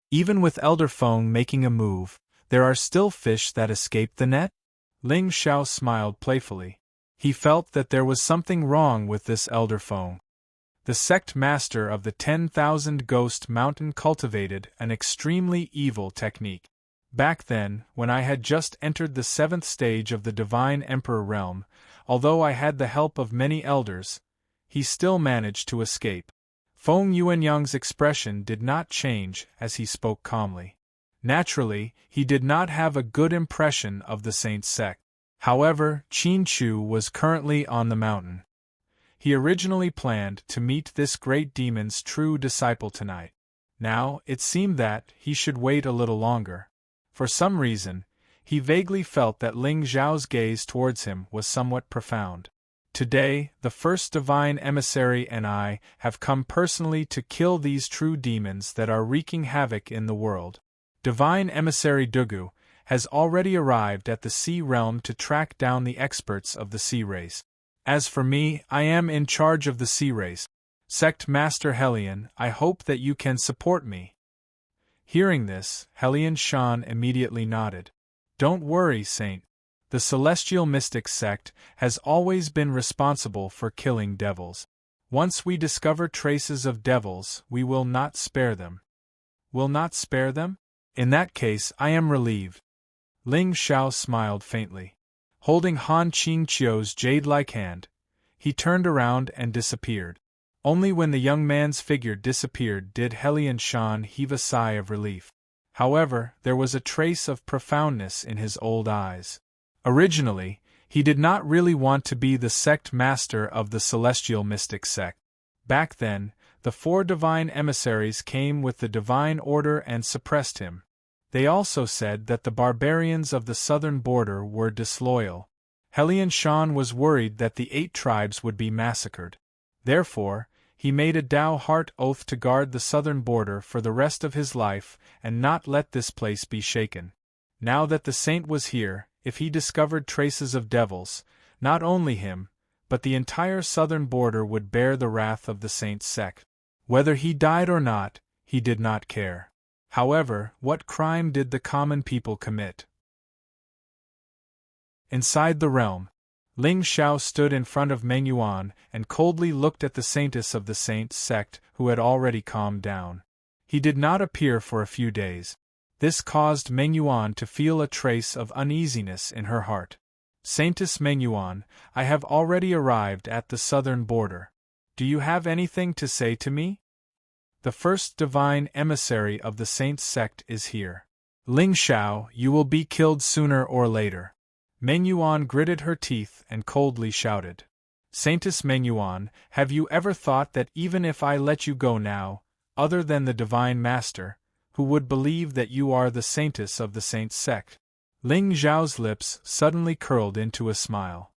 Even with Elder Feng making a move, there are still fish that escape the net? Ling Xiao smiled playfully. He felt that there was something wrong with this Elder Feng. The sect master of the 10,000 Ghost Mountain cultivated an extremely evil technique. Back then, when I had just entered the 7th stage of the Divine Emperor realm, although I had the help of many elders, he still managed to escape. Feng Yuanyang's expression did not change as he spoke calmly. Naturally, he did not have a good impression of the saint sect. However, Qin Chu was currently on the mountain. He originally planned to meet this great demon's true disciple tonight. Now, it seemed that he should wait a little longer. For some reason, he vaguely felt that Ling Xiao's gaze towards him was somewhat profound. Today, the first divine emissary and I have come personally to kill these true demons that are wreaking havoc in the world. Divine emissary Dugu has already arrived at the sea realm to track down the experts of the sea race. As for me, I am in charge of the sea race. Sect Master Helion, I hope that you can support me. Hearing this, Helion Shan immediately nodded. Don't worry, Saint. The Celestial Mystic sect has always been responsible for killing devils. Once we discover traces of devils, we will not spare them. Will not spare them? In that case, I am relieved. Ling Xiao smiled faintly. Holding Han Qingqiu's jade-like hand, he turned around and disappeared. Only when the young man's figure disappeared did Helion Shan heave a sigh of relief. However, there was a trace of profoundness in his old eyes. Originally, he did not really want to be the sect master of the Celestial Mystic sect. Back then, the 4 divine emissaries came with the divine order and suppressed him. They also said that the barbarians of the southern border were disloyal. Helion Shan was worried that the 8 tribes would be massacred. Therefore, he made a Dao heart oath to guard the southern border for the rest of his life and not let this place be shaken. Now that the saint was here, if he discovered traces of devils, not only him, but the entire southern border would bear the wrath of the saint's sect. Whether he died or not, he did not care. However, what crime did the common people commit? Inside the realm, Ling Xiao stood in front of Meng Yuan and coldly looked at the saintess of the saint's sect who had already calmed down. He did not appear for a few days. This caused Meng Yuan to feel a trace of uneasiness in her heart. Saintess Meng Yuan, I have already arrived at the southern border. Do you have anything to say to me? The first divine emissary of the saint's sect is here. Ling Xiao, you will be killed sooner or later. Meng Yuan gritted her teeth and coldly shouted. Saintess Meng Yuan, have you ever thought that even if I let you go now, other than the divine master, who would believe that you are the saintess of the saint's sect? Ling Xiao's lips suddenly curled into a smile.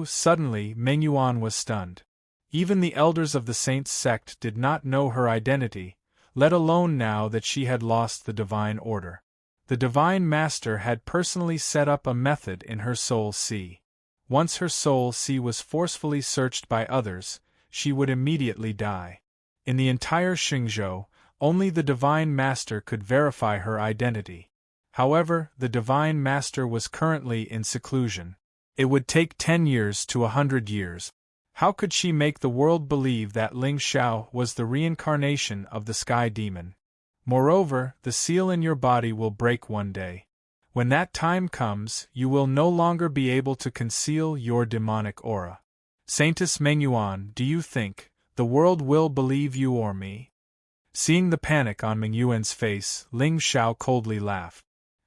Suddenly Meng Yuan was stunned. Even the elders of the saint's sect did not know her identity, let alone now that she had lost the divine order. The divine master had personally set up a method in her soul sea. Once her soul sea was forcefully searched by others, she would immediately die. In the entire Xingzhou, only the divine master could verify her identity. However, the divine master was currently in seclusion. It would take 10 years to 100 years. How could she make the world believe that Ling Xiao was the reincarnation of the sky demon? Moreover, the seal in your body will break one day. When that time comes, you will no longer be able to conceal your demonic aura. Saintess Mengyuan, do you think the world will believe you or me? Seeing the panic on Mengyuan's face, Ling Xiao coldly laughed.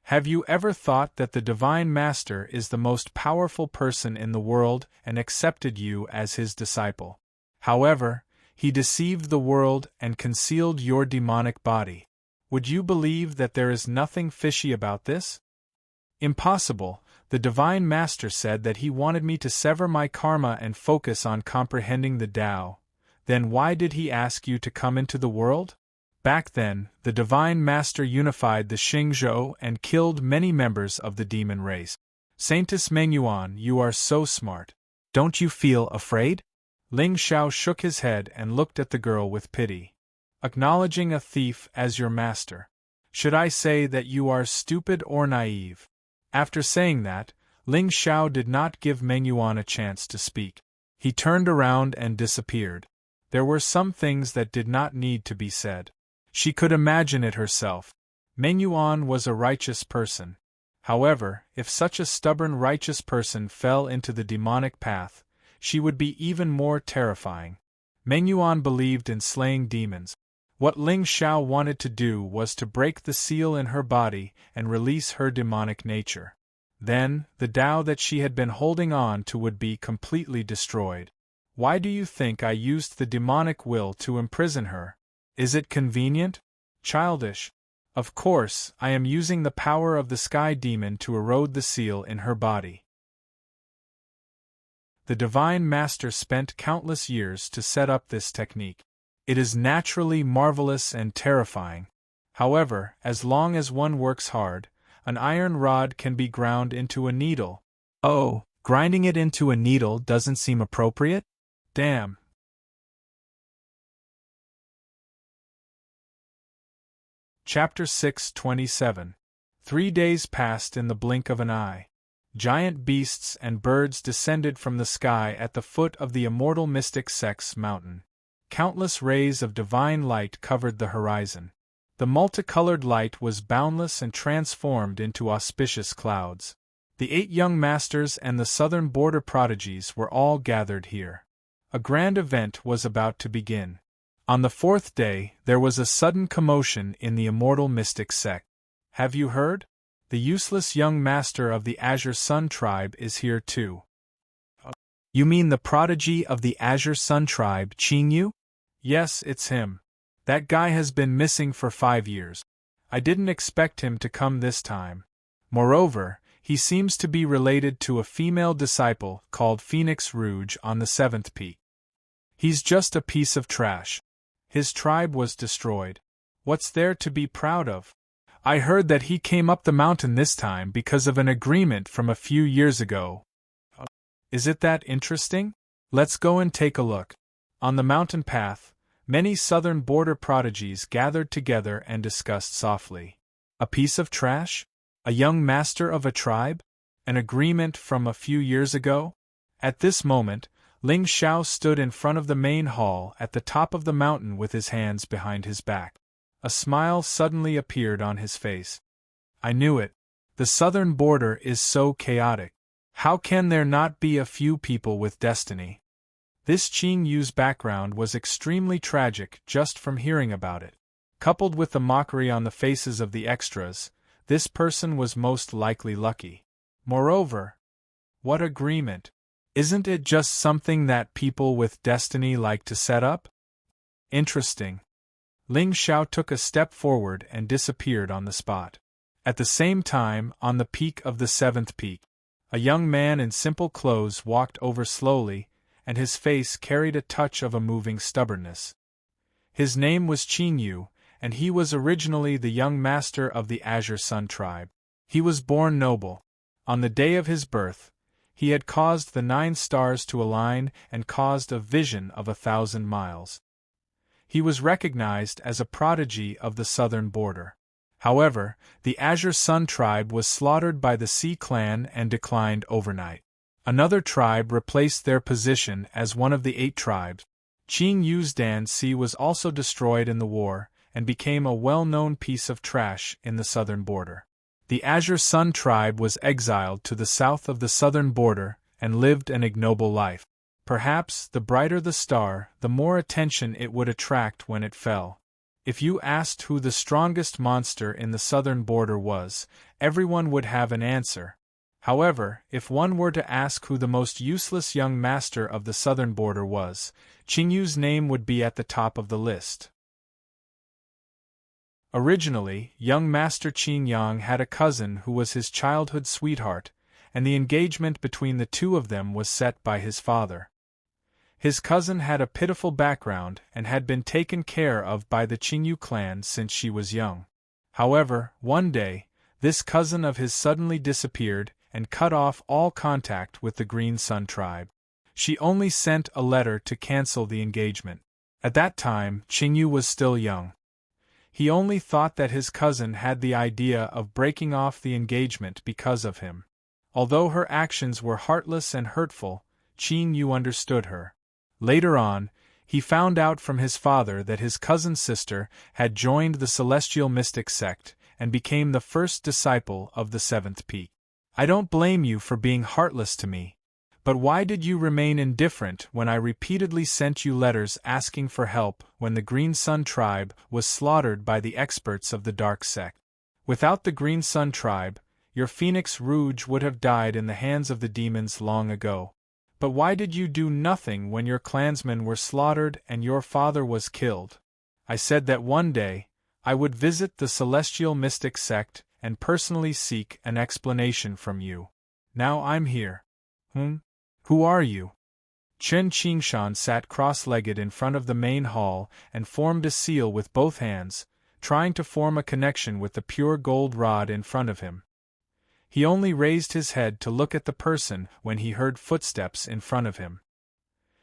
Have you ever thought that the Divine Master is the most powerful person in the world and accepted you as his disciple? However, he deceived the world and concealed your demonic body. Would you believe that there is nothing fishy about this? Impossible. The Divine Master said that he wanted me to sever my karma and focus on comprehending the Tao. Then why did he ask you to come into the world? Back then, the Divine Master unified the Xingzhou and killed many members of the demon race. Saintess Mengyuan, you are so smart. Don't you feel afraid? Ling Xiao shook his head and looked at the girl with pity. Acknowledging a thief as your master. Should I say that you are stupid or naive? After saying that, Ling Xiao did not give Mengyuan a chance to speak. He turned around and disappeared. There were some things that did not need to be said. She could imagine it herself. Mengyuan was a righteous person. However, if such a stubborn righteous person fell into the demonic path, she would be even more terrifying. Mengyuan believed in slaying demons. What Ling Xiao wanted to do was to break the seal in her body and release her demonic nature. Then, the Tao that she had been holding on to would be completely destroyed. Why do you think I used the demonic will to imprison her? Is it convenient? Childish. Of course, I am using the power of the sky demon to erode the seal in her body. The Divine Master spent countless years to set up this technique. It is naturally marvelous and terrifying. However, as long as one works hard, an iron rod can be ground into a needle. Oh, grinding it into a needle doesn't seem appropriate? Damn. Chapter 6:27. 3 days passed in the blink of an eye. Giant beasts and birds descended from the sky at the foot of the immortal mystic Sex mountain. Countless rays of divine light covered the horizon. The multicolored light was boundless and transformed into auspicious clouds. The 8 young masters and the southern border prodigies were all gathered here. A grand event was about to begin. On the 4th day, there was a sudden commotion in the immortal mystic sect. Have you heard? The useless young master of the Azure Sun tribe is here too. You mean the prodigy of the Azure Sun tribe, Qingyu? Yes, it's him. That guy has been missing for 5 years. I didn't expect him to come this time. Moreover, he seems to be related to a female disciple called Phoenix Rouge on the 7th peak. He's just a piece of trash. His tribe was destroyed. What's there to be proud of? I heard that he came up the mountain this time because of an agreement from a few years ago. Is it that interesting? Let's go and take a look. On the mountain path, many southern border prodigies gathered together and discussed softly. A piece of trash? A young master of a tribe? An agreement from a few years ago? At this moment, Ling Xiao stood in front of the main hall at the top of the mountain with his hands behind his back. A smile suddenly appeared on his face. I knew it. The southern border is so chaotic. How can there not be a few people with destiny? This Qing Yu's background was extremely tragic just from hearing about it. Coupled with the mockery on the faces of the extras, this person was most likely lucky. Moreover, what agreement? Isn't it just something that people with destiny like to set up? Interesting. Ling Xiao took a step forward and disappeared on the spot. At the same time, on the peak of the 7th peak, a young man in simple clothes walked over slowly, and his face carried a touch of a moving stubbornness. His name was Qingyu, and he was originally the young master of the Azure Sun tribe. He was born noble. On the day of his birth, he had caused the 9 stars to align and caused a vision of 1,000 miles. He was recognized as a prodigy of the southern border. However, the Azure Sun tribe was slaughtered by the Sea clan and declined overnight. Another tribe replaced their position as one of the 8 tribes. Qing Yu's Dan Si was also destroyed in the war, and became a well-known piece of trash in the southern border. The Azure Sun tribe was exiled to the south of the southern border, and lived an ignoble life. Perhaps, the brighter the star, the more attention it would attract when it fell. If you asked who the strongest monster in the southern border was, everyone would have an answer. However, if one were to ask who the most useless young master of the southern border was, Qingyu's name would be at the top of the list. Originally, young Master Qingyang had a cousin who was his childhood sweetheart, and the engagement between the two of them was set by his father. His cousin had a pitiful background and had been taken care of by the Qingyu clan since she was young. However, one day, this cousin of his suddenly disappeared and cut off all contact with the Green Sun tribe. She only sent a letter to cancel the engagement. At that time, Qingyu was still young. He only thought that his cousin had the idea of breaking off the engagement because of him. Although her actions were heartless and hurtful, Qingyu understood her. Later on, he found out from his father that his cousin's sister had joined the celestial mystic sect and became the first disciple of the 7th peak. I don't blame you for being heartless to me. But why did you remain indifferent when I repeatedly sent you letters asking for help when the Green Sun tribe was slaughtered by the experts of the Dark Sect? Without the Green Sun tribe, your Phoenix Rouge would have died in the hands of the demons long ago. But why did you do nothing when your clansmen were slaughtered and your father was killed? I said that one day, I would visit the Celestial Mystic Sect and personally seek an explanation from you. Now I'm here. Who are you? Chen Qingshan sat cross-legged in front of the main hall and formed a seal with both hands, trying to form a connection with the pure gold rod in front of him. He only raised his head to look at the person when he heard footsteps in front of him.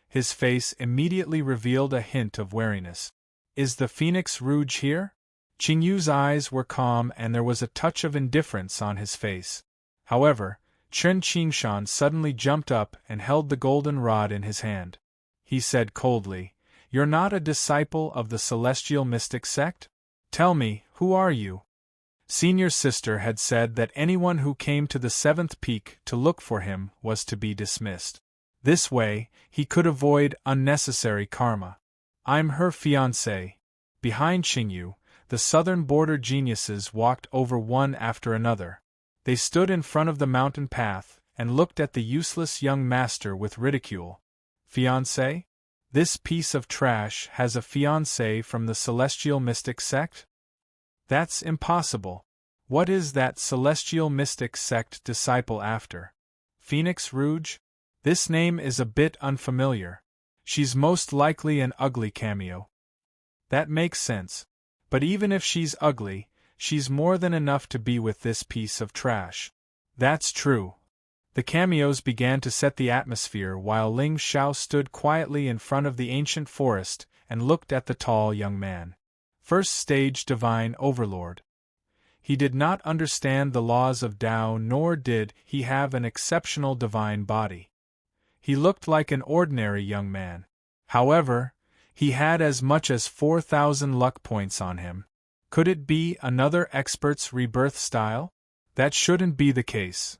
His face immediately revealed a hint of wariness. Is the Phoenix Rouge here? Qingyu's eyes were calm and there was a touch of indifference on his face. However, Chen Qingshan suddenly jumped up and held the golden rod in his hand. He said coldly, "You're not a disciple of the Celestial Mystic Sect? Tell me, who are you?" Senior sister had said that anyone who came to the 7th peak to look for him was to be dismissed. This way, he could avoid unnecessary karma. I'm her fiancé. Behind Qingyu, the southern border geniuses walked over one after another. They stood in front of the mountain path and looked at the useless young master with ridicule. Fiancé? This piece of trash has a fiancé from the Celestial Mystic Sect? That's impossible. What is that Celestial Mystic Sect disciple after? Phoenix Rouge? This name is a bit unfamiliar. She's most likely an ugly cameo. That makes sense. But even if she's ugly, she's more than enough to be with this piece of trash. That's true. The cameos began to set the atmosphere while Ling Xiao stood quietly in front of the ancient forest and looked at the tall young man. First stage divine overlord. He did not understand the laws of Tao, nor did he have an exceptional divine body. He looked like an ordinary young man. However, he had as much as 4,000 luck points on him. Could it be another expert's rebirth style? That shouldn't be the case.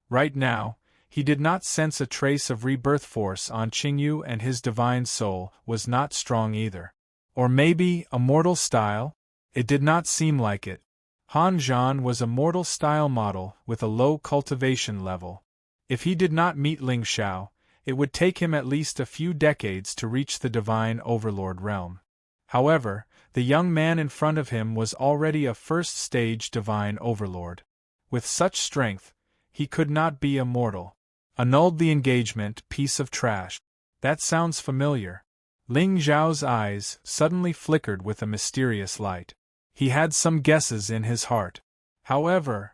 Right now, he did not sense a trace of rebirth force on Qingyu, and his divine soul was not strong either. Or maybe a mortal style? It did not seem like it. Han Zhan was a mortal style model with a low cultivation level. If he did not meet Ling Xiao, it would take him at least a few decades to reach the divine overlord realm. However, the young man in front of him was already a first-stage divine overlord. With such strength, he could not be a mortal. Annulled the engagement, piece of trash. That sounds familiar. Ling Xiao's eyes suddenly flickered with a mysterious light. He had some guesses in his heart. However,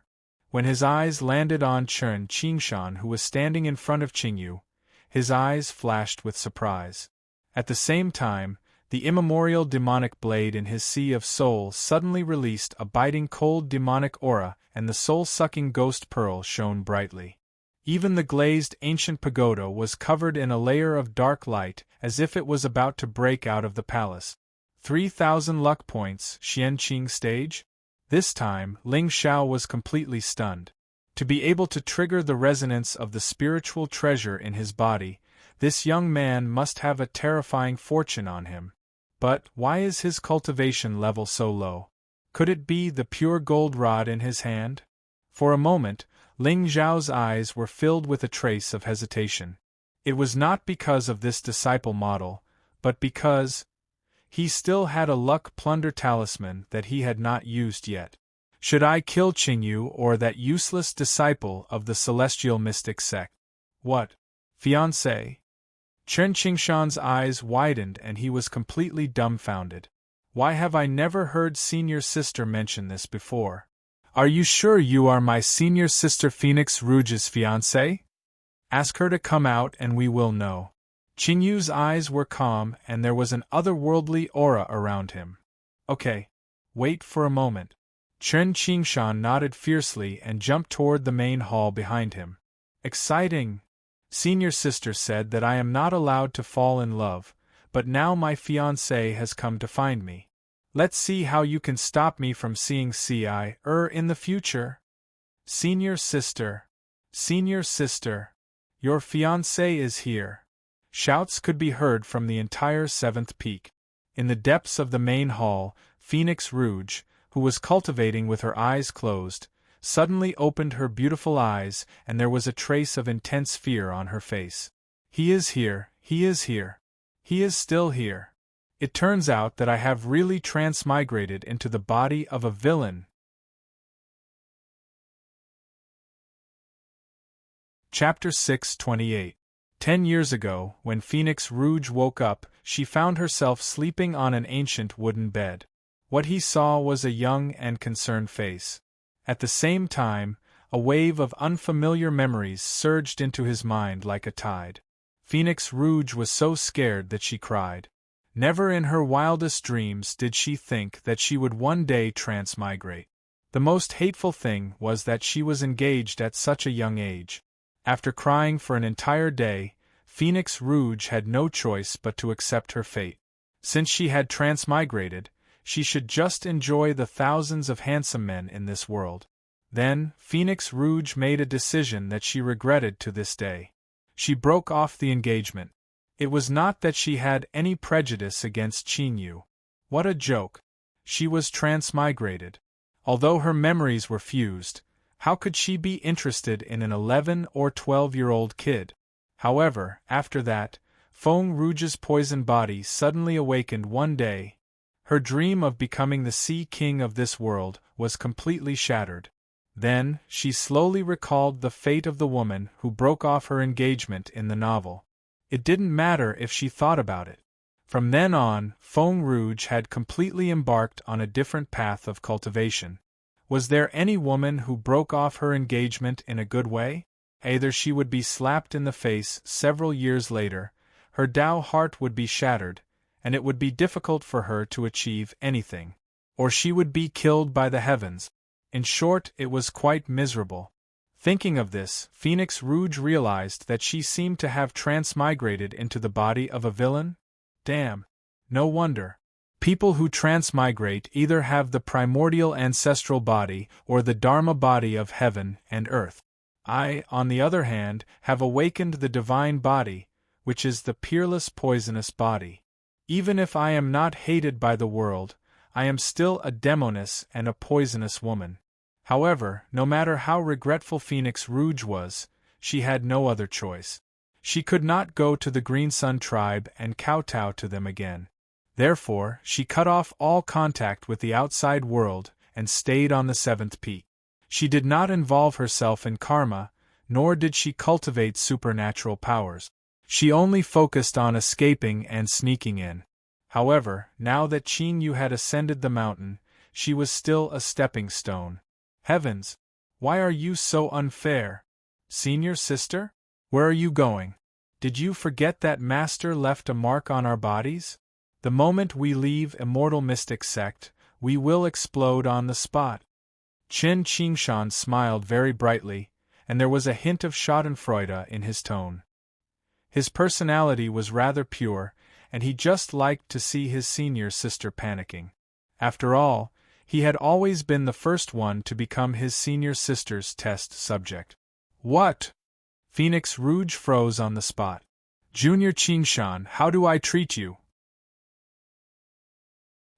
when his eyes landed on Chen Qingshan, who was standing in front of Qingyu, his eyes flashed with surprise. At the same time, The immemorial demonic blade in his sea of soul suddenly released a biting cold demonic aura, and the soul-sucking ghost pearl shone brightly. Even the glazed ancient pagoda was covered in a layer of dark light, as if it was about to break out of the palace. 3,000 luck points, Xianqing stage? This time, Ling Xiao was completely stunned. To be able to trigger the resonance of the spiritual treasure in his body, this young man must have a terrifying fortune on him. But why is his cultivation level so low? Could it be the pure gold rod in his hand? For a moment, Ling Xiao's eyes were filled with a trace of hesitation. It was not because of this disciple model, but because he still had a luck plunder talisman that he had not used yet. Should I kill Qingyu or that useless disciple of the celestial mystic sect? What? Fiancé? Chen Qingshan's eyes widened and he was completely dumbfounded. Why have I never heard senior sister mention this before? Are you sure you are my senior sister Phoenix Rouge's fiancé? Ask her to come out and we will know. Qingyu's eyes were calm and there was an otherworldly aura around him. Okay. Wait for a moment. Chen Qingshan nodded fiercely and jumped toward the main hall behind him. Exciting! Senior sister said that I am not allowed to fall in love, but now my fiancé has come to find me. Let's see how you can stop me from seeing in the future. Senior sister, your fiancé is here. Shouts could be heard from the entire seventh peak. In the depths of the main hall, Phoenix Rouge, who was cultivating with her eyes closed, suddenly opened her beautiful eyes, and there was a trace of intense fear on her face. He is here, he is here. He is still here. It turns out that I have really transmigrated into the body of a villain. Chapter 628. 10 years ago, when Phoenix Rouge woke up, she found herself sleeping on an ancient wooden bed. What he saw was a young and concerned face. At the same time, a wave of unfamiliar memories surged into his mind like a tide. Phoenix Rouge was so scared that she cried. Never in her wildest dreams did she think that she would one day transmigrate. The most hateful thing was that she was engaged at such a young age. After crying for an entire day, Phoenix Rouge had no choice but to accept her fate. Since she had transmigrated, she should just enjoy the thousands of handsome men in this world. Then, Phoenix Rouge made a decision that she regretted to this day. She broke off the engagement. It was not that she had any prejudice against Qingyu. What a joke! She was transmigrated. Although her memories were fused, how could she be interested in an 11 or 12-year-old kid? However, after that, Feng Rouge's poison body suddenly awakened one day. Her dream of becoming the Sea King of this world was completely shattered. Then, she slowly recalled the fate of the woman who broke off her engagement in the novel. It didn't matter if she thought about it. From then on, Feng Rouge had completely embarked on a different path of cultivation. Was there any woman who broke off her engagement in a good way? Either she would be slapped in the face several years later, her Tao heart would be shattered, and it would be difficult for her to achieve anything, or she would be killed by the heavens. In short, it was quite miserable. Thinking of this, Phoenix Rouge realized that she seemed to have transmigrated into the body of a villain. Damn. No wonder. People who transmigrate either have the primordial ancestral body or the Dharma body of heaven and earth. I, on the other hand, have awakened the divine body, which is the peerless poisonous body. Even if I am not hated by the world, I am still a demoness and a poisonous woman. However, no matter how regretful Phoenix Rouge was, she had no other choice. She could not go to the Green Sun tribe and kowtow to them again. Therefore, she cut off all contact with the outside world and stayed on the seventh peak. She did not involve herself in karma, nor did she cultivate supernatural powers. She only focused on escaping and sneaking in. However, now that Qingyu had ascended the mountain, she was still a stepping stone. Heavens! Why are you so unfair? Senior sister? Where are you going? Did you forget that Master left a mark on our bodies? The moment we leave Immortal Mystic Sect, we will explode on the spot. Qin Qingshan smiled very brightly, and there was a hint of schadenfreude in his tone. His personality was rather pure, and he just liked to see his senior sister panicking. After all, he had always been the first one to become his senior sister's test subject. What? Phoenix Rouge froze on the spot. Junior Qingshan, how do I treat you?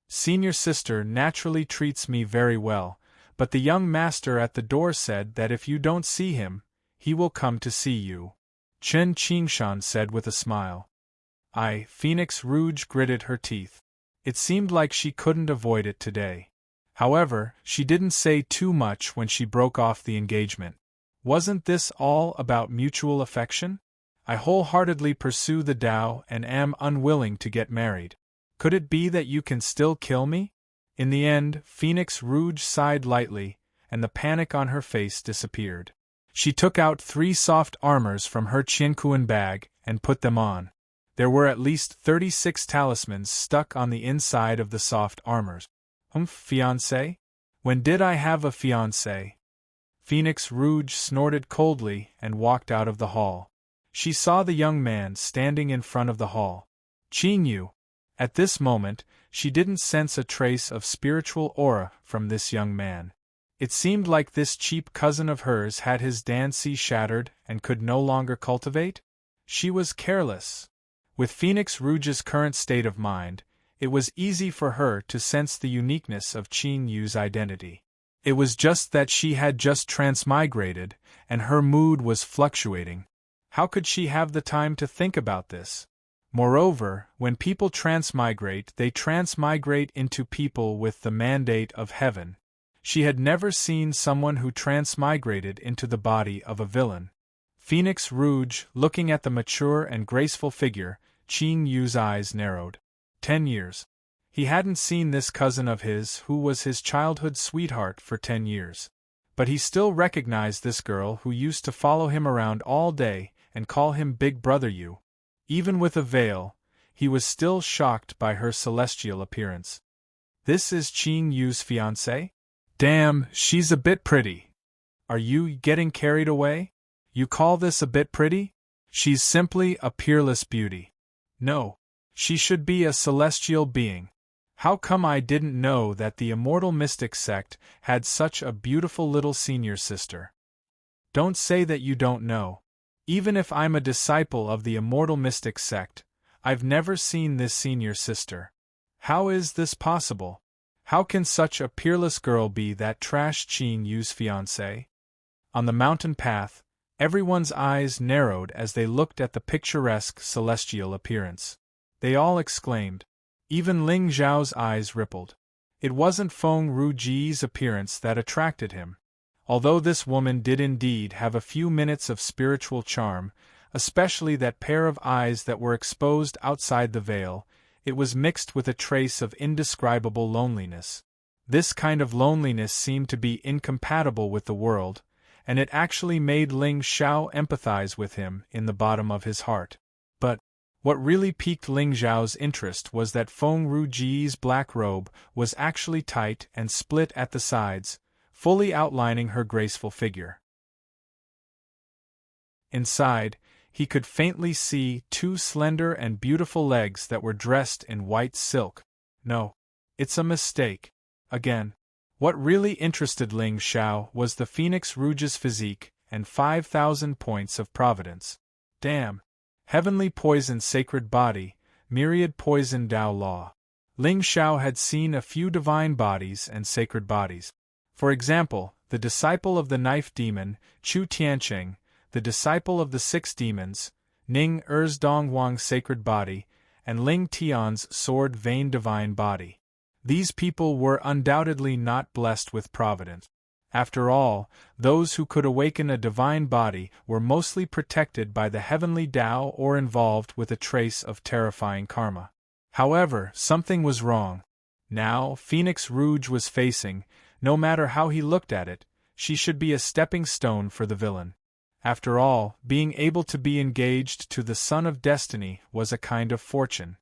Senior sister naturally treats me very well, but the young master at the door said that if you don't see him, he will come to see you. Qin Qingshan said with a smile. Phoenix Rouge gritted her teeth. It seemed like she couldn't avoid it today. However, she didn't say too much when she broke off the engagement. Wasn't this all about mutual affection? I wholeheartedly pursue the Tao and am unwilling to get married. Could it be that you can still kill me? In the end, Phoenix Rouge sighed lightly, and the panic on her face disappeared. She took out 3 soft armors from her Qianquan bag and put them on. There were at least 36 talismans stuck on the inside of the soft armors. Fiancé? When did I have a fiancé? Phoenix Rouge snorted coldly and walked out of the hall. She saw the young man standing in front of the hall. Qin Yu. At this moment, she didn't sense a trace of spiritual aura from this young man. It seemed like this cheap cousin of hers had his dancy shattered and could no longer cultivate. She was careless. With Phoenix Rouge's current state of mind, it was easy for her to sense the uniqueness of Qin Yu's identity. It was just that she had just transmigrated, and her mood was fluctuating. How could she have the time to think about this? Moreover, when people transmigrate, they transmigrate into people with the mandate of heaven. She had never seen someone who transmigrated into the body of a villain. Phoenix Rouge, looking at the mature and graceful figure, Qin Yu's eyes narrowed. 10 years. He hadn't seen this cousin of his who was his childhood sweetheart for 10 years. But he still recognized this girl who used to follow him around all day and call him Big Brother Yu. Even with a veil, he was still shocked by her celestial appearance. This is Qin Yu's fiancée? Damn, she's a bit pretty. Are you getting carried away? You call this a bit pretty? She's simply a peerless beauty. No. She should be a celestial being. How come I didn't know that the Immortal Mystic Sect had such a beautiful little senior sister? Don't say that you don't know. Even if I'm a disciple of the Immortal Mystic Sect, I've never seen this senior sister. How is this possible? How can such a peerless girl be that trash Qin Yu's fiancée? On the mountain path, everyone's eyes narrowed as they looked at the picturesque celestial appearance. They all exclaimed. Even Ling Zhao's eyes rippled. It wasn't Feng Ruji's appearance that attracted him. Although this woman did indeed have a few minutes of spiritual charm, especially that pair of eyes that were exposed outside the veil, it was mixed with a trace of indescribable loneliness. This kind of loneliness seemed to be incompatible with the world, and it actually made Ling Zhao empathize with him in the bottom of his heart. But what really piqued Ling Zhao's interest was that Feng Ruji's black robe was actually tight and split at the sides, fully outlining her graceful figure. Inside, he could faintly see 2 slender and beautiful legs that were dressed in white silk. No, it's a mistake. Again. What really interested Ling Zhao was the Phoenix Rouge's physique and 5,000 points of providence. Damn. Heavenly poison sacred body, myriad poison Tao law. Ling Zhao had seen a few divine bodies and sacred bodies. For example, the disciple of the knife demon, Chu Tiancheng, the disciple of the 6 demons, Ning Er's Donghuang sacred body, and Ling Tian's sword vein divine body. These people were undoubtedly not blessed with providence. After all, those who could awaken a divine body were mostly protected by the heavenly Tao or involved with a trace of terrifying karma. However, something was wrong. Now, Phoenix Rouge was facing, no matter how he looked at it, she should be a stepping stone for the villain. After all, being able to be engaged to the Son of Destiny was a kind of fortune.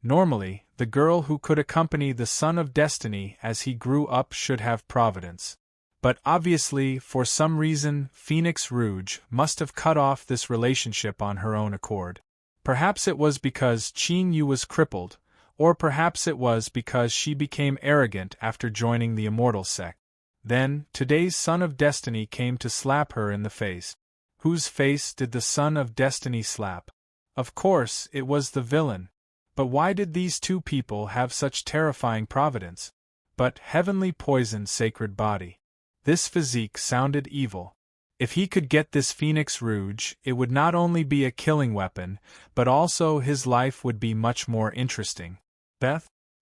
Normally, The girl who could accompany the son of destiny as he grew up should have providence. But obviously, for some reason, Phoenix Rouge must have cut off this relationship on her own accord. Perhaps it was because Qin Yu was crippled, or perhaps it was because she became arrogant after joining the immortal sect. Then, today's son of destiny came to slap her in the face. Whose face did the son of destiny slap? Of course, it was the villain. But why did these two people have such terrifying providence? But heavenly poisoned sacred body. This physique sounded evil. If he could get this Phoenix Rouge, it would not only be a killing weapon, but also his life would be much more interesting.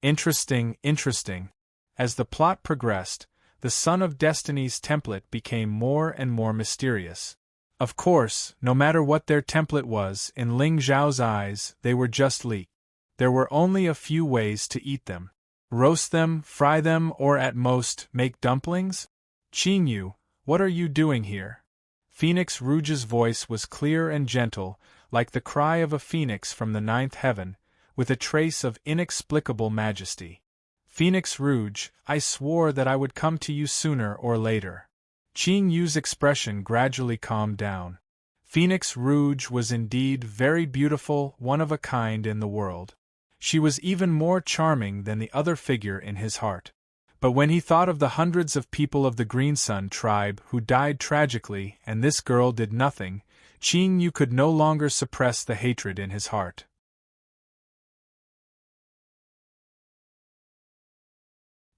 Interesting. As the plot progressed, the Son of Destiny's template became more and more mysterious. Of course, no matter what their template was, in Ling Zhao's eyes, they were just leek. There were only a few ways to eat them. Roast them, fry them, or at most, make dumplings? Qin Yu, what are you doing here? Phoenix Rouge's voice was clear and gentle, like the cry of a phoenix from the ninth heaven, with a trace of inexplicable majesty. Phoenix Rouge, I swore that I would come to you sooner or later. Qin Yu's expression gradually calmed down. Phoenix Rouge was indeed very beautiful, one of a kind in the world. She was even more charming than the other figure in his heart. But when he thought of the hundreds of people of the Green Sun tribe who died tragically and this girl did nothing, Qin Yu could no longer suppress the hatred in his heart.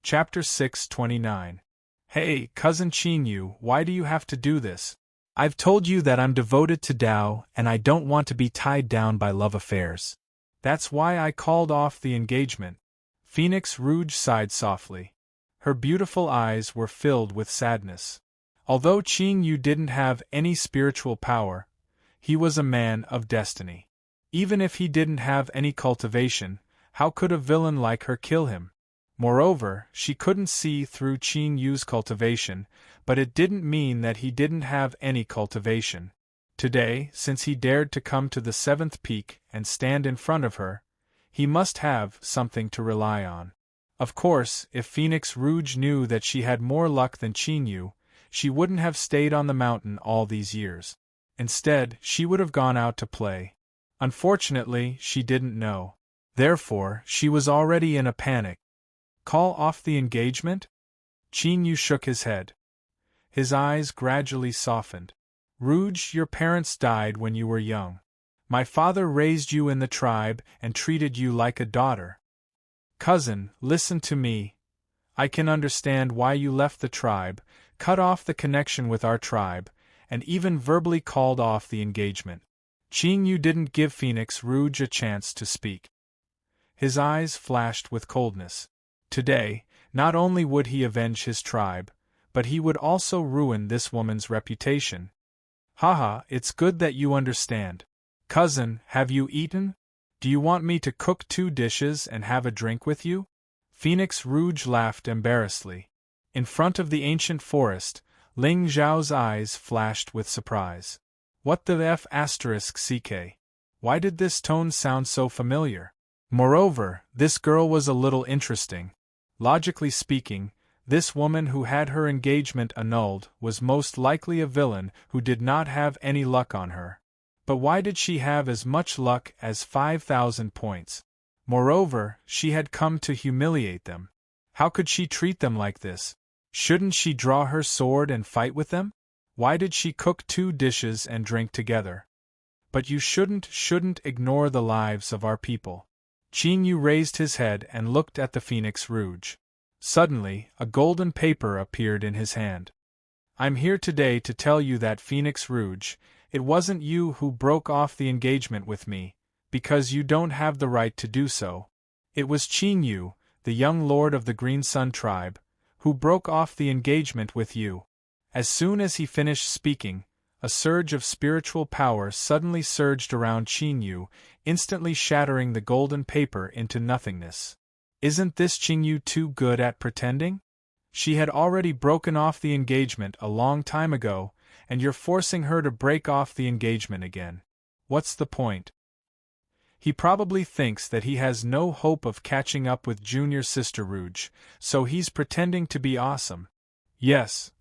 Chapter 629. Hey, cousin Qin Yu, why do you have to do this? I've told you that I'm devoted to Tao and I don't want to be tied down by love affairs. That's why I called off the engagement. Phoenix Rouge sighed softly. Her beautiful eyes were filled with sadness. Although Qin Yu didn't have any spiritual power, he was a man of destiny. Even if he didn't have any cultivation, how could a villain like her kill him? Moreover, she couldn't see through Qin Yu's cultivation, but it didn't mean that he didn't have any cultivation. Today, since he dared to come to the seventh peak and stand in front of her, he must have something to rely on. Of course, if Phoenix Rouge knew that she had more luck than Qin Yu, she wouldn't have stayed on the mountain all these years. Instead, she would have gone out to play. Unfortunately, she didn't know. Therefore, she was already in a panic. Call off the engagement? Qin Yu shook his head. His eyes gradually softened. Rouge, your parents died when you were young. My father raised you in the tribe and treated you like a daughter. Cousin, listen to me. I can understand why you left the tribe, cut off the connection with our tribe, and even verbally called off the engagement. Qin Yu didn't give Phoenix Rouge a chance to speak. His eyes flashed with coldness. Today, not only would he avenge his tribe, but he would also ruin this woman's reputation. Haha, it's good that you understand. Cousin, have you eaten? Do you want me to cook 2 dishes and have a drink with you? Phoenix Rouge laughed embarrassedly. In front of the ancient forest, Ling Zhao's eyes flashed with surprise. What the f***ck? Why did this tone sound so familiar? Moreover, this girl was a little interesting. Logically speaking, this woman who had her engagement annulled was most likely a villain who did not have any luck on her. But why did she have as much luck as 5,000 points? Moreover, she had come to humiliate them. How could she treat them like this? Shouldn't she draw her sword and fight with them? Why did she cook 2 dishes and drink together? But you shouldn't ignore the lives of our people. Qin Yu raised his head and looked at the Phoenix Rouge. Suddenly, a golden paper appeared in his hand. I'm here today to tell you that Phoenix Rouge, it wasn't you who broke off the engagement with me, because you don't have the right to do so. It was Qin Yu, the young lord of the Green Sun tribe, who broke off the engagement with you. As soon as he finished speaking, a surge of spiritual power suddenly surged around Qin Yu, instantly shattering the golden paper into nothingness. Isn't this Qin Yu too good at pretending? She had already broken off the engagement a long time ago, and you're forcing her to break off the engagement again. What's the point? He probably thinks that he has no hope of catching up with junior sister Rouge, so he's pretending to be awesome. Yes.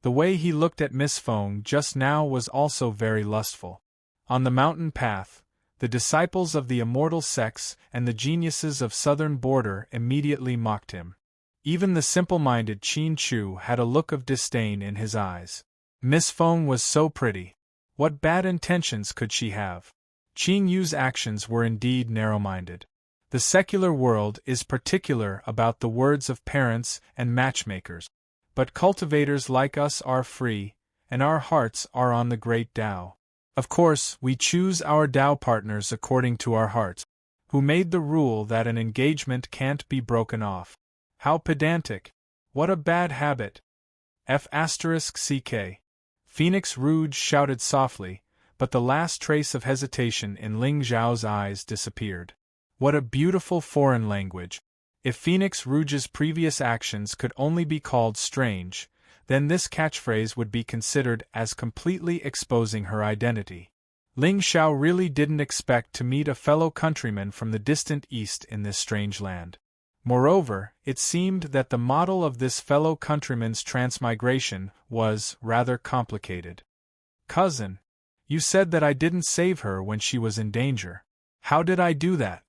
The way he looked at Miss Fong just now was also very lustful. On the mountain path, the disciples of the immortal sex and the geniuses of southern border immediately mocked him. Even the simple-minded Qin Chu had a look of disdain in his eyes. Miss Fong was so pretty. What bad intentions could she have? Qin Yu's actions were indeed narrow-minded. The secular world is particular about the words of parents and matchmakers. But cultivators like us are free, and our hearts are on the great Tao. Of course, we choose our Tao partners according to our hearts, who made the rule that an engagement can't be broken off. How pedantic! What a bad habit! F***ck. Phoenix Rouge shouted softly, but the last trace of hesitation in Ling Zhao's eyes disappeared. What a beautiful foreign language! If Phoenix Rouge's previous actions could only be called strange, then this catchphrase would be considered as completely exposing her identity. Ling Zhao really didn't expect to meet a fellow countryman from the distant east in this strange land. Moreover, it seemed that the model of this fellow countryman's transmigration was rather complicated. Cousin, you said that I didn't save her when she was in danger. How did I do that?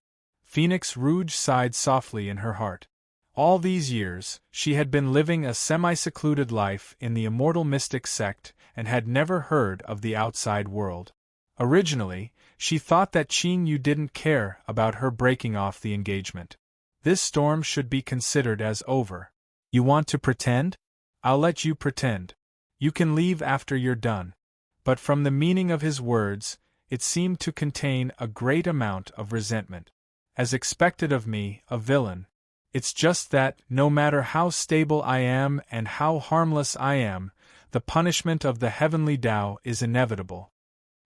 Phoenix Rouge sighed softly in her heart. All these years, she had been living a semi-secluded life in the immortal mystic sect and had never heard of the outside world. Originally, she thought that Qin Yu didn't care about her breaking off the engagement. This storm should be considered as over. You want to pretend? I'll let you pretend. You can leave after you're done. But from the meaning of his words, it seemed to contain a great amount of resentment. As expected of me, a villain. It's just that, no matter how stable I am and how harmless I am, the punishment of the heavenly Tao is inevitable.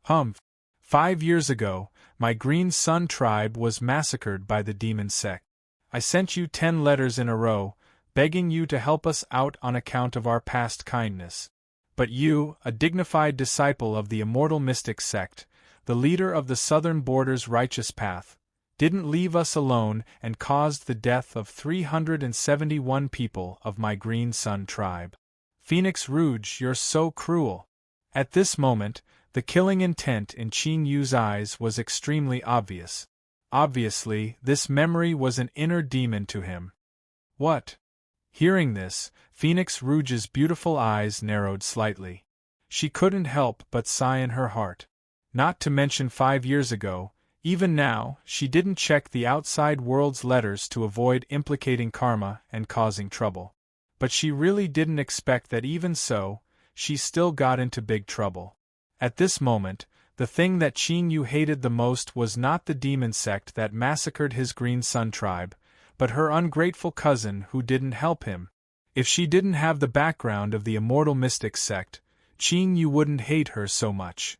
5 years ago, my Green Sun tribe was massacred by the demon sect. I sent you 10 letters in a row, begging you to help us out on account of our past kindness. But you, a dignified disciple of the immortal mystic sect, the leader of the southern border's righteous path, didn't leave us alone and caused the death of 371 people of my Green Sun tribe. Phoenix Rouge, you're so cruel. At this moment, the killing intent in Qin Yu's eyes was extremely obvious. Obviously, this memory was an inner demon to him. What? Hearing this, Phoenix Rouge's beautiful eyes narrowed slightly. She couldn't help but sigh in her heart. Not to mention 5 years ago, even now, she didn't check the outside world's letters to avoid implicating karma and causing trouble. But she really didn't expect that even so, she still got into big trouble. At this moment, the thing that Qin Yu hated the most was not the demon sect that massacred his Green Sun tribe, but her ungrateful cousin who didn't help him. If she didn't have the background of the immortal mystic sect, Qin Yu wouldn't hate her so much.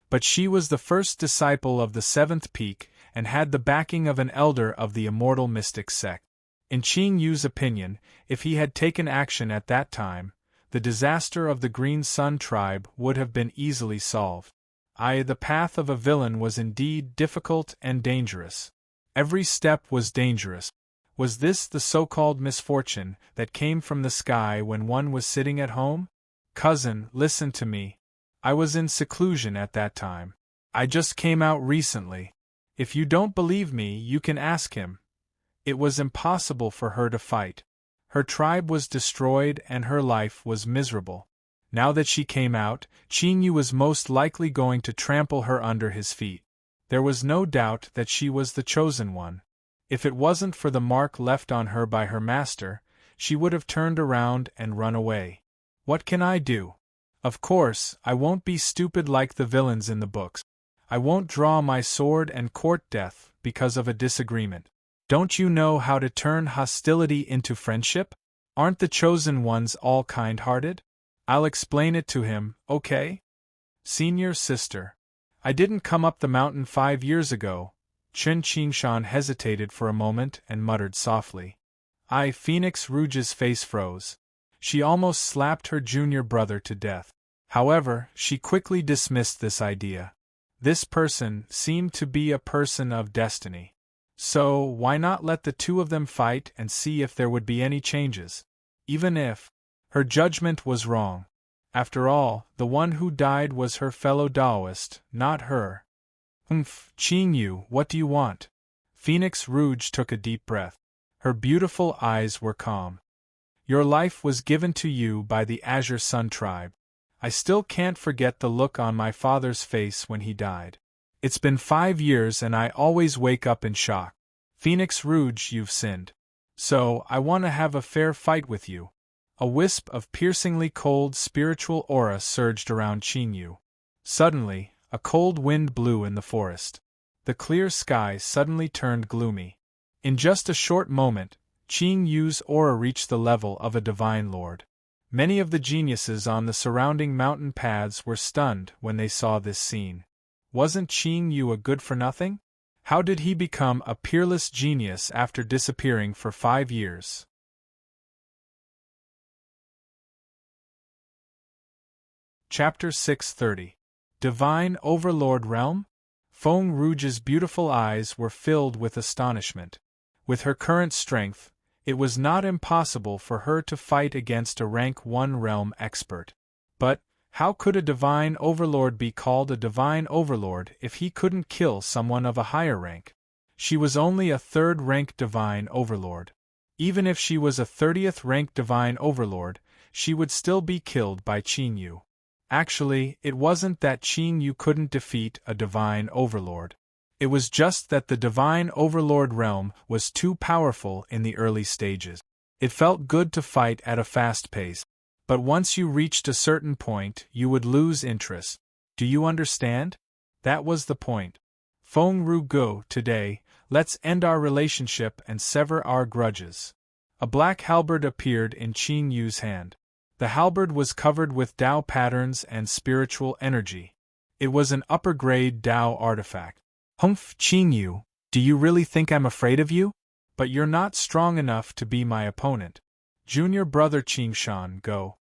But she was the first disciple of the seventh peak and had the backing of an elder of the immortal mystic sect. In Qin Yu's opinion, if he had taken action at that time, the disaster of the Green Sun tribe would have been easily solved. The path of a villain was indeed difficult and dangerous. Every step was dangerous. Was this the so-called misfortune that came from the sky when one was sitting at home? Cousin, listen to me. I was in seclusion at that time. I just came out recently. If you don't believe me, you can ask him. It was impossible for her to fight. Her tribe was destroyed and her life was miserable. Now that she came out, Qin Yu was most likely going to trample her under his feet. There was no doubt that she was the chosen one. If it wasn't for the mark left on her by her master, she would have turned around and run away. What can I do? Of course, I won't be stupid like the villains in the books. I won't draw my sword and court death because of a disagreement. Don't you know how to turn hostility into friendship? Aren't the chosen ones all kind-hearted? I'll explain it to him, okay? Senior sister. I didn't come up the mountain 5 years ago. Chen Qingshan hesitated for a moment and muttered softly. Phoenix Rouge's face froze. She almost slapped her junior brother to death. However, she quickly dismissed this idea. This person seemed to be a person of destiny. So, why not let the two of them fight and see if there would be any changes? Even if her judgment was wrong. After all, the one who died was her fellow Taoist, not her. Qing Yu, what do you want? Phoenix Rouge took a deep breath. Her beautiful eyes were calm. Your life was given to you by the Azure Sun tribe. I still can't forget the look on my father's face when he died. It's been 5 years and I always wake up in shock. Phoenix Rouge, you've sinned. So, I want to have a fair fight with you. A wisp of piercingly cold spiritual aura surged around Qing Yu. Suddenly, a cold wind blew in the forest. The clear sky suddenly turned gloomy. In just a short moment, Qing Yu's aura reached the level of a divine lord. Many of the geniuses on the surrounding mountain paths were stunned when they saw this scene. Wasn't Qing Yu a good-for-nothing? How did he become a peerless genius after disappearing for 5 years? Chapter 630. Divine Overlord Realm? Feng Rouge's beautiful eyes were filled with astonishment. With her current strength, it was not impossible for her to fight against a rank 1 realm expert. But, how could a divine overlord be called a divine overlord if he couldn't kill someone of a higher rank? She was only a 3rd rank divine overlord. Even if she was a 30th rank divine overlord, she would still be killed by Qing Yu. Actually, it wasn't that Qing Yu couldn't defeat a divine overlord. It was just that the divine overlord realm was too powerful in the early stages. It felt good to fight at a fast pace. But once you reached a certain point, you would lose interest. Do you understand? That was the point. Feng Rouge, today, let's end our relationship and sever our grudges. A black halberd appeared in Qing Yu's hand. The halberd was covered with Tao patterns and spiritual energy. It was an upper-grade Tao artifact. Humph, Qing Yu, do you really think I'm afraid of you? But you're not strong enough to be my opponent. Junior brother Qingshan, go.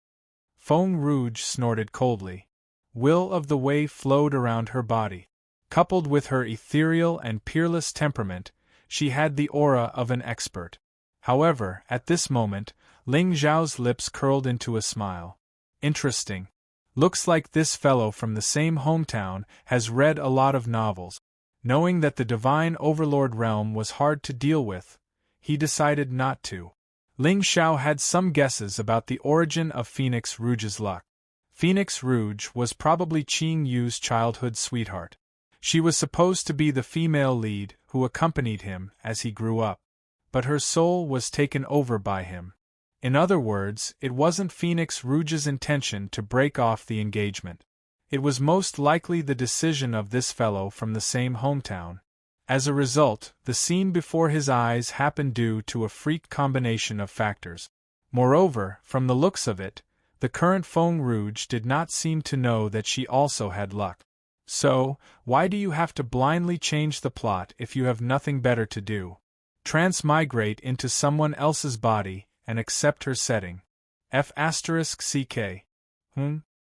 Feng Rouge snorted coldly. Will of the Wei flowed around her body. Coupled with her ethereal and peerless temperament, she had the aura of an expert. However, at this moment, Ling Zhao's lips curled into a smile. Interesting. Looks like this fellow from the same hometown has read a lot of novels. Knowing that the divine overlord realm was hard to deal with, he decided not to. Ling Zhao had some guesses about the origin of Phoenix Rouge's luck. Phoenix Rouge was probably Qing Yu's childhood sweetheart. She was supposed to be the female lead who accompanied him as he grew up. But her soul was taken over by him. In other words, it wasn't Phoenix Rouge's intention to break off the engagement. It was most likely the decision of this fellow from the same hometown. As a result, the scene before his eyes happened due to a freak combination of factors. Moreover, from the looks of it, the current Feng Rouge did not seem to know that she also had luck. So, why do you have to blindly change the plot if you have nothing better to do? Transmigrate into someone else's body and accept her setting. F***CK.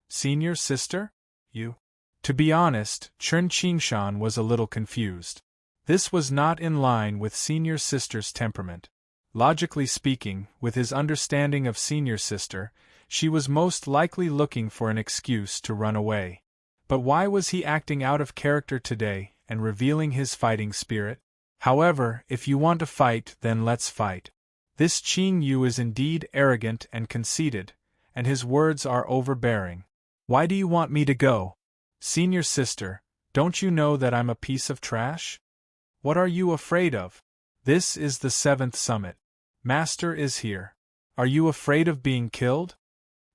Senior sister? You? To be honest, Chen Qingshan was a little confused. This was not in line with senior sister's temperament. Logically speaking, with his understanding of senior sister, she was most likely looking for an excuse to run away. But why was he acting out of character today and revealing his fighting spirit? However, if you want to fight, then let's fight. This Qing Yu is indeed arrogant and conceited, and his words are overbearing. Why do you want me to go? Senior sister, don't you know that I'm a piece of trash? What are you afraid of? This is the 7th summit. Master is here. Are you afraid of being killed?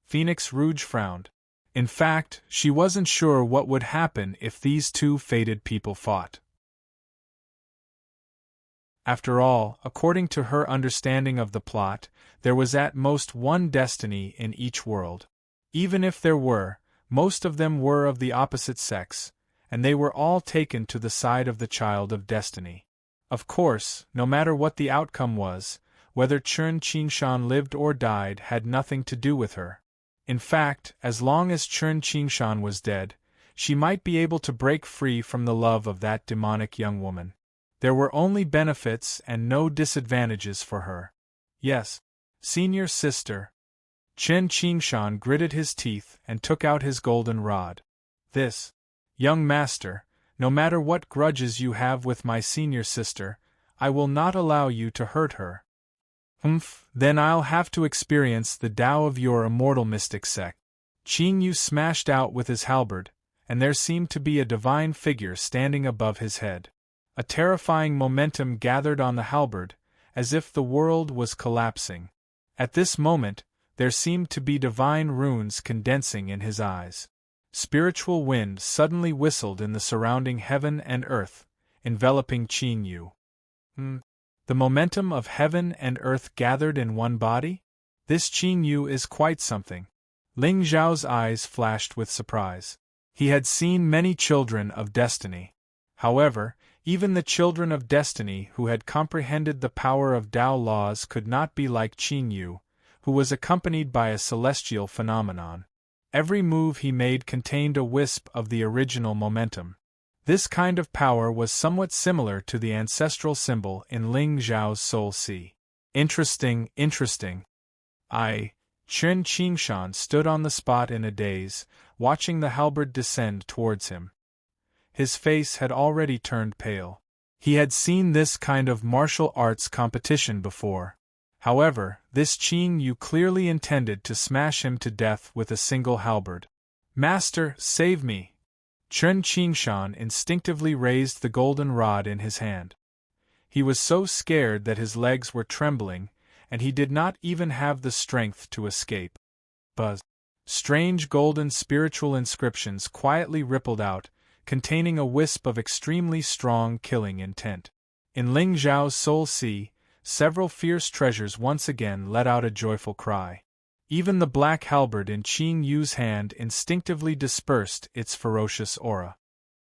Phoenix Rouge frowned. In fact, she wasn't sure what would happen if these two fated people fought. After all, according to her understanding of the plot, there was at most one destiny in each world. Even if there were, most of them were of the opposite sex, and they were all taken to the side of the child of destiny. Of course, no matter what the outcome was, whether Chen Qingshan lived or died had nothing to do with her. In fact, as long as Chun Qingshan was dead, she might be able to break free from the love of that demonic young woman. There were only benefits and no disadvantages for her. Yes, senior sister. Chen Qingshan gritted his teeth and took out his golden rod. This, young master, no matter what grudges you have with my senior sister, I will not allow you to hurt her. Humph, then I'll have to experience the Tao of your immortal mystic sect. Qin Yu smashed out with his halberd, and there seemed to be a divine figure standing above his head. A terrifying momentum gathered on the halberd, as if the world was collapsing. At this moment, there seemed to be divine runes condensing in his eyes. Spiritual wind suddenly whistled in the surrounding heaven and earth, enveloping Qin Yu. The momentum of heaven and earth gathered in one body? This Qin Yu is quite something. Ling Zhao's eyes flashed with surprise. He had seen many children of destiny. However, even the children of destiny who had comprehended the power of Tao laws could not be like Qin Yu, who was accompanied by a celestial phenomenon. Every move he made contained a wisp of the original momentum. This kind of power was somewhat similar to the ancestral symbol in Ling Zhao's soul sea. Interesting. Chen Qingshan stood on the spot in a daze, watching the halberd descend towards him. His face had already turned pale. He had seen this kind of martial arts competition before. However, this Qin Yu clearly intended to smash him to death with a single halberd. Master, save me! Chen Qingshan instinctively raised the golden rod in his hand. He was so scared that his legs were trembling, and he did not even have the strength to escape. Buzz! Strange golden spiritual inscriptions quietly rippled out, containing a wisp of extremely strong killing intent. In Ling Zhao's soul sea, several fierce treasures once again let out a joyful cry. Even the black halberd in Qin Yu's hand instinctively dispersed its ferocious aura.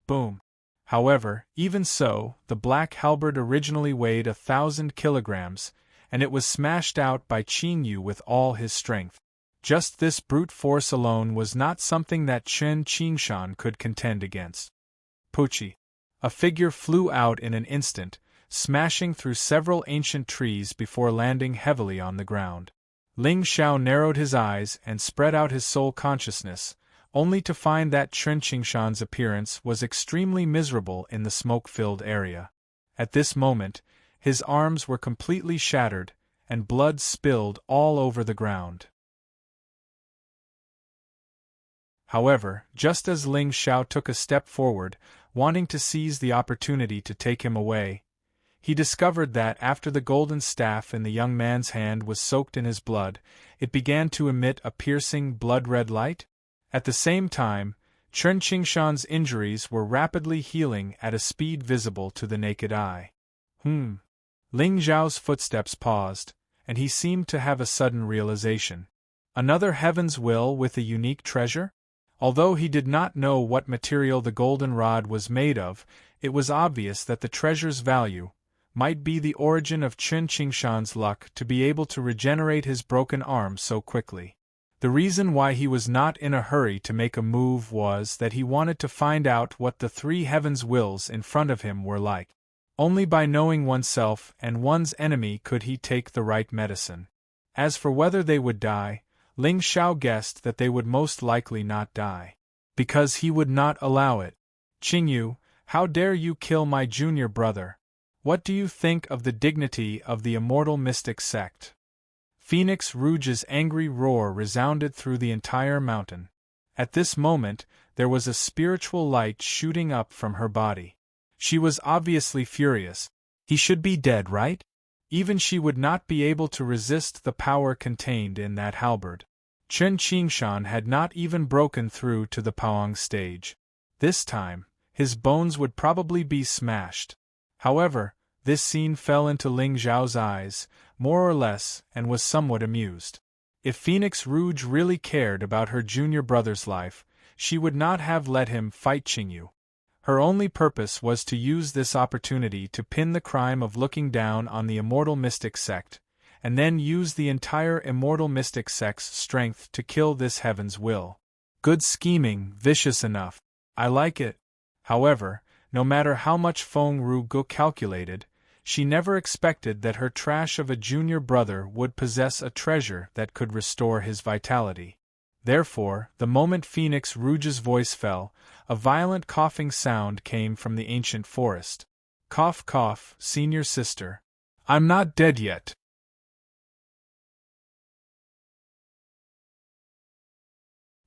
Boom! However, even so, the black halberd originally weighed 1,000 kilograms, and it was smashed out by Qin Yu with all his strength. Just this brute force alone was not something that Chen Qingshan could contend against. Puchi! A figure flew out in an instant, smashing through several ancient trees before landing heavily on the ground. Ling Xiao narrowed his eyes and spread out his soul consciousness, only to find that Chen Qingshan's appearance was extremely miserable in the smoke-filled area. At this moment, his arms were completely shattered, and blood spilled all over the ground. However, just as Ling Xiao took a step forward, wanting to seize the opportunity to take him away, he discovered that after the golden staff in the young man's hand was soaked in his blood, it began to emit a piercing blood-red light. At the same time, Chen Qingshan's injuries were rapidly healing at a speed visible to the naked eye. Ling Zhao's footsteps paused, and he seemed to have a sudden realization. Another heaven's will with a unique treasure? Although he did not know what material the golden rod was made of, it was obvious that the treasure's value might be the origin of Chen Qingshan's luck to be able to regenerate his broken arm so quickly. The reason why he was not in a hurry to make a move was that he wanted to find out what the three heavens' wills in front of him were like. Only by knowing oneself and one's enemy could he take the right medicine. As for whether they would die, Ling Xiao guessed that they would most likely not die. Because he would not allow it. Qin Yu, how dare you kill my junior brother? What do you think of the dignity of the immortal mystic sect? Phoenix Rouge's angry roar resounded through the entire mountain. At this moment, there was a spiritual light shooting up from her body. She was obviously furious. He should be dead, right? Even she would not be able to resist the power contained in that halberd. Chen Qingshan had not even broken through to the Paoang stage. This time, his bones would probably be smashed. However, this scene fell into Ling Zhao's eyes, more or less, and was somewhat amused. If Phoenix Rouge really cared about her junior brother's life, she would not have let him fight Qin Yu. Her only purpose was to use this opportunity to pin the crime of looking down on the immortal mystic sect, and then use the entire immortal mystic sex strength to kill this heaven's will. Good scheming, vicious enough. I like it. However, no matter how much Feng Ruge calculated, she never expected that her trash of a junior brother would possess a treasure that could restore his vitality. Therefore, the moment Phoenix Rouge's voice fell, a violent coughing sound came from the ancient forest. Cough, cough, senior sister. I'm not dead yet.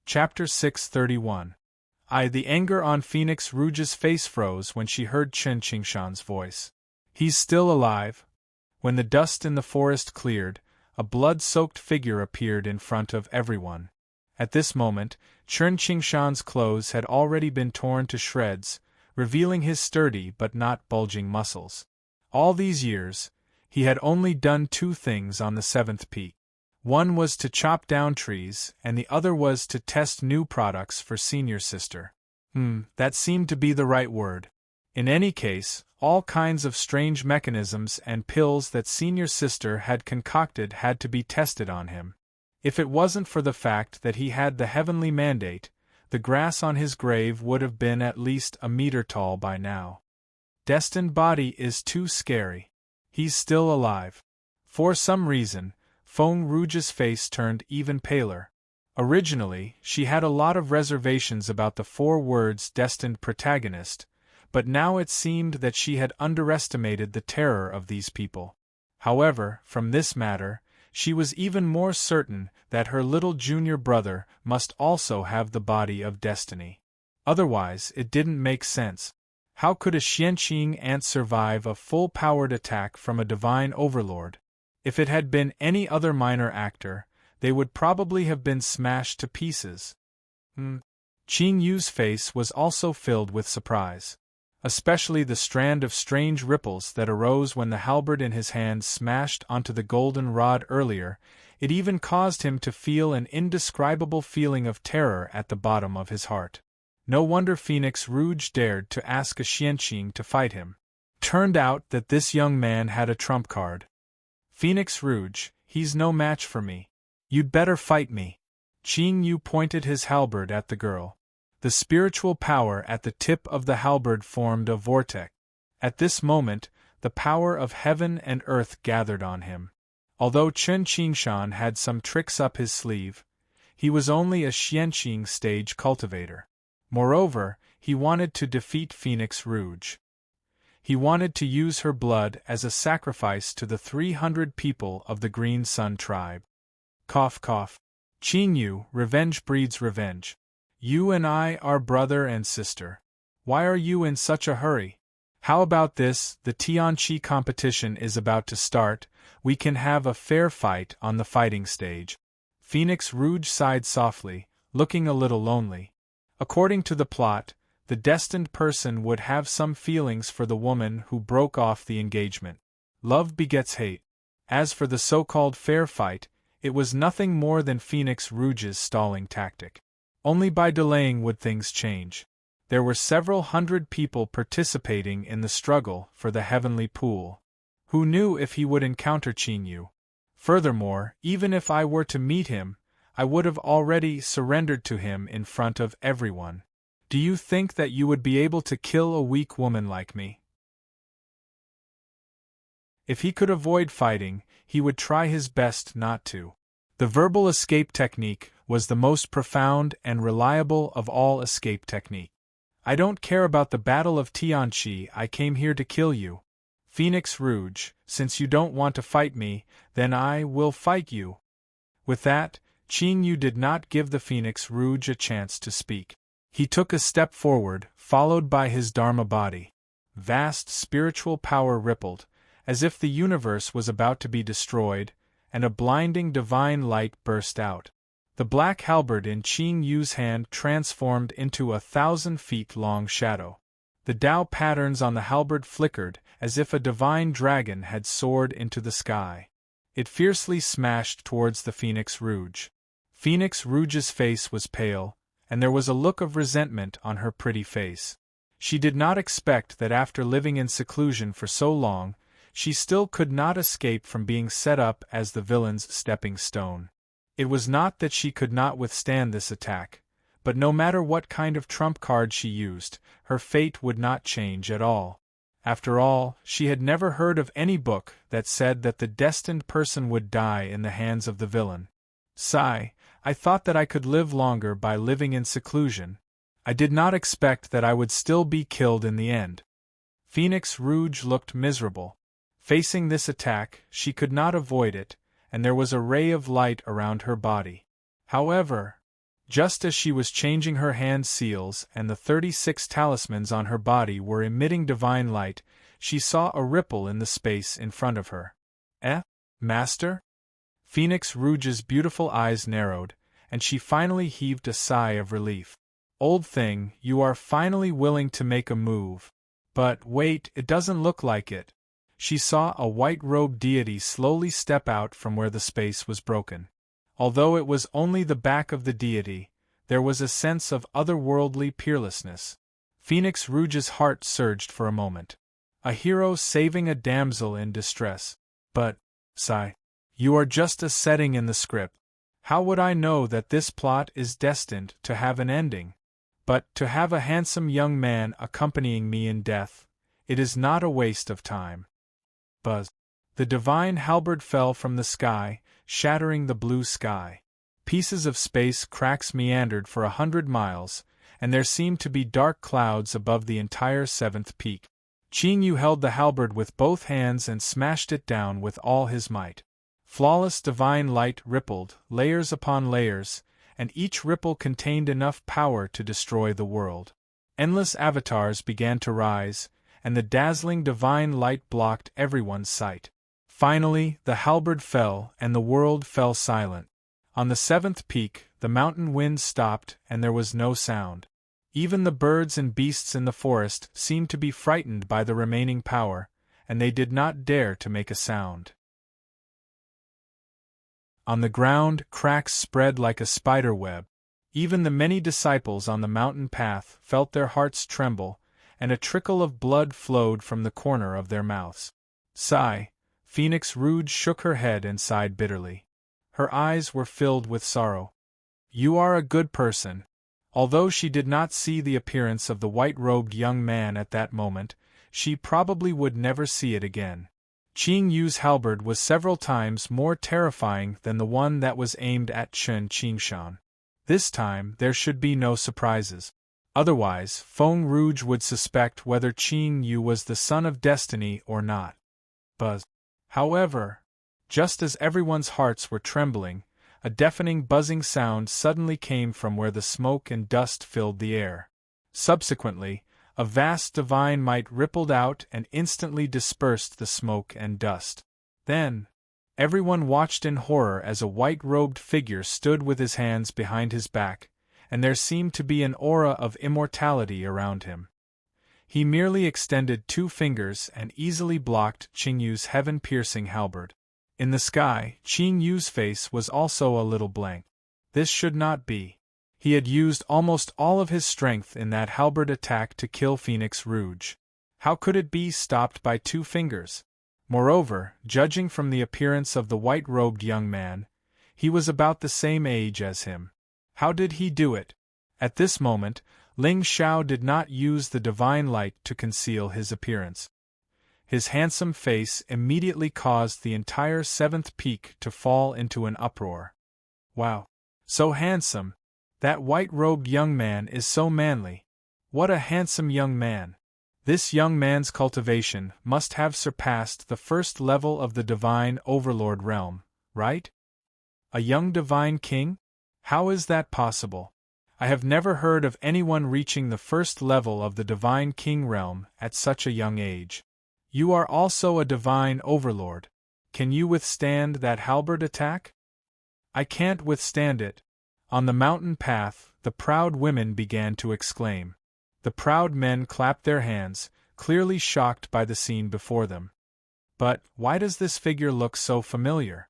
Chapter 631. The anger on Phoenix Rouge's face froze when she heard Chen Qingshan's voice. He's still alive. When the dust in the forest cleared, a blood-soaked figure appeared in front of everyone. At this moment, Chen Qingshan's clothes had already been torn to shreds, revealing his sturdy but not bulging muscles. All these years, he had only done two things on the seventh peak. One was to chop down trees, and the other was to test new products for senior sister. That seemed to be the right word. In any case, all kinds of strange mechanisms and pills that senior sister had concocted had to be tested on him. If it wasn't for the fact that he had the heavenly mandate, the grass on his grave would have been at least a meter tall by now. Destined body is too scary. He's still alive. For some reason, Feng Rouge's face turned even paler. Originally, she had a lot of reservations about the 4 words destined protagonist, but now it seemed that she had underestimated the terror of these people. However, from this matter, she was even more certain that her little junior brother must also have the body of destiny. Otherwise, it didn't make sense. How could a Xianqing ant survive a full-powered attack from a divine overlord? If it had been any other minor actor, they would probably have been smashed to pieces. Qing Yu's face was also filled with surprise. Especially the strand of strange ripples that arose when the halberd in his hand smashed onto the golden rod earlier. It even caused him to feel an indescribable feeling of terror at the bottom of his heart. No wonder Phoenix Rouge dared to ask a Xianqing to fight him. Turned out that this young man had a trump card. Phoenix Rouge, he's no match for me. You'd better fight me. Qing Yu pointed his halberd at the girl. The spiritual power at the tip of the halberd formed a vortex. At this moment, the power of heaven and earth gathered on him. Although Chen Qingshan had some tricks up his sleeve, he was only a Xianqing stage cultivator. Moreover, he wanted to defeat Phoenix Rouge. He wanted to use her blood as a sacrifice to the 300 people of the Green Sun tribe. Cough, cough. Qing Yu, revenge breeds revenge. You and I are brother and sister. Why are you in such a hurry? How about this? The Tianqi competition is about to start. We can have a fair fight on the fighting stage. Phoenix Rouge sighed softly, looking a little lonely. According to the plot, the destined person would have some feelings for the woman who broke off the engagement. Love begets hate. As for the so-called fair fight, it was nothing more than Phoenix Rouge's stalling tactic. Only by delaying would things change. There were several hundred people participating in the struggle for the heavenly pool. Who knew if he would encounter Qing Yu? Furthermore, even if I were to meet him, I would have already surrendered to him in front of everyone. Do you think that you would be able to kill a weak woman like me? If he could avoid fighting, he would try his best not to. The verbal escape technique was the most profound and reliable of all escape techniques. I don't care about the Battle of Tianqi, I came here to kill you. Phoenix Rouge, since you don't want to fight me, then I will fight you. With that, Qing Yu did not give the Phoenix Rouge a chance to speak. He took a step forward, followed by his Dharma body. Vast spiritual power rippled, as if the universe was about to be destroyed, and a blinding divine light burst out. The black halberd in Qing Yu's hand transformed into 1,000 feet long shadow. The Tao patterns on the halberd flickered as if a divine dragon had soared into the sky. It fiercely smashed towards the Phoenix Rouge. Phoenix Rouge's face was pale, and there was a look of resentment on her pretty face. She did not expect that after living in seclusion for so long, she still could not escape from being set up as the villain's stepping stone. It was not that she could not withstand this attack, but no matter what kind of trump card she used, her fate would not change at all. After all, she had never heard of any book that said that the destined person would die in the hands of the villain. Sigh, I thought that I could live longer by living in seclusion. I did not expect that I would still be killed in the end. Phoenix Rouge looked miserable. Facing this attack, she could not avoid it, and there was a ray of light around her body. However, just as she was changing her hand seals and the 36 talismans on her body were emitting divine light, she saw a ripple in the space in front of her. Master? Phoenix Rouge's beautiful eyes narrowed, and she finally heaved a sigh of relief. Old thing, you are finally willing to make a move. But wait, it doesn't look like it. She saw a white-robed deity slowly step out from where the space was broken. Although it was only the back of the deity, there was a sense of otherworldly peerlessness. Phoenix Rouge's heart surged for a moment. A hero saving a damsel in distress. But, sigh, you are just a setting in the script. How would I know that this plot is destined to have an ending? But to have a handsome young man accompanying me in death, it is not a waste of time. Buzz. The divine halberd fell from the sky, shattering the blue sky. Pieces of space cracks meandered for 100 miles, and there seemed to be dark clouds above the entire seventh peak. Qing Yu held the halberd with both hands and smashed it down with all his might. Flawless divine light rippled, layers upon layers, and each ripple contained enough power to destroy the world. Endless avatars began to rise, and the dazzling divine light blocked everyone's sight. Finally, the halberd fell, and the world fell silent. On the seventh peak, the mountain wind stopped, and there was no sound. Even the birds and beasts in the forest seemed to be frightened by the remaining power, and they did not dare to make a sound. On the ground, cracks spread like a spider web. Even the many disciples on the mountain path felt their hearts tremble, and a trickle of blood flowed from the corner of their mouths. Sigh. Phoenix Rouge shook her head and sighed bitterly. Her eyes were filled with sorrow. You are a good person. Although she did not see the appearance of the white-robed young man at that moment, she probably would never see it again. Qing Yu's halberd was several times more terrifying than the one that was aimed at Chen Qingshan. This time there should be no surprises. Otherwise, Feng Rouge would suspect whether Qing Yu was the son of destiny or not. Buzz. However, just as everyone's hearts were trembling, a deafening buzzing sound suddenly came from where the smoke and dust filled the air. Subsequently, a vast divine might rippled out and instantly dispersed the smoke and dust. Then, everyone watched in horror as a white-robed figure stood with his hands behind his back, and there seemed to be an aura of immortality around him. He merely extended 2 fingers and easily blocked Qing Yu's heaven-piercing halberd. In the sky, Qing Yu's face was also a little blank. This should not be. He had used almost all of his strength in that halberd attack to kill Phoenix Rouge. How could it be stopped by 2 fingers? Moreover, judging from the appearance of the white-robed young man, he was about the same age as him. How did he do it? At this moment, Ling Xiao did not use the divine light to conceal his appearance. His handsome face immediately caused the entire 7th peak to fall into an uproar. Wow! So handsome! That white-robed young man is so manly. What a handsome young man! This young man's cultivation must have surpassed the first level of the divine overlord realm, right? A young divine king? How is that possible? I have never heard of anyone reaching the first level of the divine king realm at such a young age. You are also a divine overlord. Can you withstand that halberd attack? I can't withstand it. On the mountain path, the proud women began to exclaim. The proud men clapped their hands, clearly shocked by the scene before them. But why does this figure look so familiar?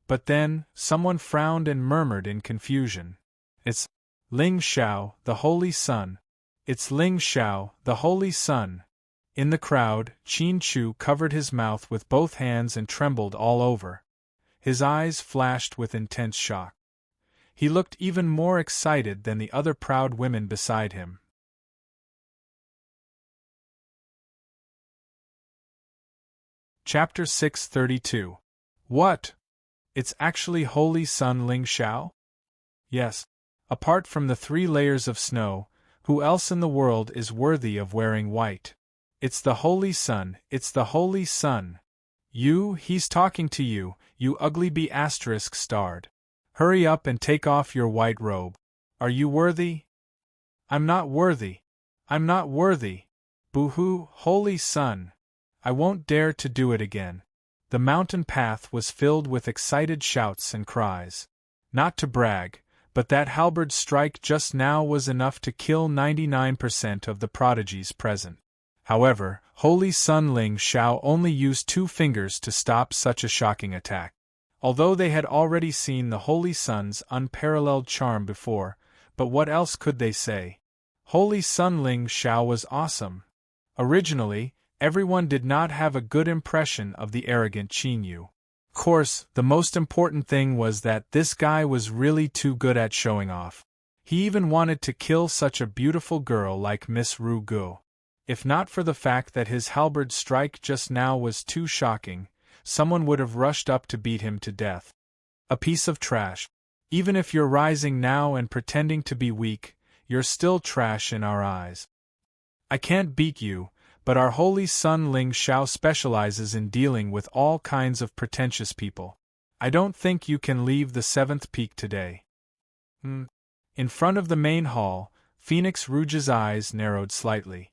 But then, someone frowned and murmured in confusion. It's Ling Xiao, the Holy Sun. It's Ling Xiao, the Holy Sun. In the crowd, Qin Chu covered his mouth with both hands and trembled all over. His eyes flashed with intense shock. He looked even more excited than the other proud women beside him. Chapter 632. What? It's actually Holy Sun Ling Xiao? Yes. Apart from the 3 layers of snow, who else in the world is worthy of wearing white? It's the Holy Sun, it's the Holy Sun. He's talking to you, you ugly B****starred. Hurry up and take off your white robe. Are you worthy? I'm not worthy. I'm not worthy. Boo-hoo, Holy Sun. I won't dare to do it again. The mountain path was filled with excited shouts and cries. Not to brag, but that halberd strike just now was enough to kill 99% of the prodigies present. However, Holy Sun Ling Xiao only used 2 fingers to stop such a shocking attack. Although they had already seen the Holy Sun's unparalleled charm before, but what else could they say? Holy Sun Ling Xiao was awesome. Originally, everyone did not have a good impression of the arrogant Qin Yu. Of course, the most important thing was that this guy was really too good at showing off. He even wanted to kill such a beautiful girl like Miss Ru Gu. If not for the fact that his halberd strike just now was too shocking, someone would have rushed up to beat him to death. A piece of trash. Even if you're rising now and pretending to be weak, you're still trash in our eyes. I can't beat you, but our Holy Sun Ling Xiao specializes in dealing with all kinds of pretentious people. I don't think you can leave the 7th peak today. In front of the main hall, Phoenix Rouge's eyes narrowed slightly.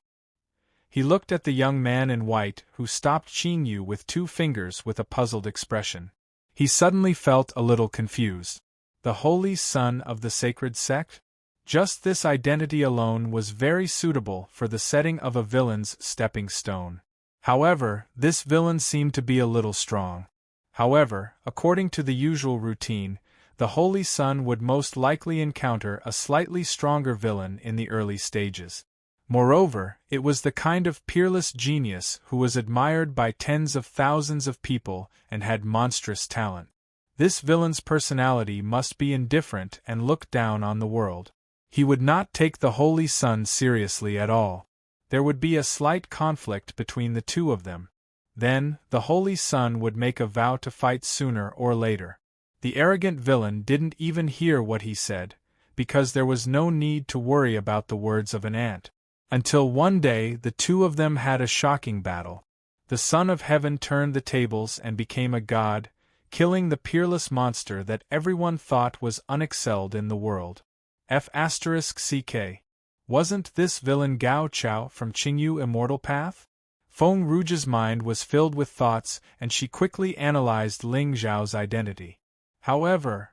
He looked at the young man in white who stopped Qin Yu with 2 fingers with a puzzled expression. He suddenly felt a little confused. The Holy Sun of the Sacred Sect? Just this identity alone was very suitable for the setting of a villain's stepping stone. However, this villain seemed to be a little strong. However, according to the usual routine, the Holy Sun would most likely encounter a slightly stronger villain in the early stages. Moreover, it was the kind of peerless genius who was admired by tens of thousands of people and had monstrous talent. This villain's personality must be indifferent and look down on the world. He would not take the Holy Sun seriously at all. There would be a slight conflict between the 2 of them. Then, the Holy Sun would make a vow to fight sooner or later. The arrogant villain didn't even hear what he said, because there was no need to worry about the words of an ant. Until one day the 2 of them had a shocking battle. The Son of Heaven turned the tables and became a god, killing the peerless monster that everyone thought was unexcelled in the world. F***ck. Wasn't this villain Gao Chao from Qingyu Immortal Path? Feng Rouge's mind was filled with thoughts and she quickly analyzed Ling Zhao's identity. However,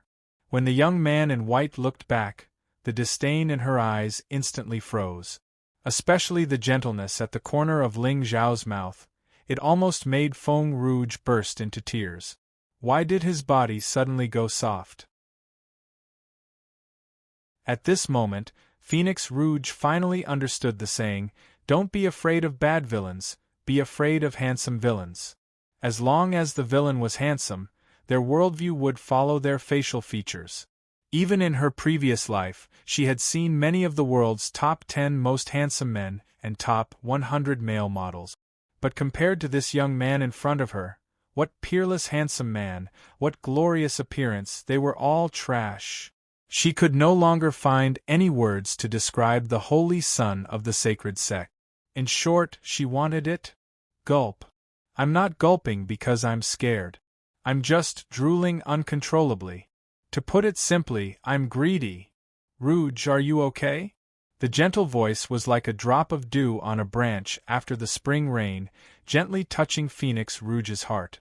when the young man in white looked back, the disdain in her eyes instantly froze. Especially the gentleness at the corner of Ling Zhao's mouth, it almost made Feng Rouge burst into tears. Why did his body suddenly go soft? At this moment, Phoenix Rouge finally understood the saying, "Don't be afraid of bad villains, be afraid of handsome villains." As long as the villain was handsome, their worldview would follow their facial features. Even in her previous life, she had seen many of the world's top 10 most handsome men and top 100 male models. But compared to this young man in front of her, what peerless handsome man, what glorious appearance, they were all trash. She could no longer find any words to describe the Holy Sun of the Sacred Sect. In short, she wanted it. Gulp. I'm not gulping because I'm scared. I'm just drooling uncontrollably. To put it simply, I'm greedy. Rouge, are you okay? The gentle voice was like a drop of dew on a branch after the spring rain, gently touching Phoenix Rouge's heart.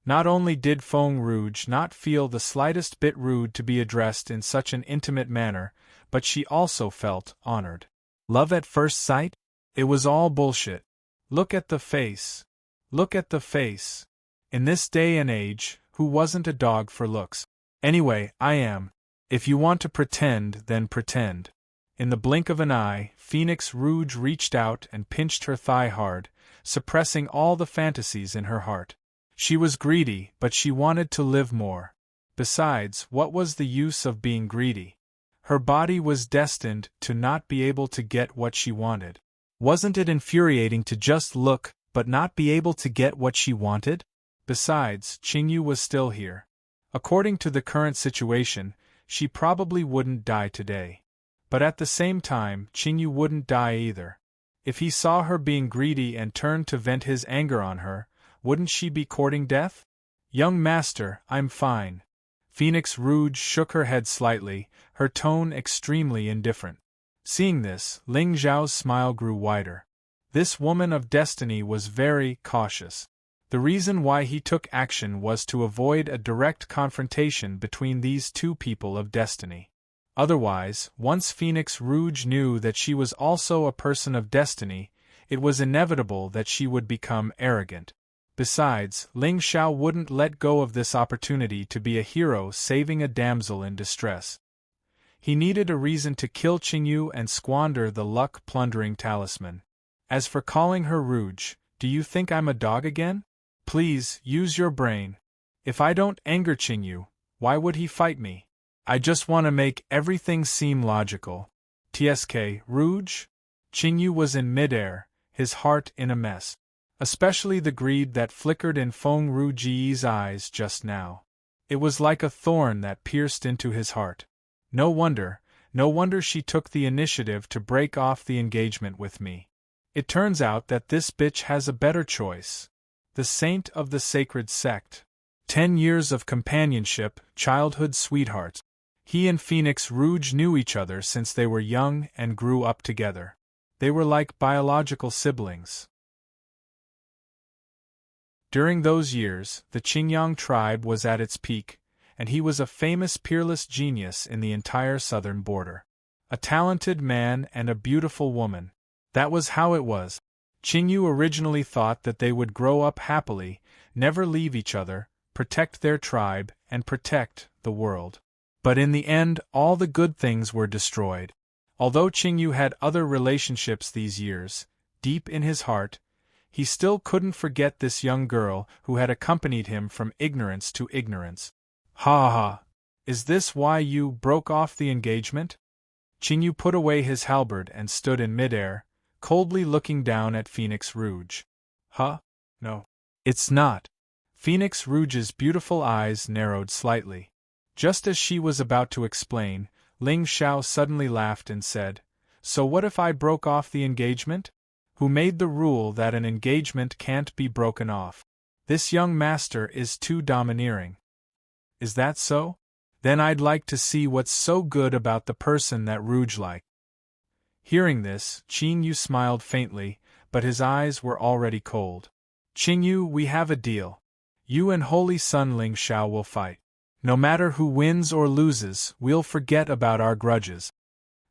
Not only did Feng Rouge not feel the slightest bit rude to be addressed in such an intimate manner, but she also felt honored. Love at first sight? It was all bullshit. Look at the face. Look at the face. In this day and age, who wasn't a dog for looks? Anyway, I am. If you want to pretend, then pretend. In the blink of an eye, Phoenix Rouge reached out and pinched her thigh hard, suppressing all the fantasies in her heart. She was greedy, but she wanted to live more. Besides, what was the use of being greedy? Her body was destined to not be able to get what she wanted. Wasn't it infuriating to just look, but not be able to get what she wanted? Besides, Qingyu was still here. According to the current situation, she probably wouldn't die today. But at the same time, Qingyu wouldn't die either. If he saw her being greedy and turned to vent his anger on her, wouldn't she be courting death? Young master, I'm fine. Phoenix Rouge shook her head slightly, her tone extremely indifferent. Seeing this, Ling Zhao's smile grew wider. This woman of destiny was very cautious. The reason why he took action was to avoid a direct confrontation between these two people of destiny. Otherwise, once Phoenix Rouge knew that she was also a person of destiny, it was inevitable that she would become arrogant. Besides, Ling Xiao wouldn't let go of this opportunity to be a hero saving a damsel in distress. He needed a reason to kill Qingyu and squander the luck-plundering talisman. As for calling her Rouge, do you think I'm a dog again? Please, use your brain. If I don't anger Qingyu, why would he fight me? I just want to make everything seem logical. TSK, Rouge? Qingyu was in midair, his heart in a mess. Especially the greed that flickered in Feng Ruji's eyes just now. It was like a thorn that pierced into his heart. No wonder she took the initiative to break off the engagement with me. It turns out that this bitch has a better choice. The saint of the sacred sect. 10 years of companionship, childhood sweethearts. He and Phoenix Rouge knew each other since they were young and grew up together. They were like biological siblings. During those years, the Qingyang tribe was at its peak, and he was a famous peerless genius in the entire southern border. A talented man and a beautiful woman. That was how it was. Qingyu originally thought that they would grow up happily, never leave each other, protect their tribe, and protect the world. But in the end, all the good things were destroyed. Although Qingyu had other relationships these years, deep in his heart, he still couldn't forget this young girl who had accompanied him from ignorance to ignorance. Ha ha! Is this why you broke off the engagement? Qingyu put away his halberd and stood in midair, coldly looking down at Phoenix Rouge. Huh? No. It's not. Phoenix Rouge's beautiful eyes narrowed slightly. Just as she was about to explain, Ling Xiao suddenly laughed and said, "So what if I broke off the engagement? Who made the rule that an engagement can't be broken off? This young master is too domineering." Is that so? Then I'd like to see what's so good about the person that Rouge liked. Hearing this, Qingyu smiled faintly, but his eyes were already cold. Qingyu, we have a deal. You and Holy Sun Ling Xiao will fight. No matter who wins or loses, we'll forget about our grudges.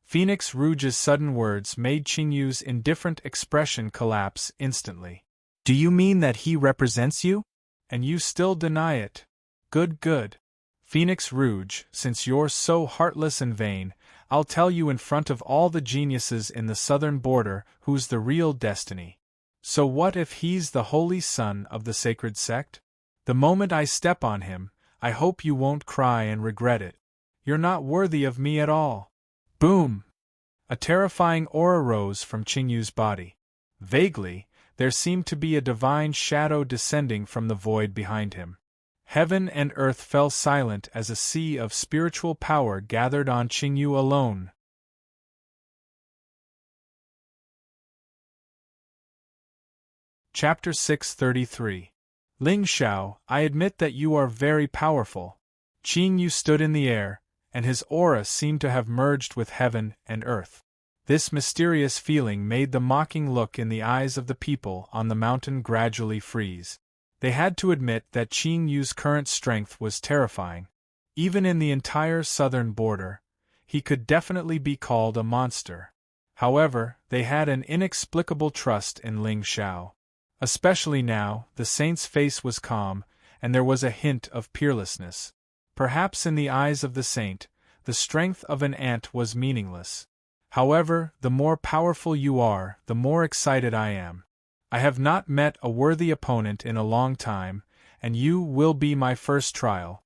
Phoenix Rouge's sudden words made Qingyu's indifferent expression collapse instantly. Do you mean that he represents you? And you still deny it? Good. Phoenix Rouge, since you're so heartless and vain, I'll tell you in front of all the geniuses in the southern border who's the real destiny. So what if he's the holy son of the sacred sect? The moment I step on him, I hope you won't cry and regret it. You're not worthy of me at all. Boom! A terrifying aura rose from Qingyu's body. Vaguely, there seemed to be a divine shadow descending from the void behind him. Heaven and earth fell silent as a sea of spiritual power gathered on Qingyu alone. Chapter 633. Ling Xiao, I admit that you are very powerful. Qingyu stood in the air, and his aura seemed to have merged with heaven and earth. This mysterious feeling made the mocking look in the eyes of the people on the mountain gradually freeze. They had to admit that Qingyu's current strength was terrifying. Even in the entire southern border, he could definitely be called a monster. However, they had an inexplicable trust in Ling Xiao. Especially now, the saint's face was calm, and there was a hint of peerlessness. Perhaps in the eyes of the saint, the strength of an ant was meaningless. However, the more powerful you are, the more excited I am. I have not met a worthy opponent in a long time, and you will be my first trial."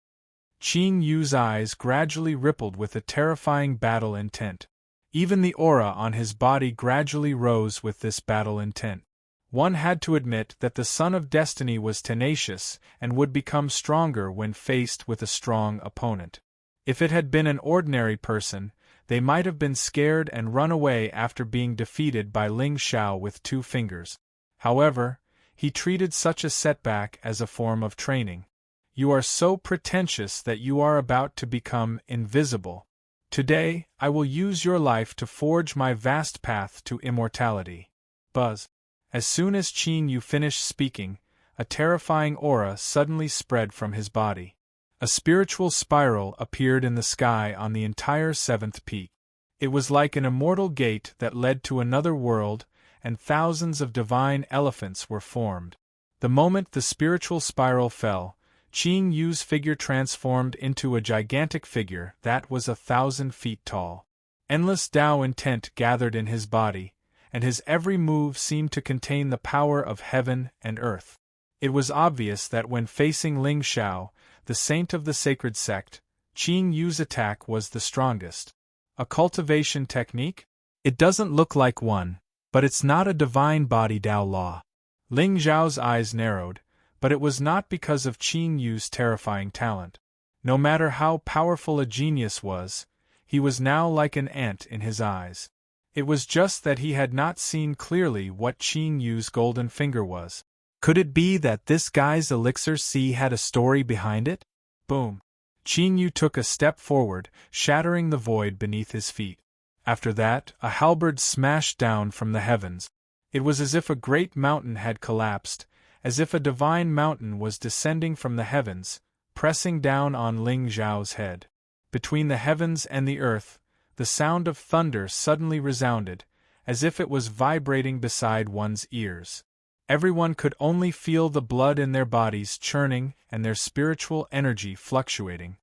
Qing Yu's eyes gradually rippled with a terrifying battle intent. Even the aura on his body gradually rose with this battle intent. One had to admit that the Son of Destiny was tenacious and would become stronger when faced with a strong opponent. If it had been an ordinary person, they might have been scared and run away after being defeated by Ling Xiao with 2 fingers. However, he treated such a setback as a form of training. "You are so pretentious that you are about to become invisible. Today, I will use your life to forge my vast path to immortality." Buzz. As soon as Qin Yu finished speaking, a terrifying aura suddenly spread from his body. A spiritual spiral appeared in the sky on the entire 7th peak. It was like an immortal gate that led to another world, and thousands of divine elephants were formed. The moment the spiritual spiral fell, Qin Yu's figure transformed into a gigantic figure that was 1,000 feet tall. Endless Tao intent gathered in his body, and his every move seemed to contain the power of heaven and earth. It was obvious that when facing Ling Xiao, the saint of the sacred sect, Qin Yu's attack was the strongest. A cultivation technique? It doesn't look like one, but it's not a divine body Tao law. Ling Xiao's eyes narrowed, but it was not because of Qin Yu's terrifying talent. No matter how powerful a genius was, he was now like an ant in his eyes. It was just that he had not seen clearly what Qin Yu's golden finger was. Could it be that this guy's elixir sea had a story behind it? Boom! Qin Yu took a step forward, shattering the void beneath his feet. After that, a halberd smashed down from the heavens. It was as if a great mountain had collapsed, as if a divine mountain was descending from the heavens, pressing down on Ling Xiao's head. Between the heavens and the earth, the sound of thunder suddenly resounded, as if it was vibrating beside one's ears. Everyone could only feel the blood in their bodies churning and their spiritual energy fluctuating.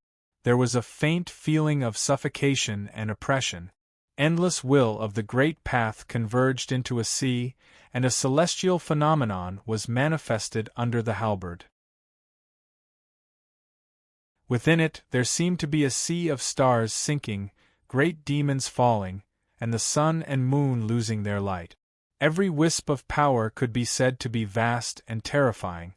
There was a faint feeling of suffocation and oppression. Endless will of the great path converged into a sea, and a celestial phenomenon was manifested under the halberd. Within it there seemed to be a sea of stars sinking, great demons falling, and the sun and moon losing their light. Every wisp of power could be said to be vast and terrifying.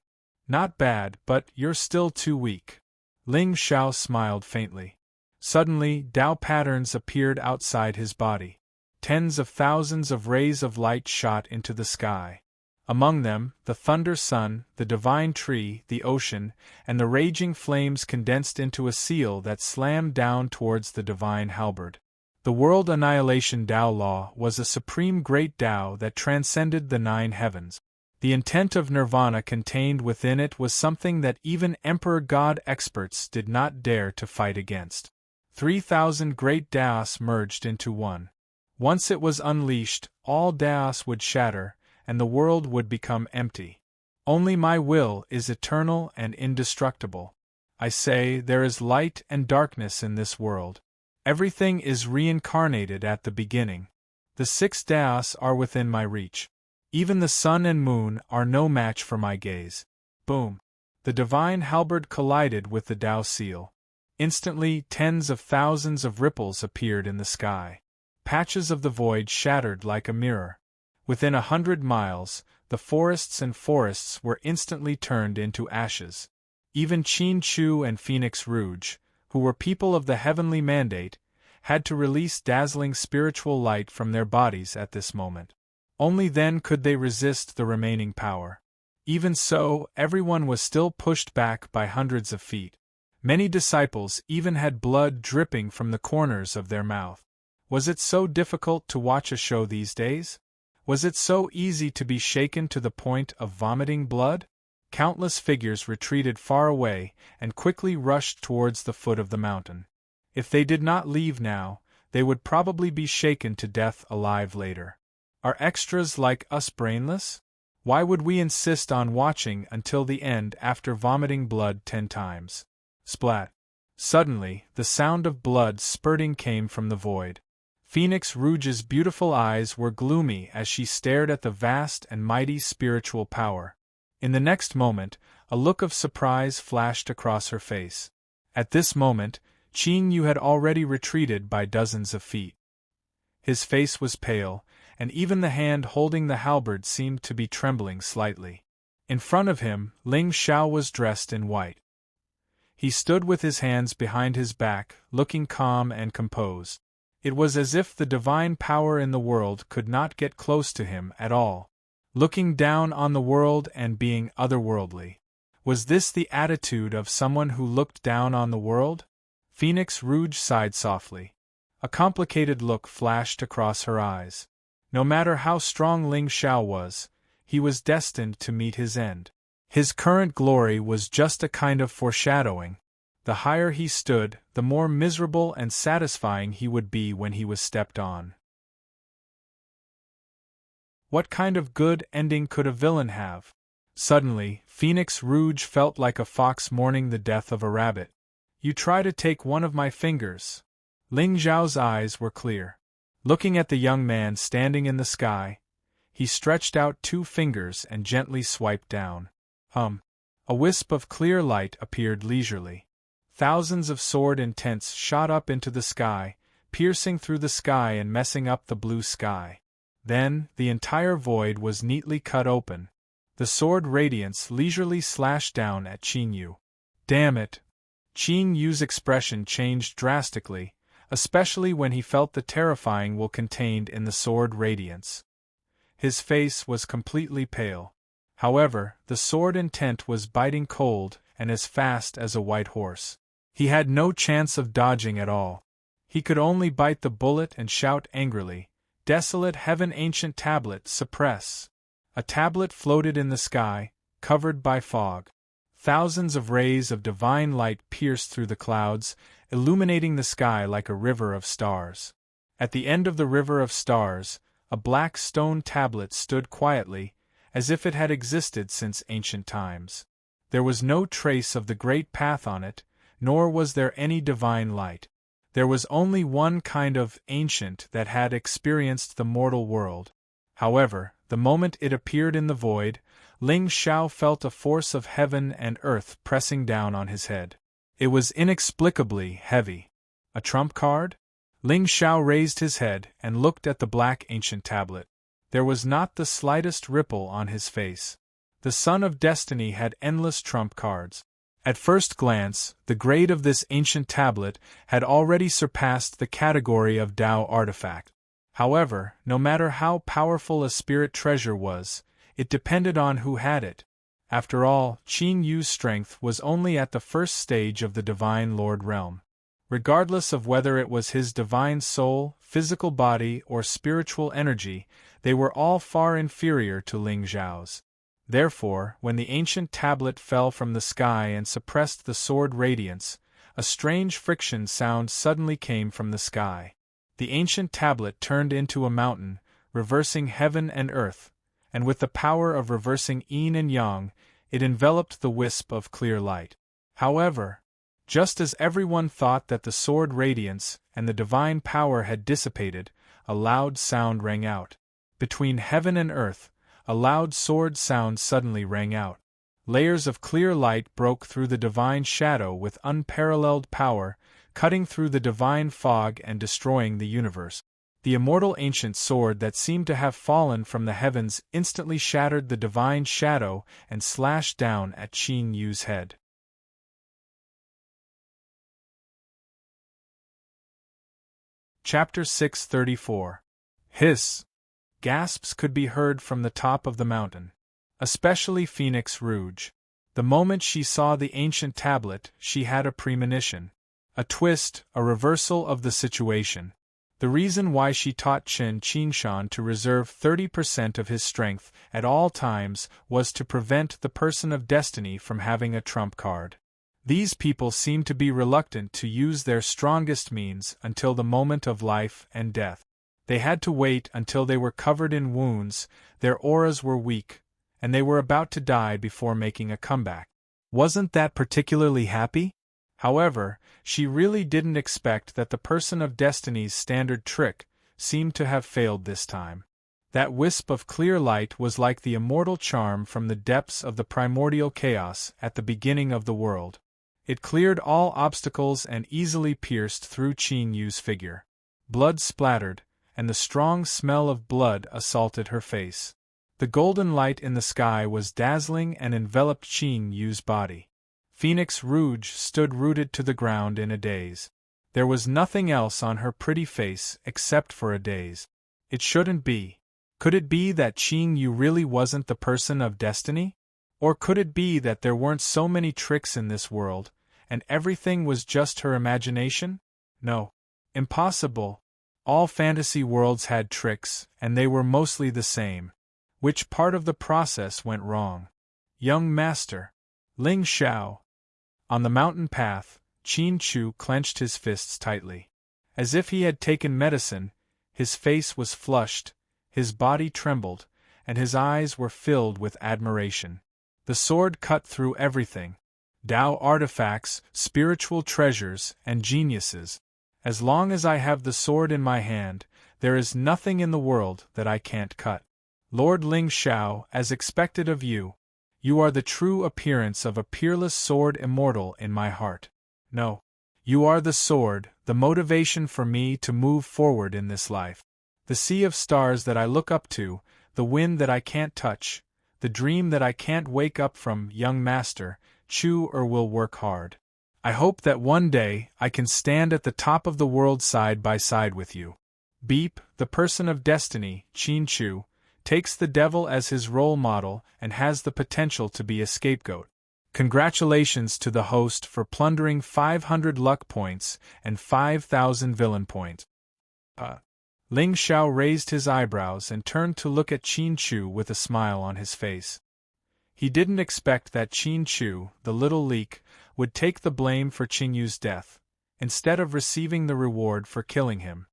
"Not bad, but you're still too weak." Ling Xiao smiled faintly. Suddenly, Tao patterns appeared outside his body. Tens of thousands of rays of light shot into the sky. Among them, the thunder sun, the divine tree, the ocean, and the raging flames condensed into a seal that slammed down towards the divine halberd. The world annihilation Tao law was a supreme great Tao that transcended the 9 heavens. The intent of nirvana contained within it was something that even Emperor God experts did not dare to fight against. 3,000 great Taos merged into one. Once it was unleashed, all Taos would shatter, and the world would become empty. Only my will is eternal and indestructible. I say, there is light and darkness in this world. Everything is reincarnated at the beginning. The 6 Taos are within my reach. Even the sun and moon are no match for my gaze. Boom! The divine halberd collided with the Tao seal. Instantly, tens of thousands of ripples appeared in the sky. Patches of the void shattered like a mirror. Within 100 miles, the forests and forests were instantly turned into ashes. Even Qin Chu and Phoenix Rouge, who were people of the heavenly mandate, had to release dazzling spiritual light from their bodies at this moment. Only then could they resist the remaining power. Even so, everyone was still pushed back by hundreds of feet. Many disciples even had blood dripping from the corners of their mouth. Was it so difficult to watch a show these days? Was it so easy to be shaken to the point of vomiting blood? Countless figures retreated far away and quickly rushed towards the foot of the mountain. If they did not leave now, they would probably be shaken to death alive later. Are extras like us brainless? Why would we insist on watching until the end after vomiting blood 10 times? Splat! Suddenly, the sound of blood spurting came from the void. Phoenix Rouge's beautiful eyes were gloomy as she stared at the vast and mighty spiritual power. In the next moment, a look of surprise flashed across her face. At this moment, Qin Yu had already retreated by dozens of feet. His face was pale, and even the hand holding the halberd seemed to be trembling slightly. In front of him, Ling Xiao was dressed in white. He stood with his hands behind his back, looking calm and composed. It was as if the divine power in the world could not get close to him at all. Looking down on the world and being otherworldly. Was this the attitude of someone who looked down on the world? Phoenix Rouge sighed softly. A complicated look flashed across her eyes. No matter how strong Ling Xiao was, he was destined to meet his end. His current glory was just a kind of foreshadowing. The higher he stood, the more miserable and satisfying he would be when he was stepped on. What kind of good ending could a villain have? Suddenly, Phoenix Rouge felt like a fox mourning the death of a rabbit. You try to take one of my fingers. Ling Xiao's eyes were clear. Looking at the young man standing in the sky, he stretched out 2 fingers and gently swiped down. A wisp of clear light appeared leisurely. Thousands of sword intents shot up into the sky, piercing through the sky and messing up the blue sky. Then, the entire void was neatly cut open. The sword radiance leisurely slashed down at Qin Yu. Damn it! Qin Yu's expression changed drastically, especially when he felt the terrifying will contained in the sword radiance. His face was completely pale. However, the sword intent was biting cold and as fast as a white horse. He had no chance of dodging at all. He could only bite the bullet and shout angrily, "Desolate heaven, ancient tablet, suppress!" A tablet floated in the sky, covered by fog. Thousands of rays of divine light pierced through the clouds, illuminating the sky like a river of stars. At the end of the river of stars, a black stone tablet stood quietly, as if it had existed since ancient times. There was no trace of the great path on it, nor was there any divine light. There was only one kind of ancient that had experienced the mortal world. However, the moment it appeared in the void, Ling Xiao felt a force of heaven and earth pressing down on his head. It was inexplicably heavy. A trump card? Ling Xiao raised his head and looked at the black ancient tablet. There was not the slightest ripple on his face. The Son of Destiny had endless trump cards. At first glance, the grade of this ancient tablet had already surpassed the category of Tao artifact. However, no matter how powerful a spirit treasure was, it depended on who had it. After all, Qin Yu's strength was only at the first stage of the Divine Lord realm. Regardless of whether it was his divine soul, physical body, or spiritual energy, they were all far inferior to Ling Xiao's. Therefore, when the ancient tablet fell from the sky and suppressed the sword radiance, a strange friction sound suddenly came from the sky. The ancient tablet turned into a mountain, reversing heaven and earth, and with the power of reversing yin and yang, it enveloped the wisp of clear light. However, just as everyone thought that the sword radiance and the divine power had dissipated, a loud sound rang out. Between heaven and earth, a loud sword sound suddenly rang out. Layers of clear light broke through the divine shadow with unparalleled power, cutting through the divine fog and destroying the universe. The immortal ancient sword that seemed to have fallen from the heavens instantly shattered the divine shadow and slashed down at Qin Yu's head. Chapter 634. Hiss! Gasps could be heard from the top of the mountain. Especially Phoenix Rouge. The moment she saw the ancient tablet, she had a premonition. A twist, a reversal of the situation. The reason why she taught Chen Qingshan to reserve 30% of his strength at all times was to prevent the person of destiny from having a trump card. These people seemed to be reluctant to use their strongest means until the moment of life and death. They had to wait until they were covered in wounds, their auras were weak, and they were about to die before making a comeback. Wasn't that particularly happy? However, she really didn't expect that the person of destiny's standard trick, seemed to have failed this time. That wisp of clear light was like the immortal charm from the depths of the primordial chaos at the beginning of the world. It cleared all obstacles and easily pierced through Qing Yu's figure. Blood splattered, and the strong smell of blood assaulted her face. The golden light in the sky was dazzling and enveloped Qing Yu's body. Phoenix Rouge stood rooted to the ground in a daze. There was nothing else on her pretty face except for a daze. It shouldn't be. Could it be that Qing Yu really wasn't the person of destiny? Or could it be that there weren't so many tricks in this world, and everything was just her imagination? No. Impossible. All fantasy worlds had tricks, and they were mostly the same. Which part of the process went wrong? Young Master. Ling Xiao. On the mountain path, Qin Chu clenched his fists tightly. As if he had taken medicine, his face was flushed, his body trembled, and his eyes were filled with admiration. The sword cut through everything. Tao artifacts, spiritual treasures, and geniuses. As long as I have the sword in my hand, there is nothing in the world that I can't cut. Lord Ling Xiao, as expected of you, you are the true appearance of a peerless sword immortal in my heart. No. You are the sword, the motivation for me to move forward in this life. The sea of stars that I look up to, the wind that I can't touch, the dream that I can't wake up from. Young Master, Chu will work hard. I hope that one day I can stand at the top of the world side by side with you. Beep, the person of destiny, Qin Chu, takes the devil as his role model and has the potential to be a scapegoat. Congratulations to the host for plundering 500 luck points and 5,000 villain points. Ling Xiao raised his eyebrows and turned to look at Qin Chu with a smile on his face. He didn't expect that Qin Chu, the little leak, would take the blame for Qing Yu's death, instead of receiving the reward for killing him.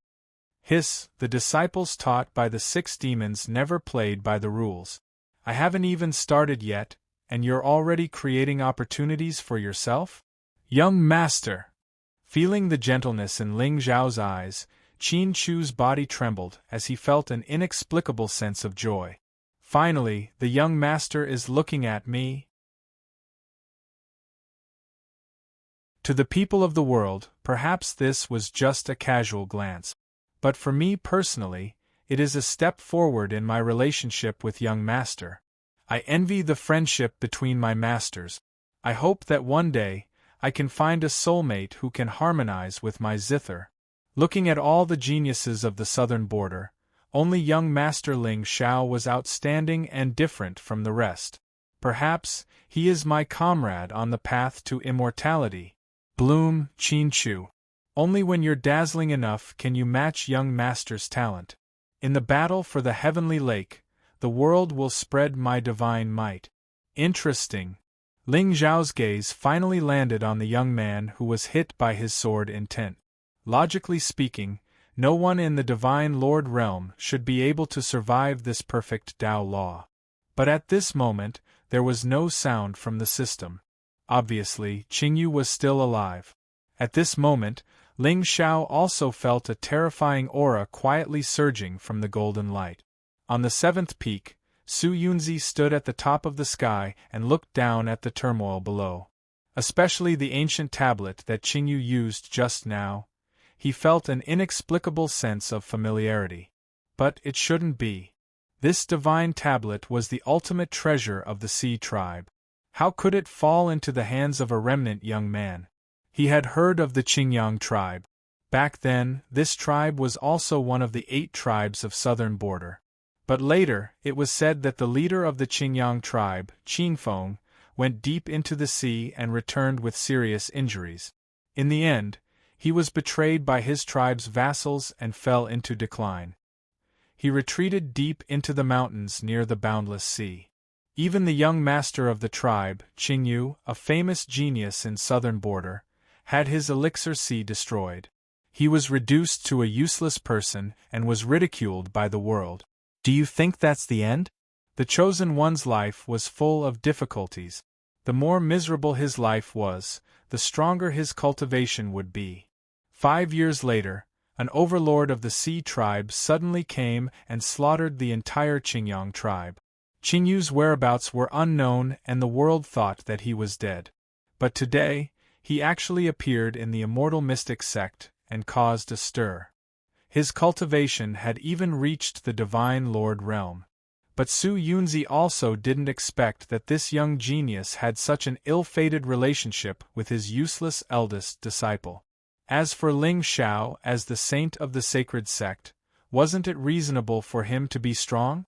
Hiss, the disciples taught by the 6 demons never played by the rules. I haven't even started yet, and you're already creating opportunities for yourself? Young Master! Feeling the gentleness in Ling Xiao's eyes, Qin Chu's body trembled as he felt an inexplicable sense of joy. Finally, the young master is looking at me. To the people of the world, perhaps this was just a casual glance. But for me personally, it is a step forward in my relationship with young master. I envy the friendship between my masters. I hope that one day, I can find a soulmate who can harmonize with my zither. Looking at all the geniuses of the southern border, only young Master Ling Xiao was outstanding and different from the rest. Perhaps, he is my comrade on the path to immortality. Bloom, Qin Chu. Only when you're dazzling enough can you match young Master's talent. In the battle for the heavenly lake, the world will spread my divine might. Interesting. Ling Xiao's gaze finally landed on the young man who was hit by his sword intent. Logically speaking, no one in the Divine Lord realm should be able to survive this perfect Tao law. But at this moment, there was no sound from the system. Obviously, Qing Yu was still alive. At this moment, Ling Xiao also felt a terrifying aura quietly surging from the golden light. On the 7th peak, Su Yunzi stood at the top of the sky and looked down at the turmoil below. Especially the ancient tablet that Qing Yu used just now. He felt an inexplicable sense of familiarity. But it shouldn't be. This divine tablet was the ultimate treasure of the Sea tribe. How could it fall into the hands of a remnant young man? He had heard of the Qingyang tribe. Back then, this tribe was also one of the 8 tribes of southern border. But later, it was said that the leader of the Qingyang tribe, Qinfeng, went deep into the sea and returned with serious injuries. In the end, he was betrayed by his tribe's vassals and fell into decline. He retreated deep into the mountains near the boundless sea. Even the young master of the tribe, Qing Yu, a famous genius in southern border, had his elixir sea destroyed. He was reduced to a useless person and was ridiculed by the world. Do you think that's the end? The chosen one's life was full of difficulties. The more miserable his life was, the stronger his cultivation would be. 5 years later, an overlord of the Sea tribe suddenly came and slaughtered the entire Qingyang tribe. Qingyu's whereabouts were unknown and the world thought that he was dead. But today, he actually appeared in the immortal mystic sect and caused a stir. His cultivation had even reached the Divine Lord realm. But Su Yunzi also didn't expect that this young genius had such an ill-fated relationship with his useless eldest disciple. As for Ling Xiao as the saint of the sacred sect, wasn't it reasonable for him to be strong?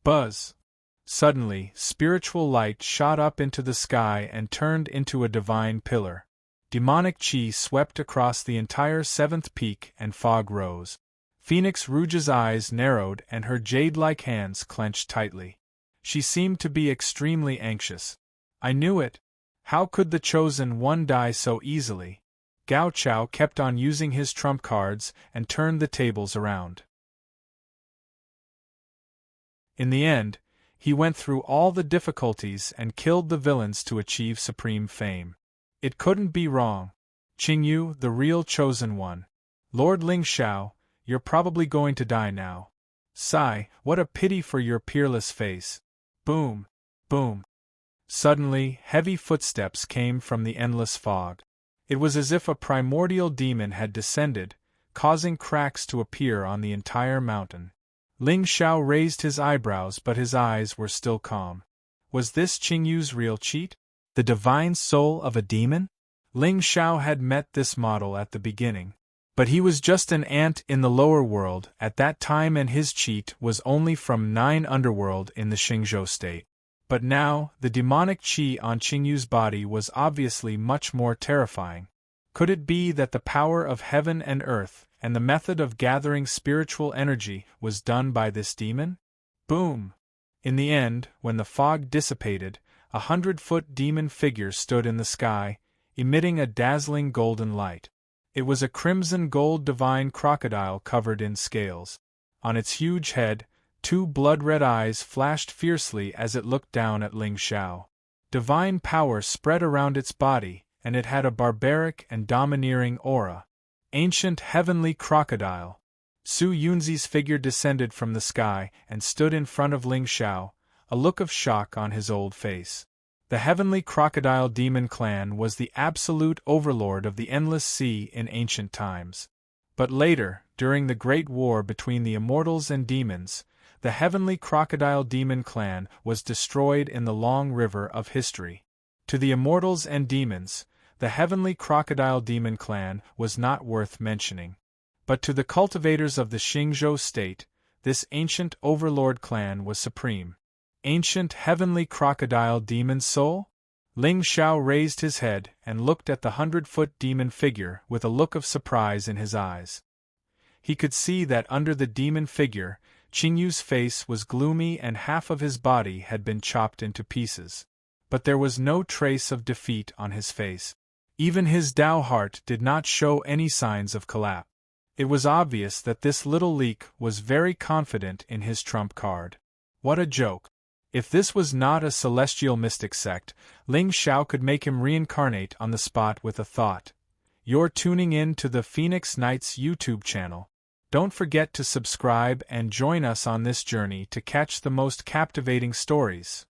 Buzz! Suddenly, spiritual light shot up into the sky and turned into a divine pillar. Demonic chi swept across the entire seventh peak and fog rose. Phoenix Rouge's eyes narrowed and her jade-like hands clenched tightly. She seemed to be extremely anxious. I knew it. How could the chosen one die so easily? Gao Chao kept on using his trump cards and turned the tables around. In the end, he went through all the difficulties and killed the villains to achieve supreme fame. It couldn't be wrong. Qingyu, the real chosen one. Lord Ling Xiao, you're probably going to die now. Sigh, what a pity for your peerless face. Boom! Boom! Suddenly, heavy footsteps came from the endless fog. It was as if a primordial demon had descended, causing cracks to appear on the entire mountain. Ling Xiao raised his eyebrows but his eyes were still calm. Was this Qingyu's real cheat? The divine soul of a demon? Ling Xiao had met this model at the beginning. But he was just an ant in the lower world at that time and his cheat was only from 9 underworld in the Xingzhou state. But now, the demonic chi on Qingyu's body was obviously much more terrifying. Could it be that the power of heaven and earth, and the method of gathering spiritual energy, was done by this demon? Boom! In the end, when the fog dissipated, 100-foot demon figure stood in the sky, emitting a dazzling golden light. It was a crimson-gold divine crocodile covered in scales. On its huge head, 2 blood-red eyes flashed fiercely as it looked down at Ling Xiao. Divine power spread around its body, and it had a barbaric and domineering aura. Ancient heavenly crocodile. Su Yunzi's figure descended from the sky and stood in front of Ling Xiao, a look of shock on his old face. The heavenly crocodile demon clan was the absolute overlord of the endless sea in ancient times. But later, during the great war between the immortals and demons, the heavenly crocodile demon clan was destroyed in the long river of history. To the immortals and demons, the heavenly crocodile demon clan was not worth mentioning. But to the cultivators of the Xingzhou state, this ancient overlord clan was supreme. Ancient heavenly crocodile demon soul? Ling Xiao raised his head and looked at the 100-foot demon figure with a look of surprise in his eyes. He could see that under the demon figure, Qingyu's face was gloomy and half of his body had been chopped into pieces. But there was no trace of defeat on his face. Even his Dao heart did not show any signs of collapse. It was obvious that this little leak was very confident in his trump card. What a joke! If this was not a celestial mystic sect, Ling Xiao could make him reincarnate on the spot with a thought. You're tuning in to the Phoenix Knights YouTube channel. Don't forget to subscribe and join us on this journey to catch the most captivating stories.